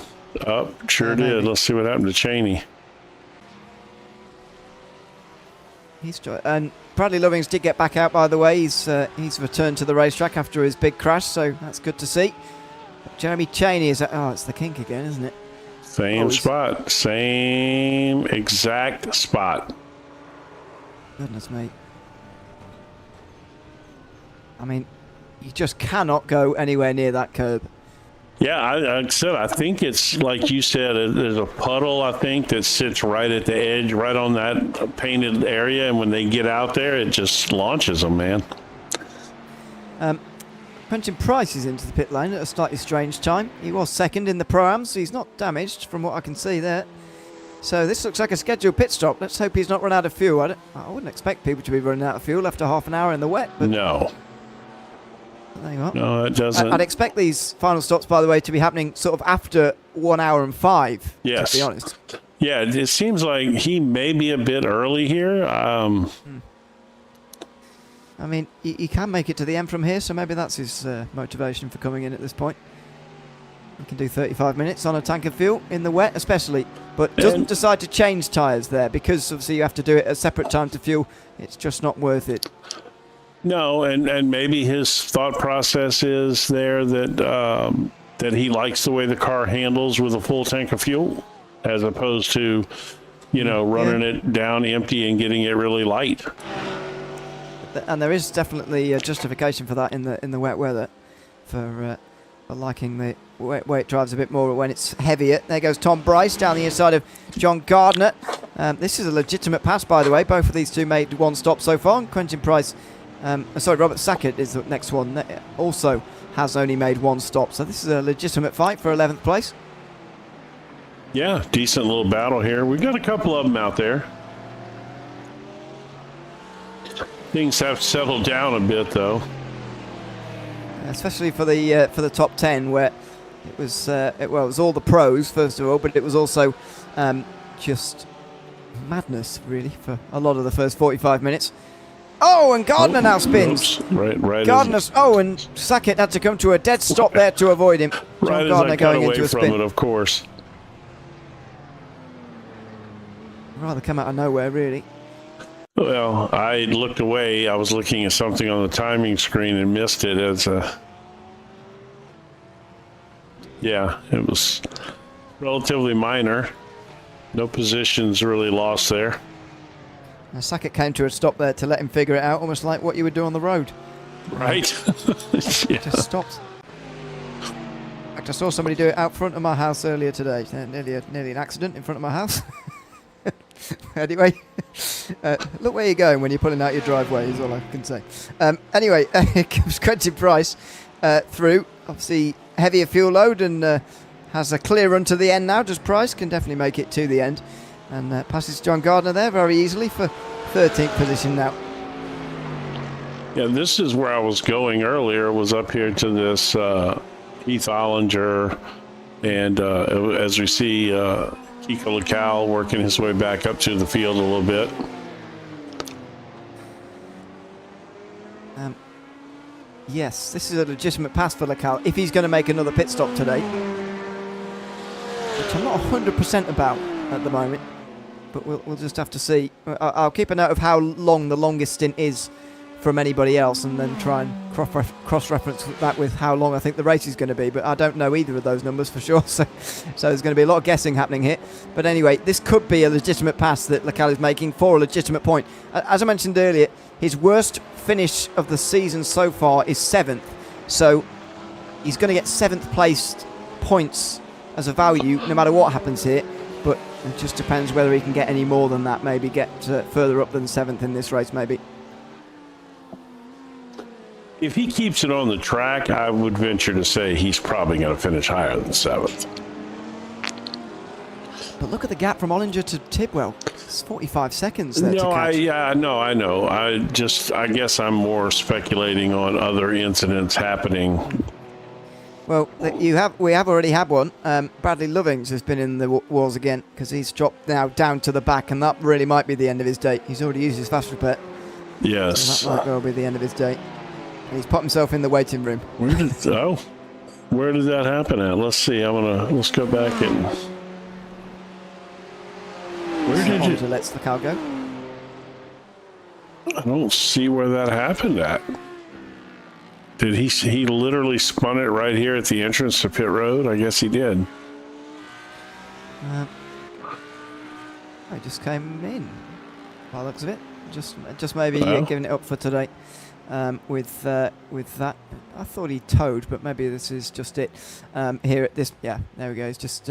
Oh, sure did. Maybe. Let's see what happened to Cheney. And Bradley Lovings did get back out, by the way. He's returned to the racetrack after his big crash, so that's good to see. But Jeremy Cheney is at, it's the Kink again, isn't it? Same spot. Same exact spot. Goodness me. I mean, you just cannot go anywhere near that curb. Yeah, like I said, I think it's like you said, there's a puddle, I think, that sits right at the edge, right on that painted area. And when they get out there, it just launches them, man. Quentin Price is into the pit lane at a slightly strange time. He was second in the Pro-Am, so he's not damaged from what I can see there. So this looks like a scheduled pit stop. Let's hope he's not run out of fuel. I wouldn't expect people to be running out of fuel after half an hour in the wet. But no. There you are. No, it doesn't. I'd expect these final stops, by the way, to be happening sort of after 1 hour and 5, yes. To be honest. Yeah, it seems like he may be a bit early here. I mean, he can make it to the end from here, so maybe that's his motivation for coming in at this point. He can do 35 minutes on a tank of fuel in the wet, especially, but doesn't decide to change tyres there because obviously you have to do it at a separate time to fuel. It's just not worth it. No, and maybe his thought process is there that that he likes the way the car handles with a full tank of fuel, as opposed to, running it down empty and getting it really light. And there is definitely a justification for that in the wet weather, for liking the where it drives a bit more when it's heavier. There goes Tom Bryce down the inside of John Gardner. This is a legitimate pass, by the way. Both of these two made one stop so far. And Quentin Price, Robert Sackett is the next one. That also has only made one stop. So this is a legitimate fight for 11th place. Yeah, decent little battle here. We've got a couple of them out there. Things have settled down a bit, though. Especially for the top 10, where it was it was all the pros first of all, but it was also just madness really for a lot of the first 45 minutes. Oh, and Gardner now spins. Oops. Right. Gardner's. And Sackett had to come to a dead stop there to avoid him. Right, John Gardner going into a spin. From it, of course. Rather come out of nowhere, really. Well, I looked away. I was looking at something on the timing screen and missed it as a... Yeah, it was relatively minor. No positions really lost there. Now Sackett came to a stop there to let him figure it out, almost like what you would do on the road. Right. Yeah. Just stopped. In fact, I saw somebody do it out front of my house earlier today. Nearly an accident in front of my house. Anyway, look where you're going when you're pulling out your driveway is all I can say. Anyway, here comes Quentin Price through. Obviously, heavier fuel load and has a clear run to the end now. Does Price can definitely make it to the end. And passes John Gardner there very easily for 13th position now. Yeah, this is where I was going earlier, was up here to this Keith Ollinger. And as we see... Kiko Lacal working his way back up to the field a little bit. Yes, this is a legitimate pass for Lacal if he's going to make another pit stop today, which I'm not 100% about at the moment, but we'll just have to see. I'll keep a note of how long the longest stint is from anybody else, and then try and cross-reference that with how long I think the race is going to be. But I don't know either of those numbers for sure, so there's going to be a lot of guessing happening here. But anyway, this could be a legitimate pass that Lecale is making for a legitimate point. As I mentioned earlier, his worst finish of the season so far is 7th, so he's going to get 7th placed points as a value no matter what happens here, but it just depends whether he can get any more than that, maybe get further up than 7th in this race maybe. If he keeps it on the track, I would venture to say he's probably going to finish higher than 7th. But look at the gap from Ollinger to Tidwell. It's 45 seconds there to catch. I know. I guess I'm more speculating on other incidents happening. Well, we have already had one. Bradley Lovings has been in the walls again because he's dropped now down to the back, and that really might be the end of his day. He's already used his fast repair. Yes. So that might well be the end of his day. And he's put himself in the waiting room. Where did that happen at? Let's see. Let's go back and. Where did you? Lets the car go. I don't see where that happened at. Did he literally spun it right here at the entrance to pit road? I guess he did. I just came in. By the looks of it, just maybe giving it up for today. With that, I thought he towed, but maybe this is just it. Here at this, yeah, there we go. He's just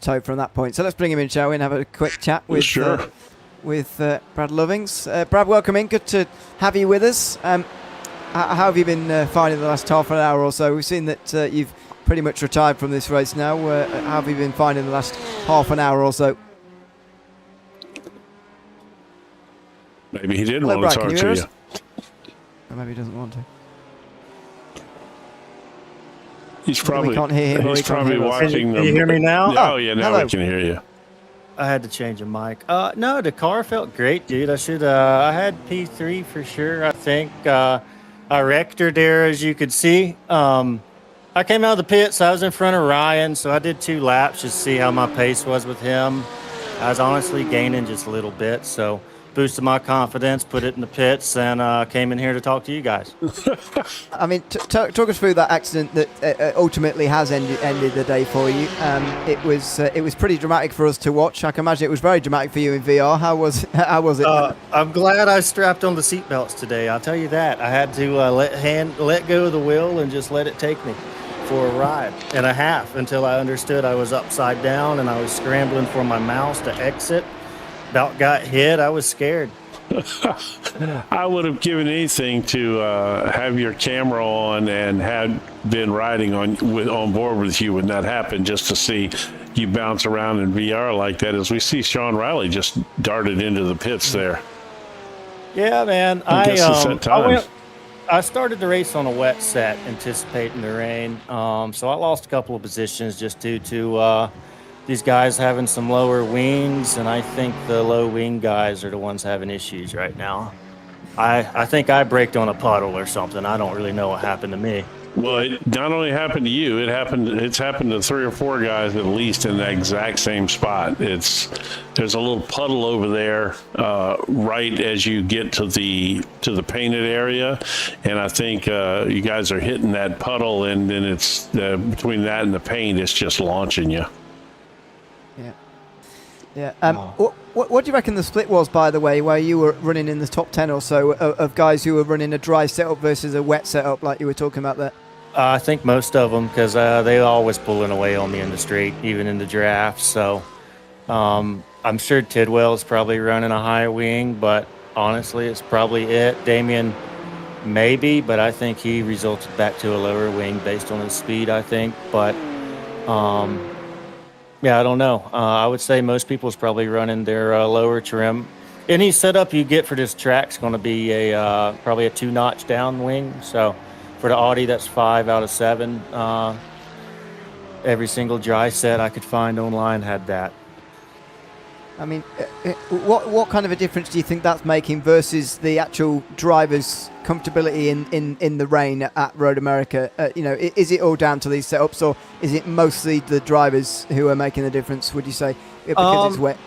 towed from that point. So let's bring him in, shall we, and have a quick chat with Brad Lovings. Brad, welcome in. Good to have you with us. How have you been finding the last half an hour or so? We've seen that you've pretty much retired from this race now. How have you been finding the last half an hour or so? Maybe he did want to talk to you. Or maybe he doesn't want to. He's probably, we can't hear him. He's probably watching them. Can you hear me now? Oh, yeah, now hello. we can hear you. I had to change the mic. No, the car felt great, dude. I had P3 for sure, I think. I wrecked her there, as you could see. I came out of the pits. I was in front of Ryan, so I did 2 laps just to see how my pace was with him. I was honestly gaining just a little bit, so boosted my confidence, put it in the pits, and came in here to talk to you guys. I mean, talk us through that accident that ultimately has ended the day for you. It was pretty dramatic for us to watch. I can imagine it was very dramatic for you in VR. How was it? I'm glad I strapped on the seatbelts today. I'll tell you that. I had to let go of the wheel and just let it take me for a ride and a half until I understood I was upside down and I was scrambling for my mouse to exit. About got hit. I was scared. I would have given anything to have your camera on and had been riding on board with you when that happened, just to see you bounce around in VR like that. As we see Sean Riley just darted into the pits there. Yeah, man. I started the race on a wet set, anticipating the rain. So I lost a couple of positions just due to these guys having some lower wings, and I think the low wing guys are the ones having issues right now. I think I braked on a puddle or something. I don't really know what happened to me. Well, it not only happened to you, it's happened to 3 or 4 guys at least in that exact same spot. There's a little puddle over there right as you get to the painted area, and I think you guys are hitting that puddle, and then it's between that and the paint, it's just launching you. Yeah. What do you reckon the split was, by the way, where you were running in the top 10 or so of guys who were running a dry setup versus a wet setup, like you were talking about there? I think most of them, because they always pulling away on me in the straight, even in the draft. So I'm sure Tidwell is probably running a high wing, but honestly, it's probably it. Damien, maybe, but I think he resulted back to a lower wing based on his speed, I think. But yeah, I don't know. I would say most people's probably running their lower trim. Any setup you get for this track is going to be probably a 2-notch down wing. So for the Audi, that's 5 out of 7. Every single dry set I could find online had that. I mean, what kind of a difference do you think that's making versus the actual driver's comfortability in the rain at Road America? Is it all down to these setups, or is it mostly the drivers who are making the difference, would you say, because it's wet?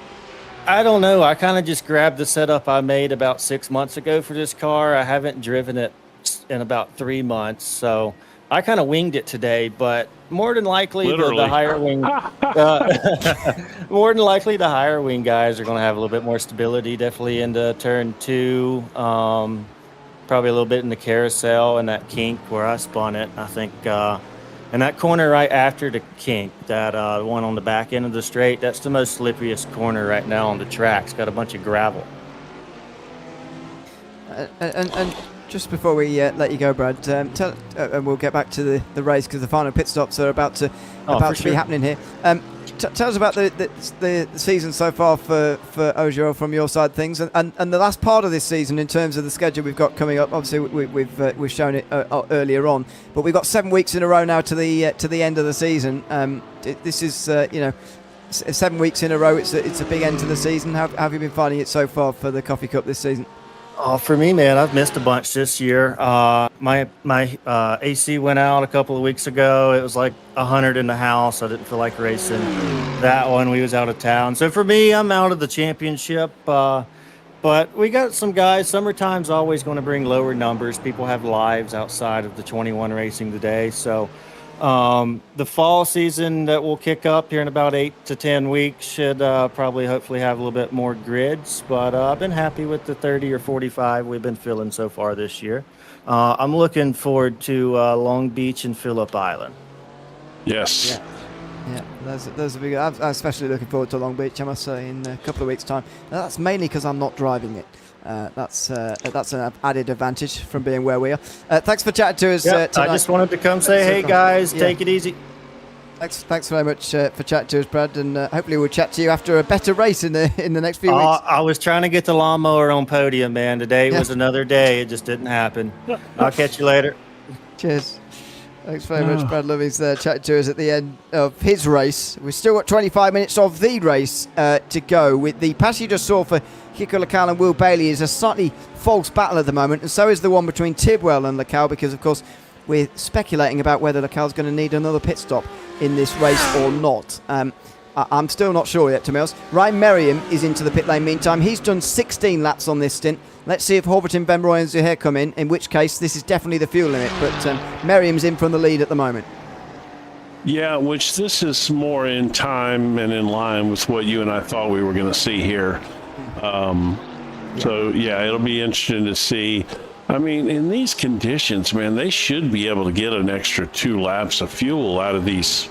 I don't know. I kind of just grabbed the setup I made about 6 months ago for this car. I haven't driven it in about 3 months, so I kind of winged it today. But more than likely, the higher wing, more than likely, the higher wing guys are going to have a little bit more stability. Definitely into turn 2, probably a little bit in the carousel and that kink where I spun it. I think. And that corner right after the kink, that one on the back end of the straight, that's the most slipperiest corner right now on the track. It's got a bunch of gravel. And just before we let you go, Brad, tell, and we'll get back to the race because the final pit stops are about to be happening here. Tell us about the season so far for OGRL from your side of things, and the last part of this season in terms of the schedule we've got coming up. Obviously, we've shown it earlier on, but we've got 7 weeks in a row now to the end of the season. This is 7 weeks in a row. It's a big end to the season. How have you been finding it so far for the Coffee Cup this season? Oh, for me, man, I've missed a bunch this year. My AC went out a couple of weeks ago. It was like 100 in the house. I didn't feel like racing that one. We was out of town. So for me, I'm out of the championship. But we got some guys. Summertime's always going to bring lower numbers. People have lives outside of the 21 racing today. So the fall season that will kick up here in about 8 to 10 weeks should probably hopefully have a little bit more grids, but I've been happy with the 30 or 45 we've been filling so far this year. I'm looking forward to Long Beach and Phillip Island. Yes. Yeah, those are big. I'm especially looking forward to Long Beach, I must say, in a couple of weeks' time. Now, that's mainly because I'm not driving it. That's an added advantage from being where we are. Thanks for chatting to us tonight. I just wanted to come say, hey guys, take it easy. Thanks very much for chatting to us, Brad, and hopefully we'll chat to you after a better race in the next few weeks. I was trying to get the lawnmower on podium, man. Today was another day. It just didn't happen. I'll catch you later. Cheers. Thanks very much, Brad Lovey's chatting to us at the end of his race. We've still got 25 minutes of the race to go. With the pass you just saw for Kiko Lacal and Will Bailey is a slightly false battle at the moment, and so is the one between Tidwell and Lacal, because of course we're speculating about whether Lacal's going to need another pit stop in this race or not. I'm still not sure yet, to be honest. Ryan Merriam is into the pit lane meantime. He's done 16 laps on this stint. Let's see if Horvath, Ben Roy and Zuhair come in which case this is definitely the fuel limit, but Merriam's in from the lead at the moment. Yeah, which this is more in time and in line with what you and I thought we were going to see here. So, yeah, it'll be interesting to see. I mean, in these conditions, man, they should be able to get an extra 2 laps of fuel out of these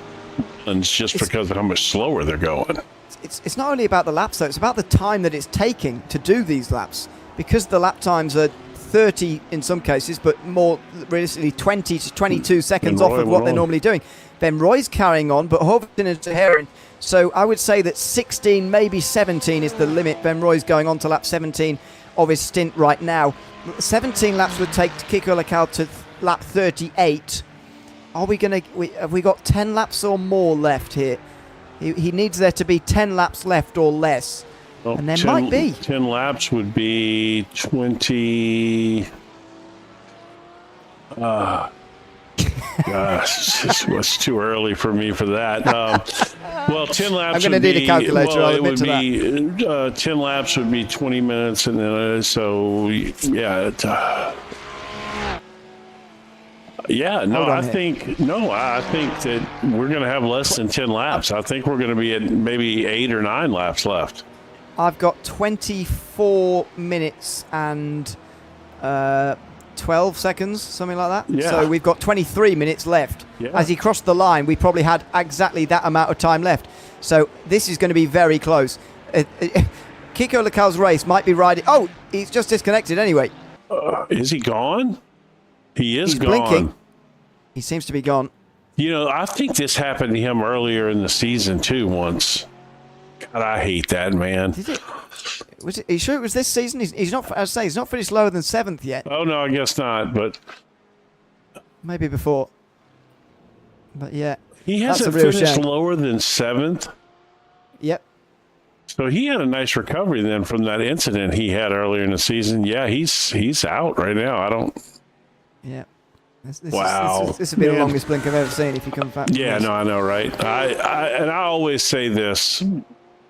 ones just because of how much slower they're going. It's not only about the laps, though. It's about the time that it's taking to do these laps. Because the lap times are 30 in some cases, but more realistically 20 to 22 seconds off of what they're normally doing. Ben Roy's carrying on, but Horvath and Zuhair. So I would say that 16, maybe 17 is the limit. Ben Roy's going on to lap 17 of his stint right now. 17 laps would take Kiko Lacal to lap 38. Are we going to... Have we got 10 laps or more left here? He needs there to be 10 laps left or less. Well, and there might be. 10 laps would be 20... Gosh, it's too early for me for that. Well, 10 laps I'm going to need a calculator. I'll admit to that. 10 laps would be 20 minutes, and then so yeah. I think that we're going to have less than 10 laps. I think we're going to be at maybe 8 or 9 laps left. I've got 24 minutes and 12 seconds, something like that. Yeah. So we've got 23 minutes left. Yeah. As he crossed the line, we probably had exactly that amount of time left. So this is going to be very close. Kiko Lacal's race might be riding... Oh, he's just disconnected anyway. Is he gone? He's gone. Blinking. He seems to be gone. You know, I think this happened to him earlier in the season too once. God, I hate that, man. Did it? Are you sure it was this season? He's not. As I say, he's not finished lower than 7th yet. Oh no, I guess not. But maybe before. But yeah, he hasn't finished lower than 7th. Yep. So he had a nice recovery then from that incident he had earlier in the season. Yeah, he's out right now. I don't. Yeah. Wow. This would be the longest blink I've ever seen if he comes back. Yeah, no, I know, right? I always say this.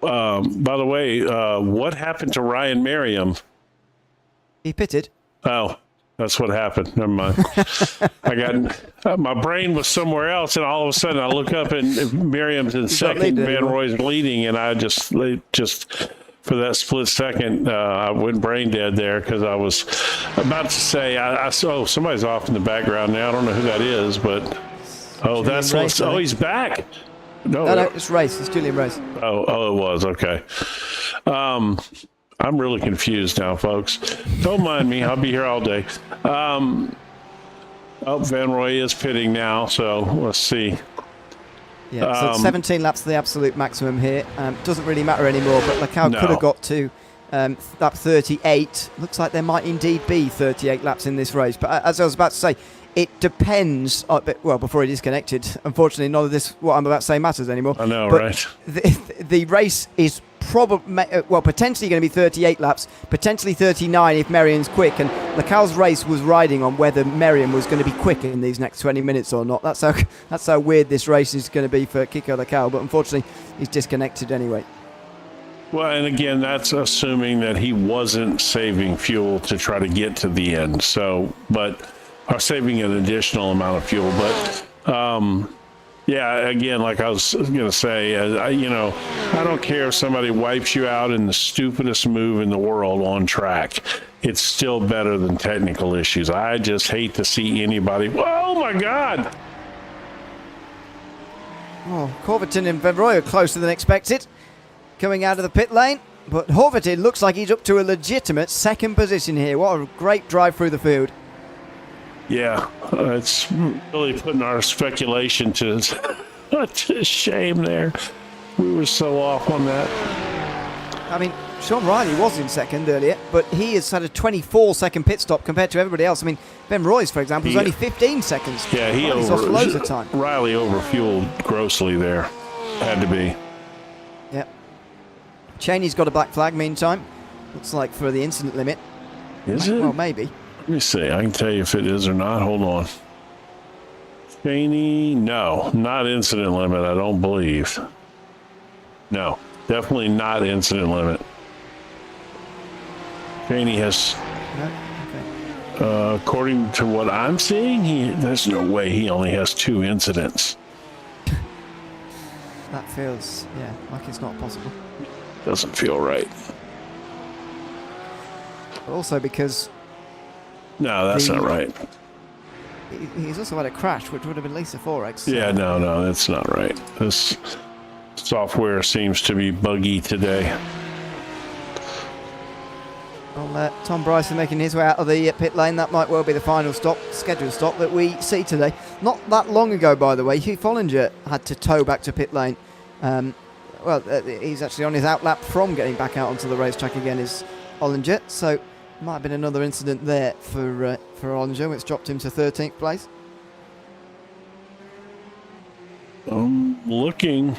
By the way, what happened to Ryan Merriam? He pitted. Oh, that's what happened. Never mind. I got my brain was somewhere else, and all of a sudden I look up and Merriam's in second, Van Roy's leading, and I just for that split second, I went brain dead there because I was about to say, I saw somebody's off in the background now. I don't know who that is, but that's Race, he's back. No, it's Race. It's Julian Race. Oh, it was okay. I'm really confused now, folks. Don't mind me. I'll be here all day. Van Roy is pitting now, so let's see. Yeah, so 17 laps to the absolute maximum here. Doesn't really matter anymore, but Leclerc could have got to lap 38. Looks like there might indeed be 38 laps in this race. But as I was about to say, it depends. Well, before he disconnected, unfortunately, none of this, what I'm about to say, matters anymore. I know, but right? The race is probably, potentially going to be 38 laps, potentially 39 if Merriam's quick. And Leclerc's race was riding on whether Merriam was going to be quick in these next 20 minutes or not. That's how weird this race is going to be for Kiko Leclerc. But unfortunately, he's disconnected anyway. Well, and again, that's assuming that he wasn't saving fuel to try to get to the end. So, or saving an additional amount of fuel. But, yeah, again, like I was going to say, I don't care if somebody wipes you out in the stupidest move in the world on track. It's still better than technical issues. I just hate to see anybody. Oh, my God. Oh, Corverton and Van Roy are closer than expected. Coming out of the pit lane. But Horvath looks like he's up to a legitimate second position here. What a great drive through the field. Yeah, it's really putting our speculation to shame there. We were so off on that. I mean, Sean Riley was in second earlier, but he has had a 24-second pit stop compared to everybody else. I mean, Ben Royce, for example, was only 15 seconds. Yeah, he's lost loads of time. Riley overfueled grossly there. Had to be. Yeah. Cheney's got a black flag meantime. Looks like for the incident limit. Is it? Well, maybe. Let me see. I can tell you if it is or not. Hold on. Cheney, no, not incident limit, I don't believe. No, definitely not incident limit. Cheney has, according to what I'm seeing, there's no way he only has 2 incidents. That feels, like it's not possible. Doesn't feel right. But also because... No, that's not right. He's also had a crash, which would have been at least a 4X. Yeah, no, that's not right. This software seems to be buggy today. Well, Tom Bryson making his way out of the pit lane. That might well be the final scheduled stop that we see today. Not that long ago, by the way, Hugh Follinger had to tow back to pit lane. He's actually on his outlap from getting back out onto the racetrack again, is Follinger. So... might have been another incident there for Ollinger, which dropped him to 13th place. Looking.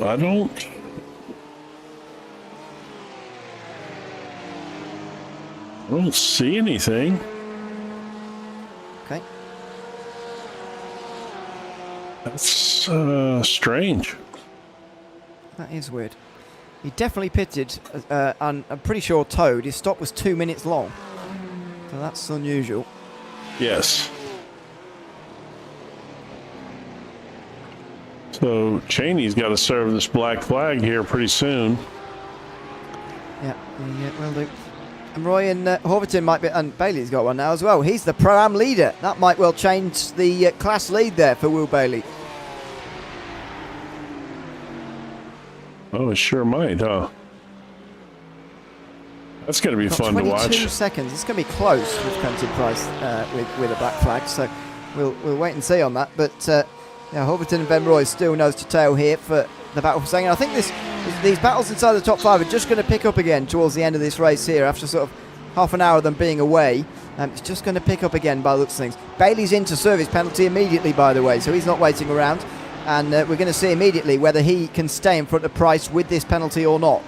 I don't see anything. Okay. That's strange. That is weird. He definitely pitted, and I'm pretty sure towed. His stop was 2 minutes long. So that's unusual. Yes. So Cheney's got to serve this black flag here pretty soon. Yeah, will do. And Roy and Horvath might be, and Bailey's got one now as well. He's the Pro-Am leader. That might well change the class lead there for Will Bailey. Oh, it sure might, huh? That's going to be fun to watch. 22 seconds. It's going to be close with Quentin Price with a black flag. So we'll wait and see on that. But Horvath and Ben Roy still nose to tail here for the battle for second. I think these battles inside the top 5 are just going to pick up again towards the end of this race here after sort of half an hour of them being away. It's just going to pick up again by the looks of things. Bailey's into service penalty immediately, by the way, so he's not waiting around. And we're going to see immediately whether he can stay in front of Price with this penalty or not.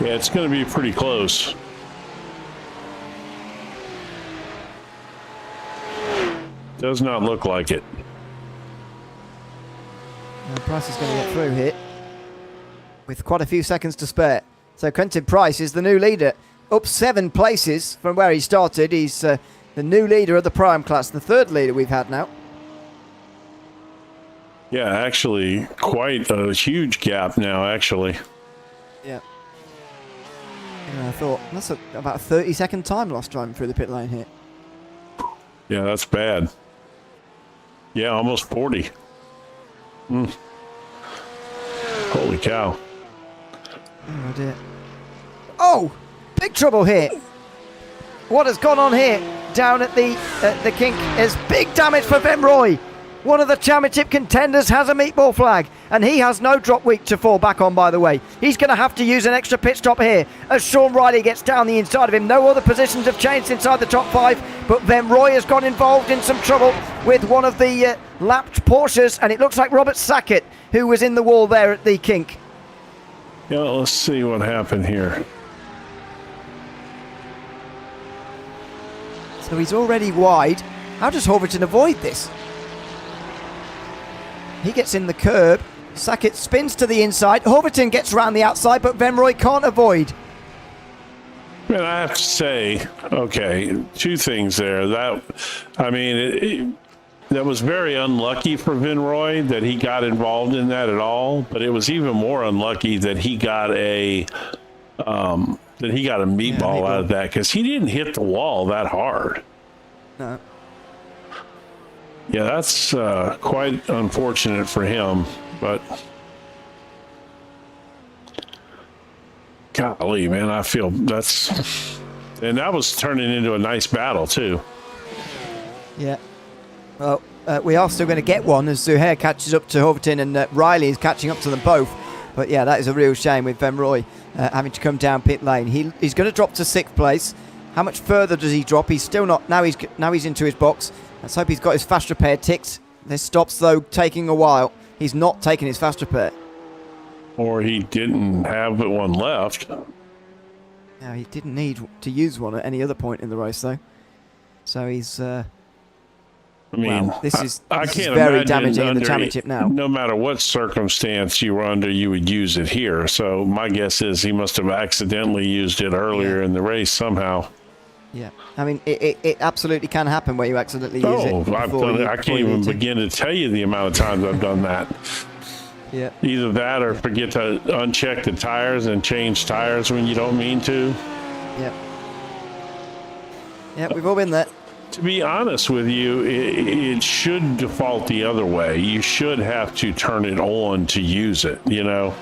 Yeah, it's going to be pretty close. Does not look like it. Price is going to get through here with quite a few seconds to spare. So Quentin Price is the new leader, up 7 places from where he started. He's the new leader of the Prime class, the 3rd leader we've had now. Yeah, actually, quite a huge gap now, actually. Yeah. And I thought, that's about a 30-second time lost driving through the pit lane here. Yeah, that's bad. Yeah, almost 40. Holy cow. Oh dear. Oh! Big trouble here. What has gone on here down at the Kink is big damage for Vemroy. One of the championship contenders has a meatball flag, and he has no drop week to fall back on, by the way. He's going to have to use an extra pit stop here as Sean Riley gets down the inside of him. No other positions have changed inside the top 5, but Vemroy has got involved in some trouble with one of the lapped Porsches, and it looks like Robert Sackett, who was in the wall there at the Kink. Yeah, let's see what happened here. So he's already wide. How does Horverton avoid this? He gets in the curb. Sackett spins to the inside. Horverton gets around the outside, but Vemroy can't avoid. Man, I have to say, okay, 2 things there. That was very unlucky for Vemroy that he got involved in that at all. But it was even more unlucky that he got a meatball out of that, because he didn't hit the wall that hard. No. Yeah, that's quite unfortunate for him, but golly, man, I feel and that was turning into a nice battle too. Yeah. Well, we are still going to get one as Zuhair catches up to Horverton, and Riley is catching up to them both. But yeah, that is a real shame with Vemroy having to come down pit lane. He's going to drop to 6th place. How much further does he drop? He's still not. Now he's into his box. Let's hope he's got his fast repair ticked. This stops, though, taking a while. He's not taking his fast repair. Or he didn't have one left. No, he didn't need to use one at any other point in the race, though. So he's... I mean, wow, this is can't very damaging in the championship now. No matter what circumstance you were under, you would use it here. So my guess is he must have accidentally used it earlier in the race somehow. Yeah, I mean, it absolutely can happen where you accidentally use it. I can't even begin to tell you the amount of times I've done that. Yeah. Either that or forget to uncheck the tires and change tires when you don't mean to. Yeah. Yeah, we've all been there. To be honest with you, it should default the other way. You should have to turn it on to use it, you know?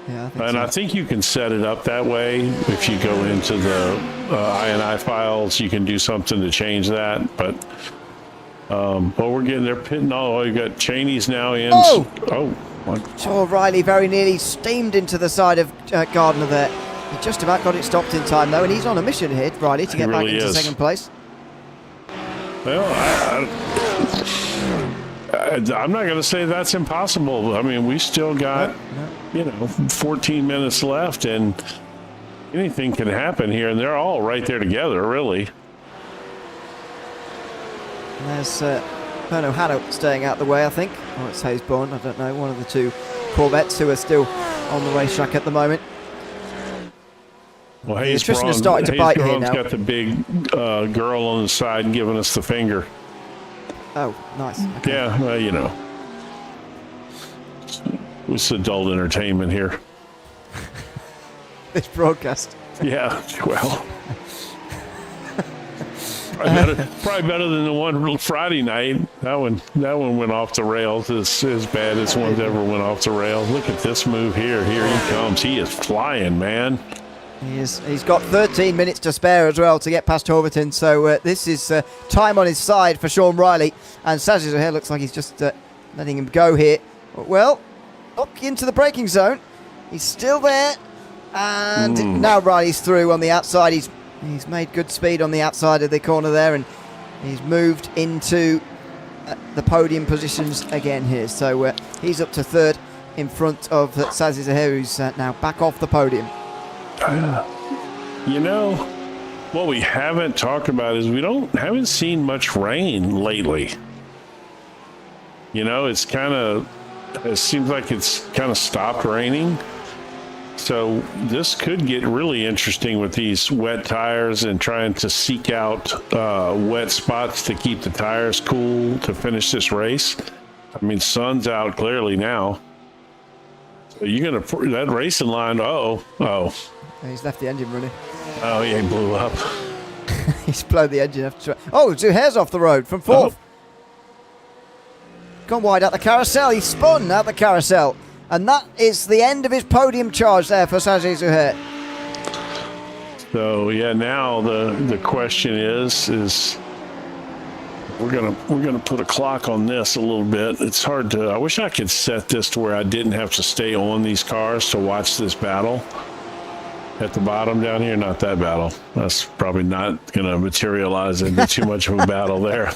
Yeah, I think you can set it up that way. If you go into the INI files, you can do something to change that. But we're getting there pitting. Oh, you got Cheney's now in. Oh, Riley very nearly steamed into the side of Gardner there. He just about got it stopped in time, though, and he's on a mission here, Riley, to get back into 2nd place. Well, I'm not going to say that's impossible. I mean, we still got, 14 minutes left, and anything can happen here, and they're all right there together, really. And there's Perno Haddock staying out the way, I think. Or it's Hayesbourne, I don't know. One of the 2 Corvettes who are still on the racetrack at the moment. Well, the attrition is starting to bite here now. Got the big girl on the side giving us the finger. Oh, nice. Okay. Yeah, well, it's adult entertainment here. This broadcast. Yeah, well. Probably better than the one Friday night. That one went off the rails as bad as one's ever went off the rails. Look at this move here. Here he comes. He is flying, man. He is. He's got 13 minutes to spare as well to get past Horverton. So this is time on his side for Sean Riley. And Saz's ahead. Looks like he's just letting him go here. Well, up into the braking zone. He's still there. And now Riley's through on the outside. He's made good speed on the outside of the corner there, and he's moved into the podium positions again here. So he's up to 3rd in front of Sazzy Zahir, who's now back off the podium. What we haven't talked about is we haven't seen much rain lately. You know, it seems like it's kind of stopped raining. So this could get really interesting with these wet tires and trying to seek out wet spots to keep the tires cool to finish this race. I mean, sun's out clearly now. So you're going to, that racing line, oh. He's left the engine running. Oh, yeah, he blew up. He's blown the engine off. Oh, Zuhair's off the road from fourth. Gone wide out the carousel. He spun out the carousel. And that is the end of his podium charge there for Sajid Zuhair. So yeah, now the question is we're gonna put a clock on this a little bit. It's hard to. I wish I could set this to where I didn't have to stay on these cars to watch this battle. At the bottom down here, not that battle. That's probably not going to materialize into too much of a battle there.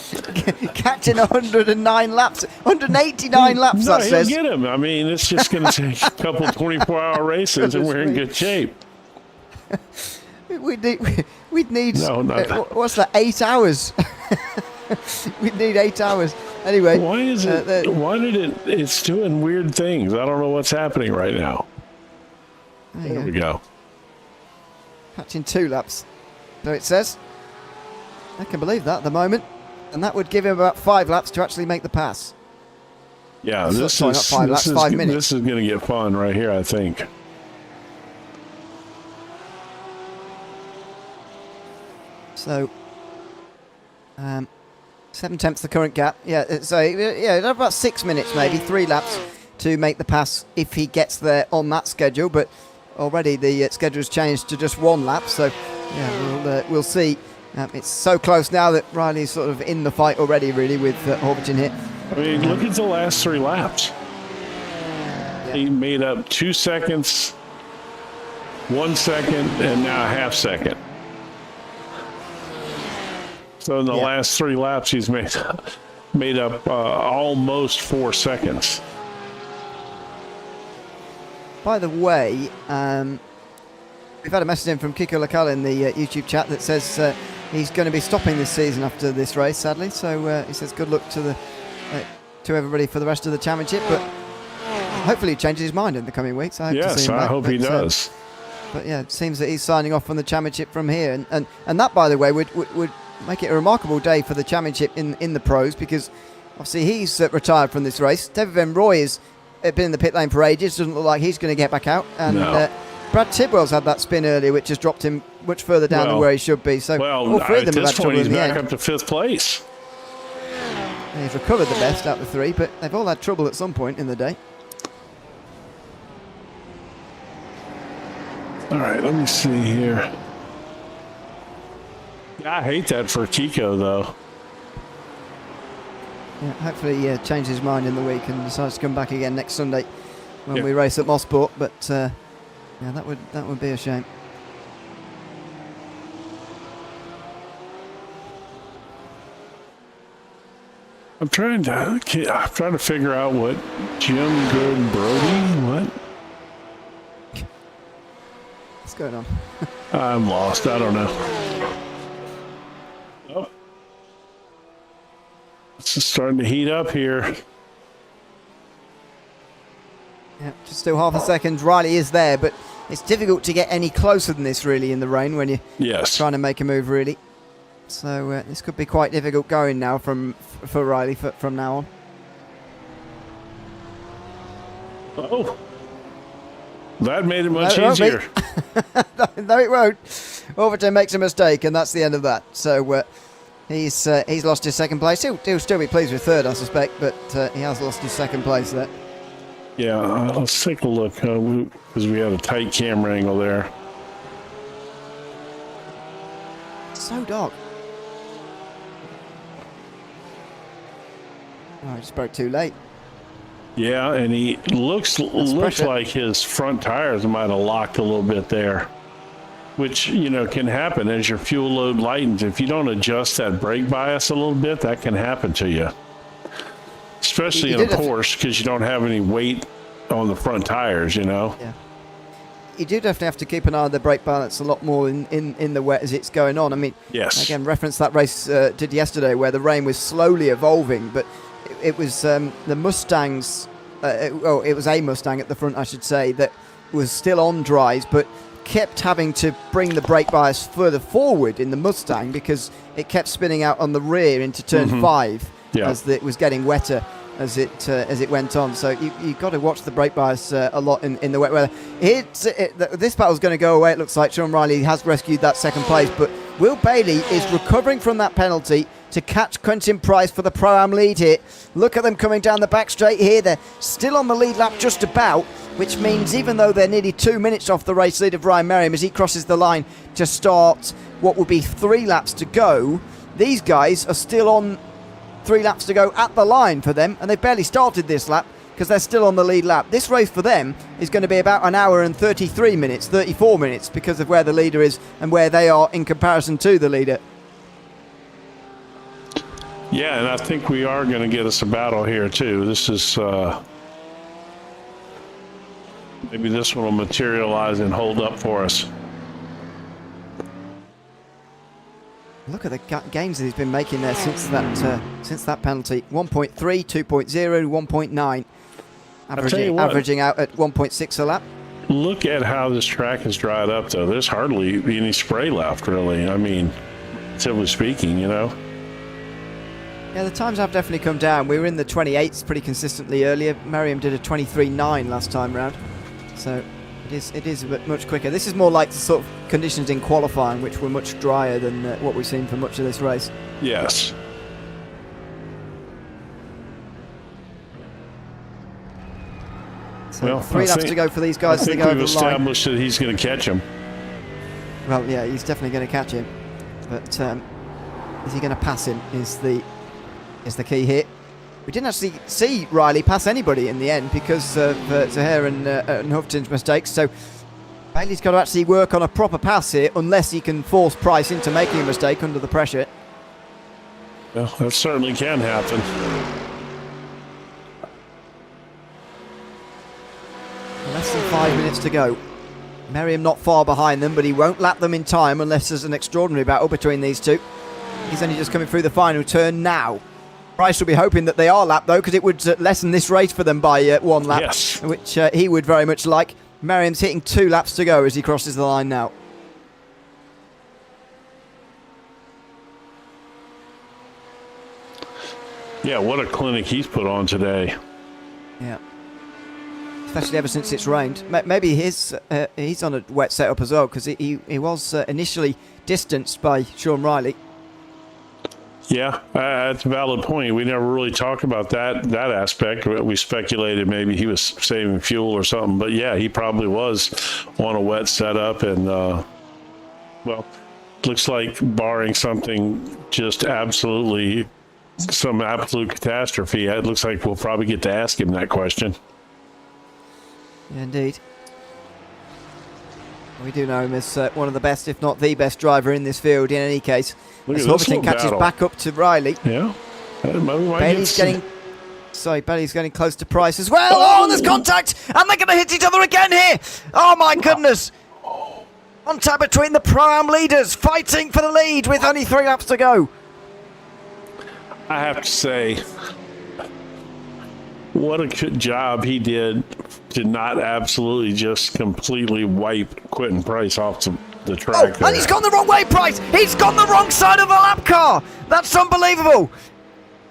Catching 109 laps, 189 laps, No, that he'll says. get him. I mean, it's just going to take a couple 24-hour races, and we're in good shape. We'd need No, not that. what's that, 8 hours? We'd need 8 hours. Anyway. Why is it? Why did it's doing weird things? I don't know what's happening right now. There we go. Catching 2 laps, so it says. I can believe that at the moment. And that would give him about 5 laps to actually make the pass. Yeah, Sorry, this not 5 laps, 5 minutes. This is going to get fun right here, I think. So, 7/10 the current gap. Yeah, so yeah, about 6 minutes, maybe 3 laps to make the pass if he gets there on that schedule. But already the schedule's changed to just 1 lap. So yeah, we'll see. It's so close now that Riley's sort of in the fight already, really, with Horvath here. I mean, look at the last 3 laps. Yeah. He made up 2 seconds, 1 second, and now a half second. So in the last 3 laps, he's made up almost 4 seconds. By the way, we've had a message in from Kiko Lakala in the YouTube chat that says he's going to be stopping this season after this race, sadly. So he says good luck to everybody for the rest of the championship, but hopefully he changes his mind in the coming weeks. I hope to see him back, hope he does. But yeah, it seems that he's signing off from the championship from here, and that, by the way, would make it a remarkable day for the championship in the pros, because obviously he's retired from this race. David Van Rooij has been in the pit lane for ages. Doesn't look like he's going to get back out, and Brad Tidwell's had that spin earlier, which has dropped him much further down than where he should be. So all 3 of them have had trouble in the end. He's back up to 5th place. And he's recovered the best out of the 3, but they've all had trouble at some point in the day. All right, let me see here. I hate that for Kiko, though. Yeah, hopefully he changes his mind in the week and decides to come back again next Sunday when we race at Mosport. But yeah, that would be a shame. I'm trying to figure out what Jim Good Brody. What? What's going on? I'm lost. I don't know. Oh. It's just starting to heat up here. Yeah, just still half a second. Riley is there, but it's difficult to get any closer than this, really, in the rain when you're trying to make a move, really. So this could be quite difficult going now for Riley from now on. Oh, that made it much easier. No, it won't. Overton makes a mistake, and that's the end of that. So he's lost his 2nd place. He'll still be pleased with 3rd, I suspect, but he has lost his 2nd place there. Yeah, let's take a look because we had a tight camera angle there. It's so dark. Oh, I just broke too late. Yeah, and he looks like his front tires might have locked a little bit there, which, can happen as your fuel load lightens. If you don't adjust that brake bias a little bit, that can happen to you, especially in a Porsche, because you don't have any weight on the front tires, Yeah. You do definitely have to keep an eye on the brake balance a lot more in the wet as it's going on. I mean, yes. Again, reference that race did yesterday where the rain was slowly evolving, but it was the Mustangs. It was a Mustang at the front, I should say, that was still on dries, but kept having to bring the brake bias further forward in the Mustang because it kept spinning out on the rear into turn 5 as it was getting wetter as it went on. So you got to watch the brake bias a lot in the wet weather. This battle's going to go away. It looks like Sean Riley has rescued that second place, but Will Bailey is recovering from that penalty to catch Quentin Price for the Pro-Am lead here. Look at them coming down the back straight here. They're still on the lead lap just about, which means even though they're nearly 2 minutes off the race lead of Ryan Merriam as he crosses the line to start what will be 3 laps to go, these guys are still on 3 laps to go at the line for them, and they've barely started this lap because they're still on the lead lap. This race for them is going to be about an hour and 34 minutes because of where the leader is and where they are in comparison to the leader. Yeah, and I think we are going to get us a battle here too. This is maybe this one will materialize and hold up for us. Look at the gains that he's been making there since that penalty. 1.3, 2.0, 1.9, averaging out at 1.6 a lap. Look at how this track has dried up, though. There's hardly any spray left, really. I mean, relatively speaking, you know. Yeah, the times have definitely come down. We were in the 28s pretty consistently earlier. Merriam did a 23.9 last time round, so it is a bit much quicker. This is more like the sort of conditions in qualifying, which were much drier than what we've seen for much of this race. Yes. So well, 3 laps to go for these guys. I think we've established that he's going to catch him. Well, yeah, he's definitely going to catch him, but is he going to pass him? Is the key here. We didn't actually see Riley pass anybody in the end because of Zaher and Huffton's mistakes, so Bailey's got to actually work on a proper pass here unless he can force Price into making a mistake under the pressure. Well, that certainly can happen. Less than 5 minutes to go. Merriam not far behind them, but he won't lap them in time unless there's an extraordinary battle between these two. He's only just coming through the final turn now. Price will be hoping that they are lapped, though, because it would lessen this race for them by 1 lap, yes, which he would very much like. Merriam's hitting 2 laps to go as he crosses the line now. Yeah, what a clinic he's put on today. Yeah. Especially ever since it's rained. Maybe he's on a wet setup as well, because he was initially distanced by Sean Riley. Yeah, that's a valid point. We never really talked about that aspect. We speculated maybe he was saving fuel or something, but yeah, he probably was on a wet setup. And well, looks like barring something just some absolute catastrophe, it looks like we'll probably get to ask him that question. Yeah, indeed. We do know him as one of the best, if not the best driver in this field in any case. As Huffington catches back up to Riley. Yeah. Bailey's getting close to Price as well. Oh, there's contact! And they're going to hit each other again here! Oh my goodness! Contact between the Pro-Am leaders, fighting for the lead with only 3 laps to go. I have to say, what a good job he did to not absolutely just completely wipe Quentin Price off the track. Oh, and he's gone the wrong way, Price! He's gone the wrong side of the lap car! That's unbelievable!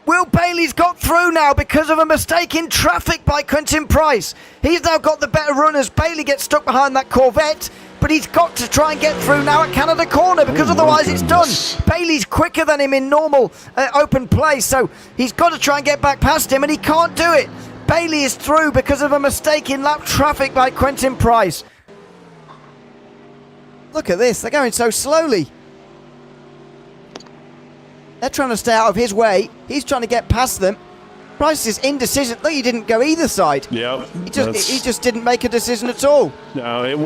Will Bailey's got through now because of a mistake in traffic by Quentin Price. He's now got the better run as Bailey gets stuck behind that Corvette, but he's got to try and get through now at Canada Corner because otherwise it's done. Bailey's quicker than him in normal open play, so he's got to try and get back past him, and he can't do it. Bailey is through because of a mistake in lap traffic by Quentin Price. Look at this, they're going so slowly. They're trying to stay out of his way. He's trying to get past them. Price's indecision. Look, he didn't go either side. Yeah, he just didn't make a decision at all. No, it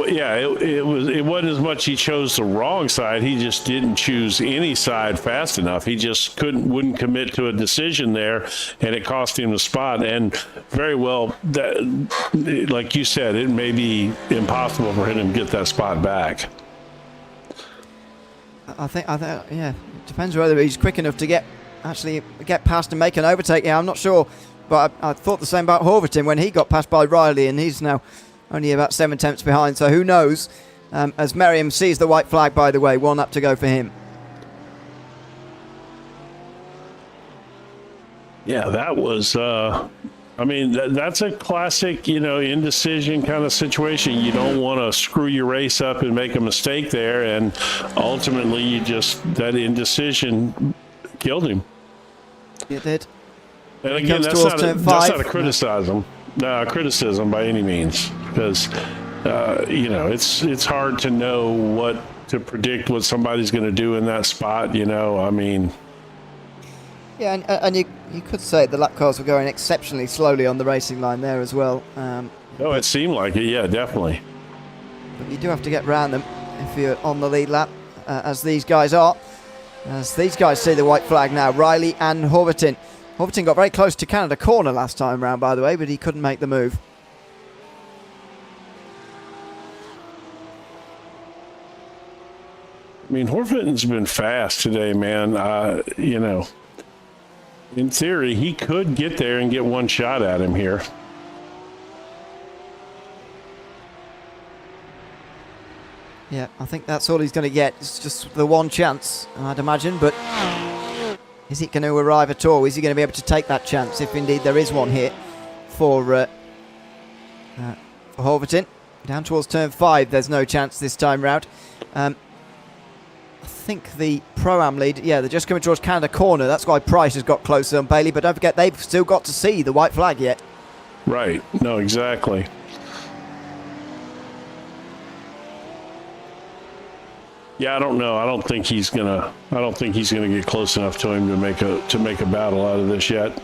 wasn't as much he chose the wrong side. He just didn't choose any side fast enough. He just wouldn't commit to a decision there, and it cost him the spot. And very well, like you said, it may be impossible for him to get that spot back. I think, yeah, it depends whether he's quick enough to get actually get past and make an overtake. Yeah, I'm not sure, but I thought the same about Horvatin when he got passed by Riley, and he's now only about 7 tenths behind, so who knows? As Merriam sees the white flag, by the way, 1 up to go for him. Yeah, that was, I mean, that's a classic, indecision kind of situation. You don't want to screw your race up and make a mistake there, and ultimately that indecision killed him. It did. And again, that's not a criticism by any means, because it's hard to know to predict what somebody's going to do in that spot. I mean. Yeah, and you could say the lap cars were going exceptionally slowly on the racing line there as well. It seemed like it, yeah, definitely. But you do have to get round them if you're on the lead lap, as these guys are. As these guys see the white flag now, Riley and Horvatin. Horvatin got very close to Canada corner last time round, by the way, but he couldn't make the move. I mean, Horvatin's been fast today, man. In theory, he could get there and get one shot at him here. Yeah, I think that's all he's going to get. It's just the one chance, I'd imagine, but is it going to arrive at all? Is he going to be able to take that chance, if indeed there is one here for Horvatin? Down towards turn 5, there's no chance this time round. I think the Pro-Am lead, yeah, they're just coming towards Canada corner. That's why Price has got closer than Bailey, but don't forget, they've still got to see the white flag yet. Right. No, exactly. Yeah, I don't know. I don't think he's gonna get close enough to him to make a battle out of this yet.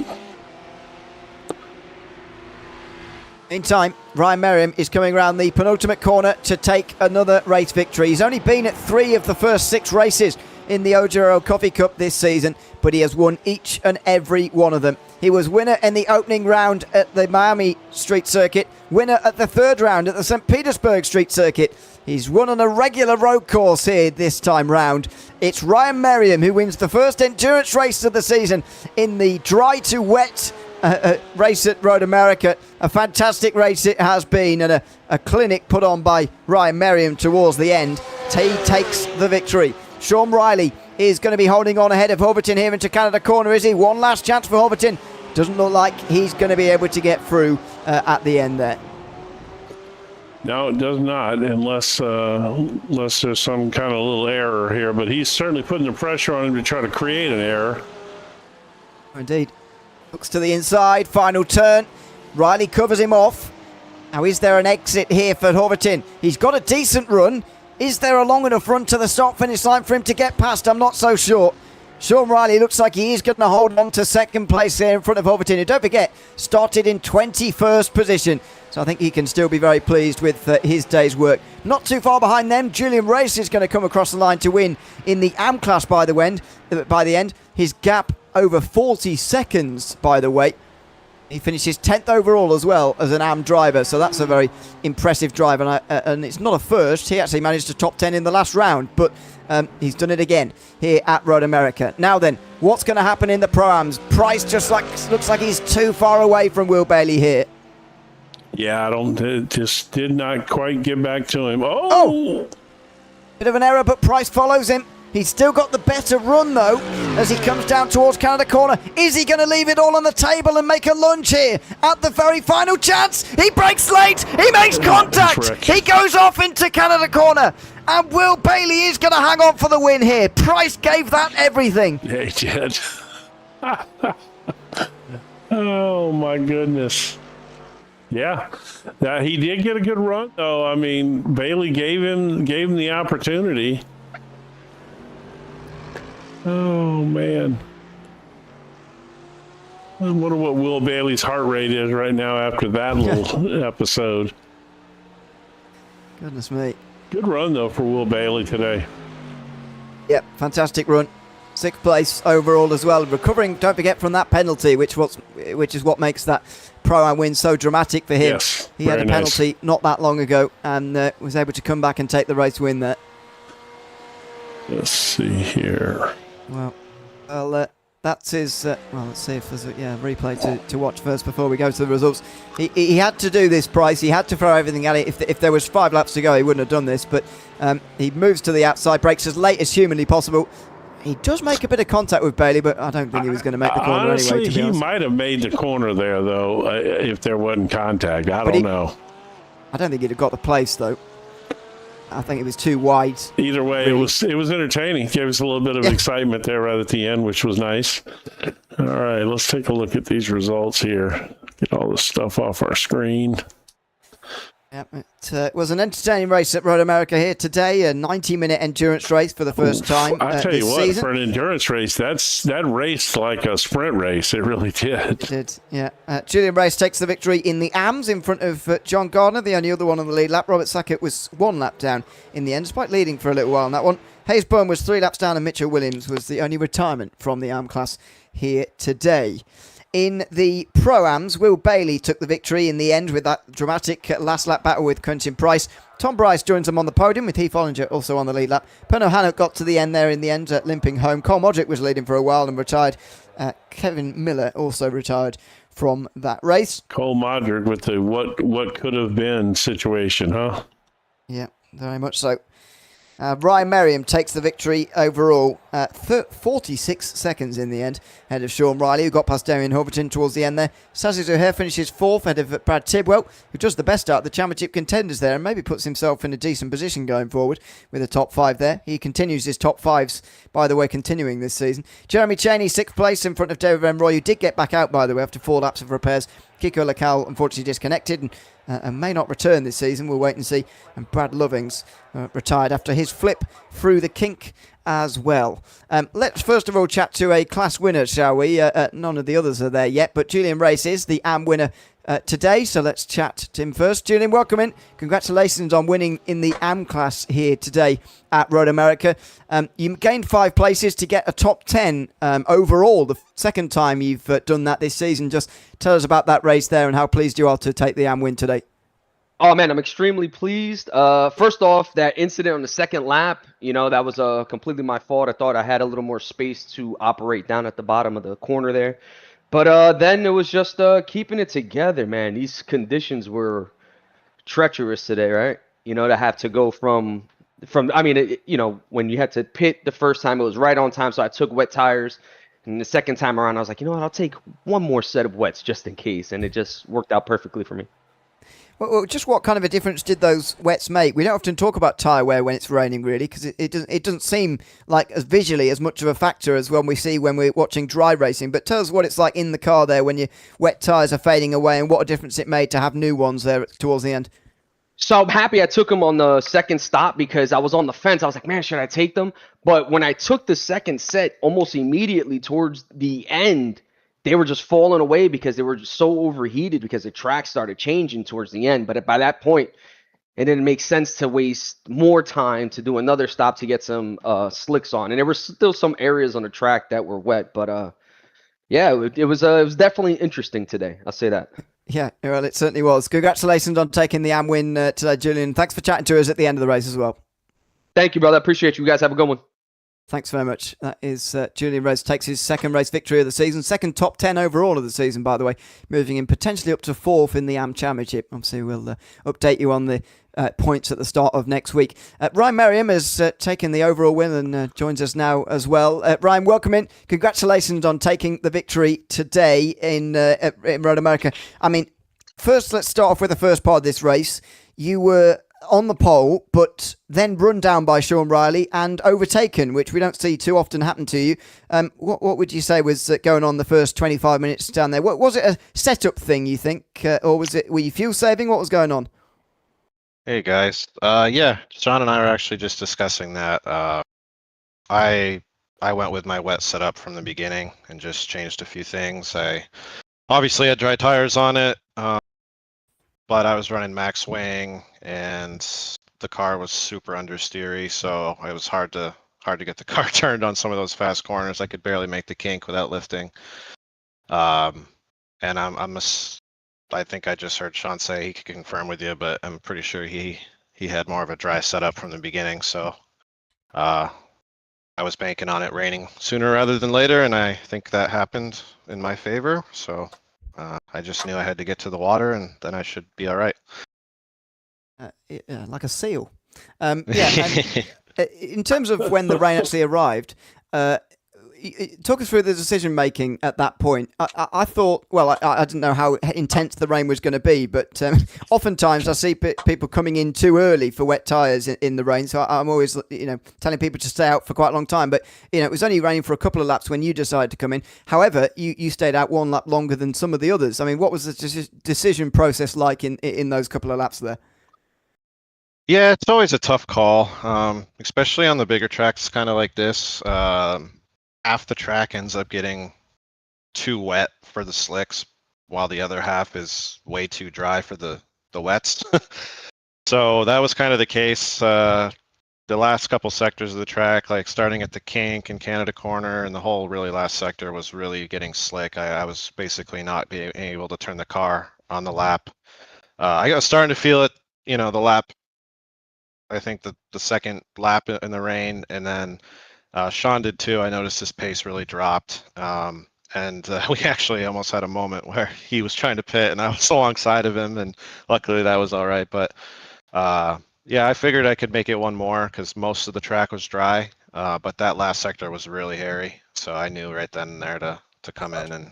Meantime, Ryan Merriam is coming around the penultimate corner to take another race victory. He's only been at 3 of the first 6 races in the OGRL Coffee Cup this season, but he has won each and every one of them. He was winner in the opening round at the Miami Street Circuit, winner at the 3rd round at the St. Petersburg Street Circuit. He's run on a regular road course here this time round. It's Ryan Merriam who wins the first endurance race of the season in the dry to wet race at Road America. A fantastic race it has been, and a clinic put on by Ryan Merriam towards the end. He takes the victory. Sean Riley is going to be holding on ahead of Horvatin here into Canada corner, is he? One last chance for Horvatin. Doesn't look like he's going to be able to get through at the end there. No, it does not, unless there's some kind of little error here. But he's certainly putting the pressure on him to try to create an error. Indeed. Looks to the inside, final turn. Riley covers him off. Now, is there an exit here for Horvatin? He's got a decent run. Is there a long enough run to the start-finish line for him to get past? I'm not so sure. Sean Riley looks like he is going to hold on to second place here in front of Horvatin, who, don't forget, started in 21st position. So I think he can still be very pleased with his day's work. Not too far behind them, Julian Race is going to come across the line to win in the AM class by the end. His gap over 40 seconds, by the way. He finishes 10th overall as well as an AM driver, so that's a very impressive drive. And it's not a first. He actually managed to top 10 in the last round, but he's done it again here at Road America. Now then, what's going to happen in the Pro-Ams? Price looks like he's too far away from Will Bailey here. Yeah, just did not quite get back to him. Oh! Bit of an error, but Price follows him. He's still got the better run, though, as he comes down towards Canada corner. Is he going to leave it all on the table and make a lunge here at the very final chance? He breaks late. He makes contact. He goes off into Canada corner. And Will Bailey is going to hang on for the win here. Price gave that everything. Yeah, he did. Oh, my goodness. Yeah, he did get a good run, though. I mean, Bailey gave him the opportunity. Oh, man. I wonder what Will Bailey's heart rate is right now after that little episode. Goodness me. Good run, though, for Will Bailey today. Yep, fantastic run. 6th place overall as well. Recovering, don't forget, from that penalty, which is what makes that Pro-Am win so dramatic for him. Yes, he had a penalty not that long ago and was able to come back and take the race win there. Let's see here. Well, That's his. Well, let's see if there's a replay to watch first before we go to the results. He had to do this, Price. He had to throw everything at it. If there was 5 laps to go, he wouldn't have done this. But he moves to the outside, brakes as late as humanly possible. He does make a bit of contact with Bailey, but I don't think he was going to make the corner honestly, anyway. To be honest, he might have made the corner there, though, if there wasn't contact. I don't know. I don't think he'd have got the place, though. I think it was too wide. Either way, really. It was entertaining. It gave us a little bit of excitement there right at the end, which was nice. All right, let's take a look at these results here. Get all this stuff off our screen. Yep, it was an entertaining race at Road America here today, a 90-minute endurance race for the first time I tell you what, season. for an endurance race, that raced like a sprint race. It really did. It did, yeah. Julian Race takes the victory in the AMS in front of John Gardner, the only other one on the lead lap. Robert Sackett was 1 lap down in the end, despite leading for a little while on that one. Hayes Byrne was 3 laps down, and Mitchell Williams was the only retirement from the AM class here today. In the Pro-Ams, Will Bailey took the victory in the end with that dramatic last lap battle with Quentin Price. Tom Bryce joins him on the podium with Heath Ollinger also on the lead lap. Pernod Hannock got to the end there in the end, limping home. Cole Modric was leading for a while and retired. Kevin Miller also retired from that race. Cole Modric with the what could have been situation, huh? Yeah, very much so. Ryan Merriam takes the victory overall, 46 seconds in the end, ahead of Sean Riley, who got past Damian Horverton towards the end there. Sazzy Zuhair finishes 4th, ahead of Brad Tidwell, who does the best out of the championship contenders there and maybe puts himself in a decent position going forward with a top 5 there. He continues his top 5s, by the way, continuing this season. Jeremy Cheney, 6th place in front of David Van Roy, who did get back out, by the way, after 4 laps of repairs. Kiko Lacal unfortunately disconnected and may not return this season. We'll wait and see. And Brad Lovings retired after his flip through the kink as well. Let's first of all chat to a class winner, shall we? None of the others are there yet, but Julian Race is the AM winner today, so let's chat to him first. Julian, welcome in. Congratulations on winning in the AM class here today at Road America. You gained 5 places to get a top 10 overall, the second time you've done that this season. Just tell us about that race there and how pleased you are to take the AM win today. Oh, man, I'm extremely pleased. First off, that incident on the second lap, that was completely my fault. I thought I had a little more space to operate down at the bottom of the corner there. But then it was just keeping it together, man. These conditions were treacherous today, right? To have to go from when you had to pit the first time, it was right on time. So I took wet tires. And the second time around, I was like, you know what, I'll take one more set of wets just in case. And it just worked out perfectly for me. Well, just what kind of a difference did those wets make? We don't often talk about tyre wear when it's raining, really, because it doesn't seem like as visually as much of a factor as when we see when we're watching dry racing. But tell us what it's like in the car there when your wet tyres are fading away and what a difference it made to have new ones there towards the end. So I'm happy I took them on the second stop because I was on the fence. I was like, man, should I take them? But when I took the second set, almost immediately towards the end, they were just falling away because they were just so overheated because the track started changing towards the end. But by that point, it didn't make sense to waste more time to do another stop to get some slicks on. And there were still some areas on the track that were wet. But yeah, it was definitely interesting today. I'll say that. Yeah, well, it certainly was. Congratulations on taking the AM win today, Julian. Thanks for chatting to us at the end of the race as well. Thank you, brother. Appreciate you guys. Have a good one. Thanks very much. That is Julian Race takes his second race victory of the season. Second top 10 overall of the season, by the way. Moving in potentially up to 4th in the AM Championship. Obviously, we'll update you on the points at the start of next week. Ryan Merriam has taken the overall win and joins us now as well. Ryan, welcome in. Congratulations on taking the victory today in Road America. I mean, first, let's start off with the first part of this race. You were on the pole, but then run down by Sean Riley and overtaken, which we don't see too often happen to you. What would you say was going on the first 25 minutes down there? Was it a setup thing, you think, or were you fuel saving? What was going on? Hey guys, yeah, John and I were actually just discussing that. I went with my wet setup from the beginning and just changed a few things. I obviously had dry tires on it. But I was running max wing and the car was super understeery, so it was hard to get the car turned on some of those fast corners. I could barely make the kink without lifting. And I think I just heard Sean say he could confirm with you, but I'm pretty sure he had more of a dry setup from the beginning. So I I was banking on it raining sooner rather than later, and I think that happened in my favor. So I just knew I had to get to the water, and then I should be all right. Like a seal. Yeah, and in terms of when the rain actually arrived, talk us through the decision making at that point. I thought, well, I didn't know how intense the rain was going to be, but oftentimes I see people coming in too early for wet tyres in the rain. So I'm always, telling people to stay out for quite a long time. But it was only raining for a couple of laps when you decided to come in. However, you stayed out one lap longer than some of the others. I mean, what was the decision process like in those couple of laps there? Yeah, it's always a tough call, especially on the bigger tracks, kind of like this. Half the track ends up getting too wet for the slicks, while the other half is way too dry for the wets. So that was kind of the case. The last couple sectors of the track, like starting at the Kink and Canada Corner, and the whole really last sector was really getting slick. I was basically not being able to turn the car on the lap. I was starting to feel it, the lap. I think the second lap in the rain, and then Sean did too. I noticed his pace really dropped, and we actually almost had a moment where he was trying to pit, and I was alongside of him, and luckily that was all right. But yeah, I figured I could make it one more because most of the track was dry, but that last sector was really hairy, so I knew right then and there to come in, and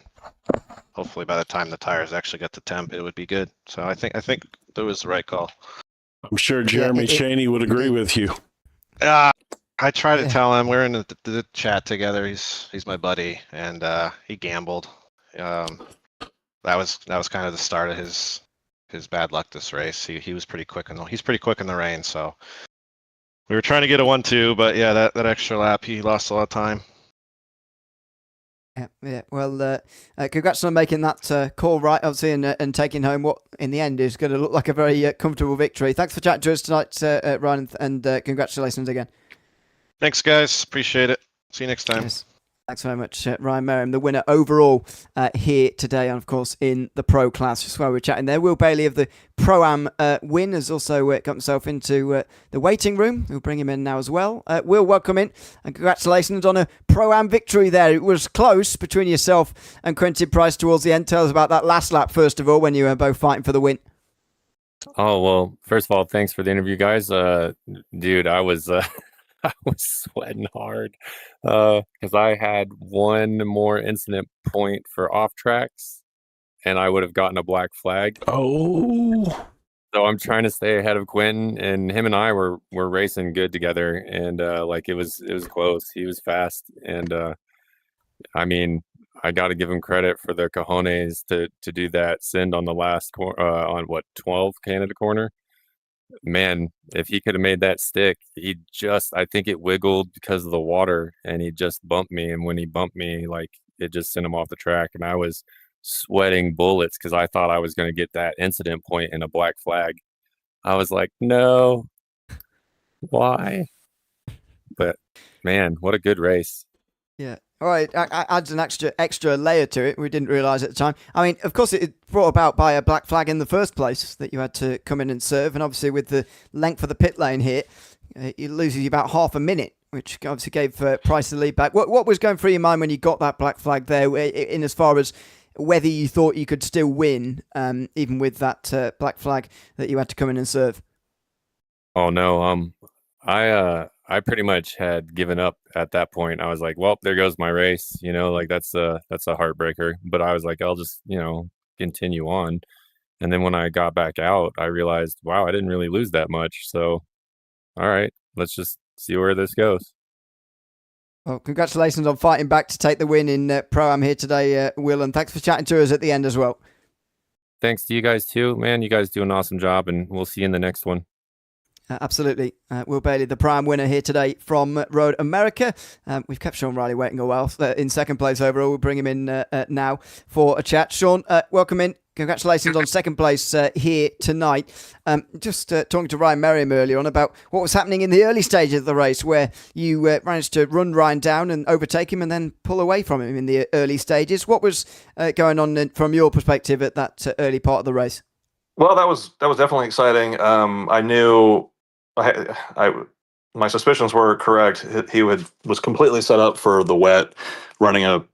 hopefully by the time the tires actually got the temp, it would be good. So I think that was the right call. I'm sure Jeremy Chaney would agree with you. I try to tell him. We're in the chat together. He's my buddy, and he gambled. That was kind of the start of his bad luck this race. He was pretty quick he's pretty quick in the rain, so we were trying to get a 1-2, but yeah, that extra lap, he lost a lot of time. Yeah. Well, congrats on making that call right, obviously, and taking home what in the end is going to look like a very comfortable victory. Thanks for chatting to us tonight, Ryan, and congratulations again. Thanks, guys. Appreciate it. See you next time. Yes. Thanks very much, Ryan Merriam, the winner overall here today, and of course in the pro class. Just while we're chatting there, Will Bailey of the Pro-Am win has also got himself into the waiting room. We'll bring him in now as well. Will, welcome in, and congratulations on a Pro-Am victory there. It was close between yourself and Quentin Price towards the end. Tell us about that last lap, first of all, when you were both fighting for the win. Oh, well, first of all, thanks for the interview, guys. Dude, I was I was sweating hard because I had one more incident point for off tracks, and I would have gotten a black flag. Oh, so I'm trying to stay ahead of Quentin, and him and I were racing good together, and like it was close. He was fast, and I mean, I got to give him credit for the cojones to do that send on the last on 12 Canada Corner. Man, if he could have made that stick, I think it wiggled because of the water, and he just bumped me. And when he bumped me, like, it just sent him off the track. And I was sweating bullets because I thought I was going to get that incident point and a black flag. I was like, no, why? But man, what a good race. Yeah. All right, adds an extra layer to it we didn't realise at the time. I mean, of course, it brought about by a black flag in the first place that you had to come in and serve, and obviously with the length of the pit lane here, it loses you about half a minute, which obviously gave Price the lead back. What was going through your mind when you got that black flag there, in as far as whether you thought you could still win, even with that black flag that you had to come in and serve? Oh no, I pretty much had given up at that point. I was like, well, there goes my race, like that's a heartbreaker. But I was like, I'll just, continue on. And then when I got back out, I realized, wow, I didn't really lose that much. So, all right, let's just see where this goes. Well, congratulations on fighting back to take the win in Pro-Am here today, Will, and thanks for chatting to us at the end as well. Thanks to you guys too, man. You guys do an awesome job, and we'll see you in the next one. Absolutely. Will Bailey, the Pro-Am winner here today from Road America. We've kept Sean Riley waiting a while in second place overall. We'll bring him in now for a chat. Sean, welcome in. Congratulations on second place here tonight. Just talking to Ryan Merriam earlier on about what was happening in the early stage of the race, where you managed to run Ryan down and overtake him and then pull away from him in the early stages. What was going on from your perspective at that early part of the race? Well, that was definitely exciting. I knew I my suspicions were correct. Was completely set up for the wet, running a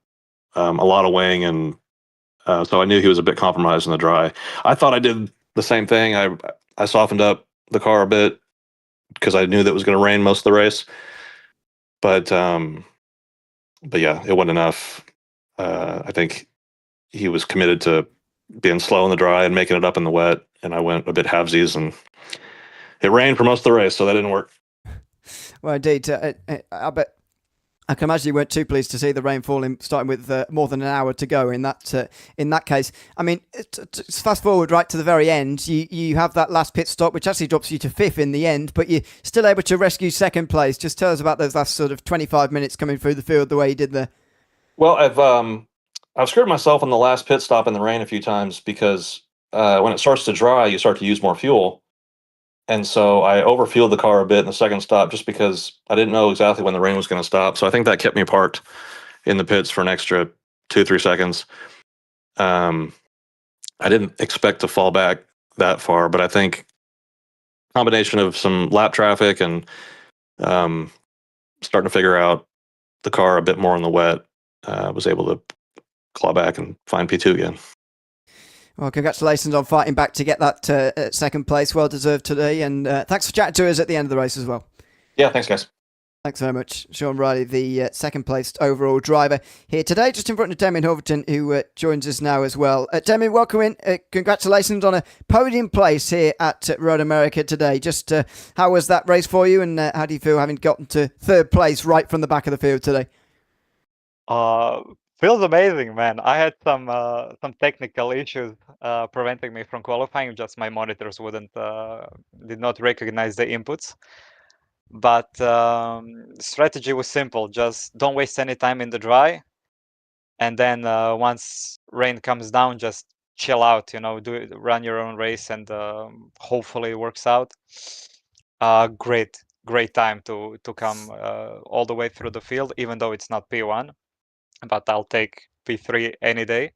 lot of wing, and so I knew he was a bit compromised in the dry. I thought I did the same thing. I softened up the car a bit because I knew that it was going to rain most of the race. But yeah, it wasn't enough. I think he was committed to being slow in the dry and making it up in the wet, and I went a bit halvesies, and it rained for most of the race, so that didn't work. Well, indeed, I bet. I can imagine you weren't too pleased to see the rain falling, starting with more than an hour to go. In that case, I mean, fast forward right to the very end. You have that last pit stop, which actually drops you to 5th in the end, but you're still able to rescue 2nd place. Just tell us about those last sort of 25 minutes coming through the field the way you did there. Well, I've screwed myself on the last pit stop in the rain a few times because when it starts to dry, you start to use more fuel. And so I overfueled the car a bit in the second stop just because I didn't know exactly when the rain was going to stop. So I think that kept me parked in the pits for an extra 2-3 seconds. I didn't expect to fall back that far, but I think combination of some lap traffic and starting to figure out the car a bit more in the wet, was able to claw back and find P2 again. Well, congratulations on fighting back to get that 2nd place. Well deserved today. And thanks for chatting to us at the end of the race as well. Yeah, thanks, guys. Thanks very much. Sean Riley, the 2nd placed overall driver here today, just in front of Demi Hoverton, who joins us now as well. Demi, welcome in. Congratulations on a podium place here at Road America today. Just how was that race for you, and how do you feel having gotten to 3rd place right from the back of the field today? Feels amazing, man. I had some technical issues preventing me from qualifying. Just my monitors did not recognize the inputs. But strategy was simple: just don't waste any time in the dry, and then once rain comes down, just chill out. Run your own race, and hopefully it works out. Great time to come all the way through the field, even though it's not P1. But I'll take P3 any day.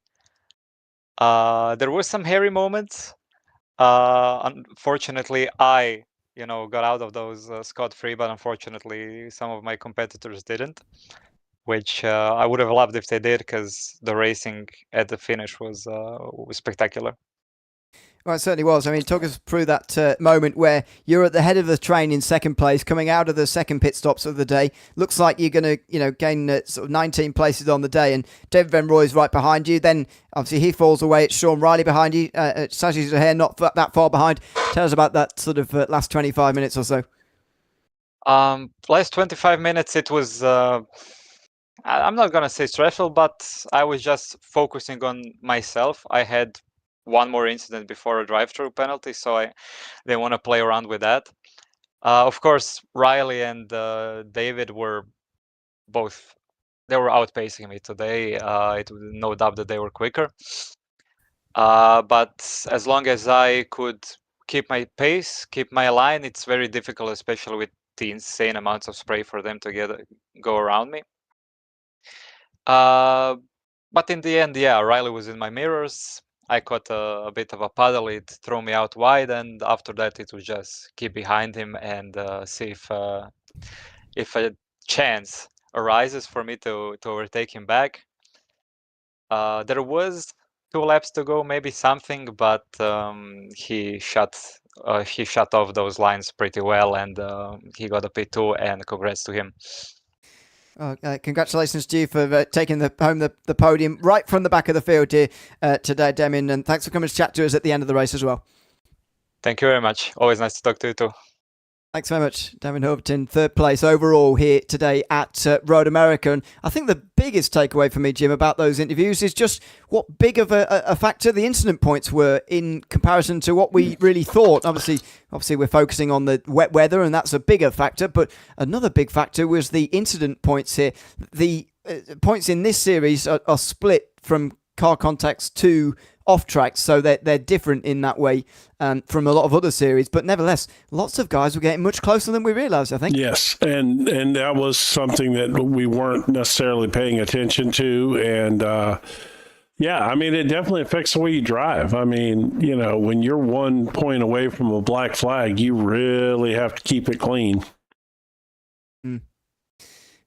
There were some hairy moments. Unfortunately, I got out of those scot-free, but unfortunately, some of my competitors didn't, which I would have loved if they did, because the racing at the finish was spectacular. Well, it certainly was. I mean, talk us through that moment where you're at the head of the train in 2nd place, coming out of the 2nd pit stops of the day. Looks like you're going to, gain sort of 19 places on the day, and David Van Rooij's right behind you. Then, obviously, he falls away. It's Sean Riley behind you. Saji Zahair not that far behind. Tell us about that sort of last 25 minutes or so. Last 25 minutes, it was... I'm not going to say stressful, but I was just focusing on myself. I had one more incident before a drive-through penalty, so I didn't want to play around with that. Of course, Riley and David were outpacing me today. It was no doubt that they were quicker. But as long as I could keep my pace, keep my line, it's very difficult, especially with the insane amounts of spray, for them to go around me. But in the end, yeah, Riley was in my mirrors. I caught a bit of a puddle. It threw me out wide, and after that, it was just keep behind him and see if a chance arises for me to overtake him back. There was 2 laps to go, maybe something, but he shut off those lines pretty well, and he got a P2, and congrats to him. Congratulations to you for taking home the podium right from the back of the field here today, Demin, and thanks for coming to chat to us at the end of the race as well. Thank you very much. Always nice to talk to you too. Thanks very much, Damon Hoverton, 3rd place overall here today at Road America. And I think the biggest takeaway for me, Jim, about those interviews is just what big of a factor the incident points were in comparison to what we really thought. Obviously, we're focusing on the wet weather, and that's a bigger factor. But another big factor was the incident points here. The points in this series are split from car contacts to off tracks, so they're different in that way from a lot of other series. But nevertheless, lots of guys were getting much closer than we realised, I think. Yes, and that was something that we weren't necessarily paying attention to. And yeah, I mean, it definitely affects the way you drive. I mean, when you're 1 point away from a black flag, you really have to keep it clean.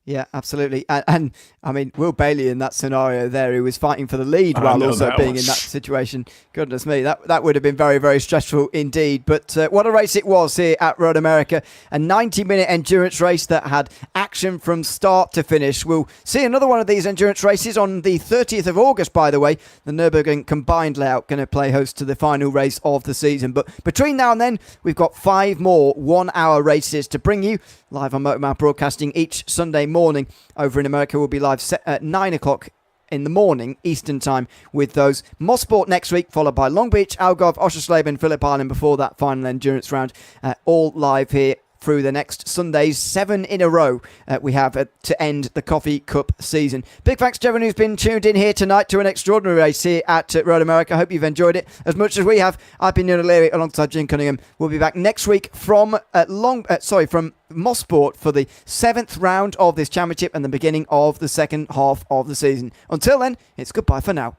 Yeah, absolutely. And I mean, Will Bailey in that scenario there, who was fighting for the lead I while know also that being was- in that situation. Goodness me, that would have been very, very stressful indeed. But what a race it was here at Road America. A 90-minute endurance race that had action from start to finish. We'll see another one of these endurance races on the 30th of August, by the way. The Nürburgring combined layout going to play host to the final race of the season. But between now and then, we've got 5 more 1-hour races to bring you live on Motormouth Broadcasting each Sunday morning. Over in America, we'll be live at 9 o'clock in the morning Eastern time with those. Mosport next week, followed by Long Beach, Algarve, Oschersleben, Phillip Island before that final endurance round. All live here through the next Sundays, 7 in a row we have to end the Coffee Cup season. Big thanks to everyone who's been tuned in here tonight to an extraordinary race here at Road America. I hope you've enjoyed it as much as we have. I've been Neil O'Leary alongside Jim Cunningham. We'll be back next week from Mosport for the 7th round of this championship and the beginning of the second half of the season. Until then, it's goodbye for now.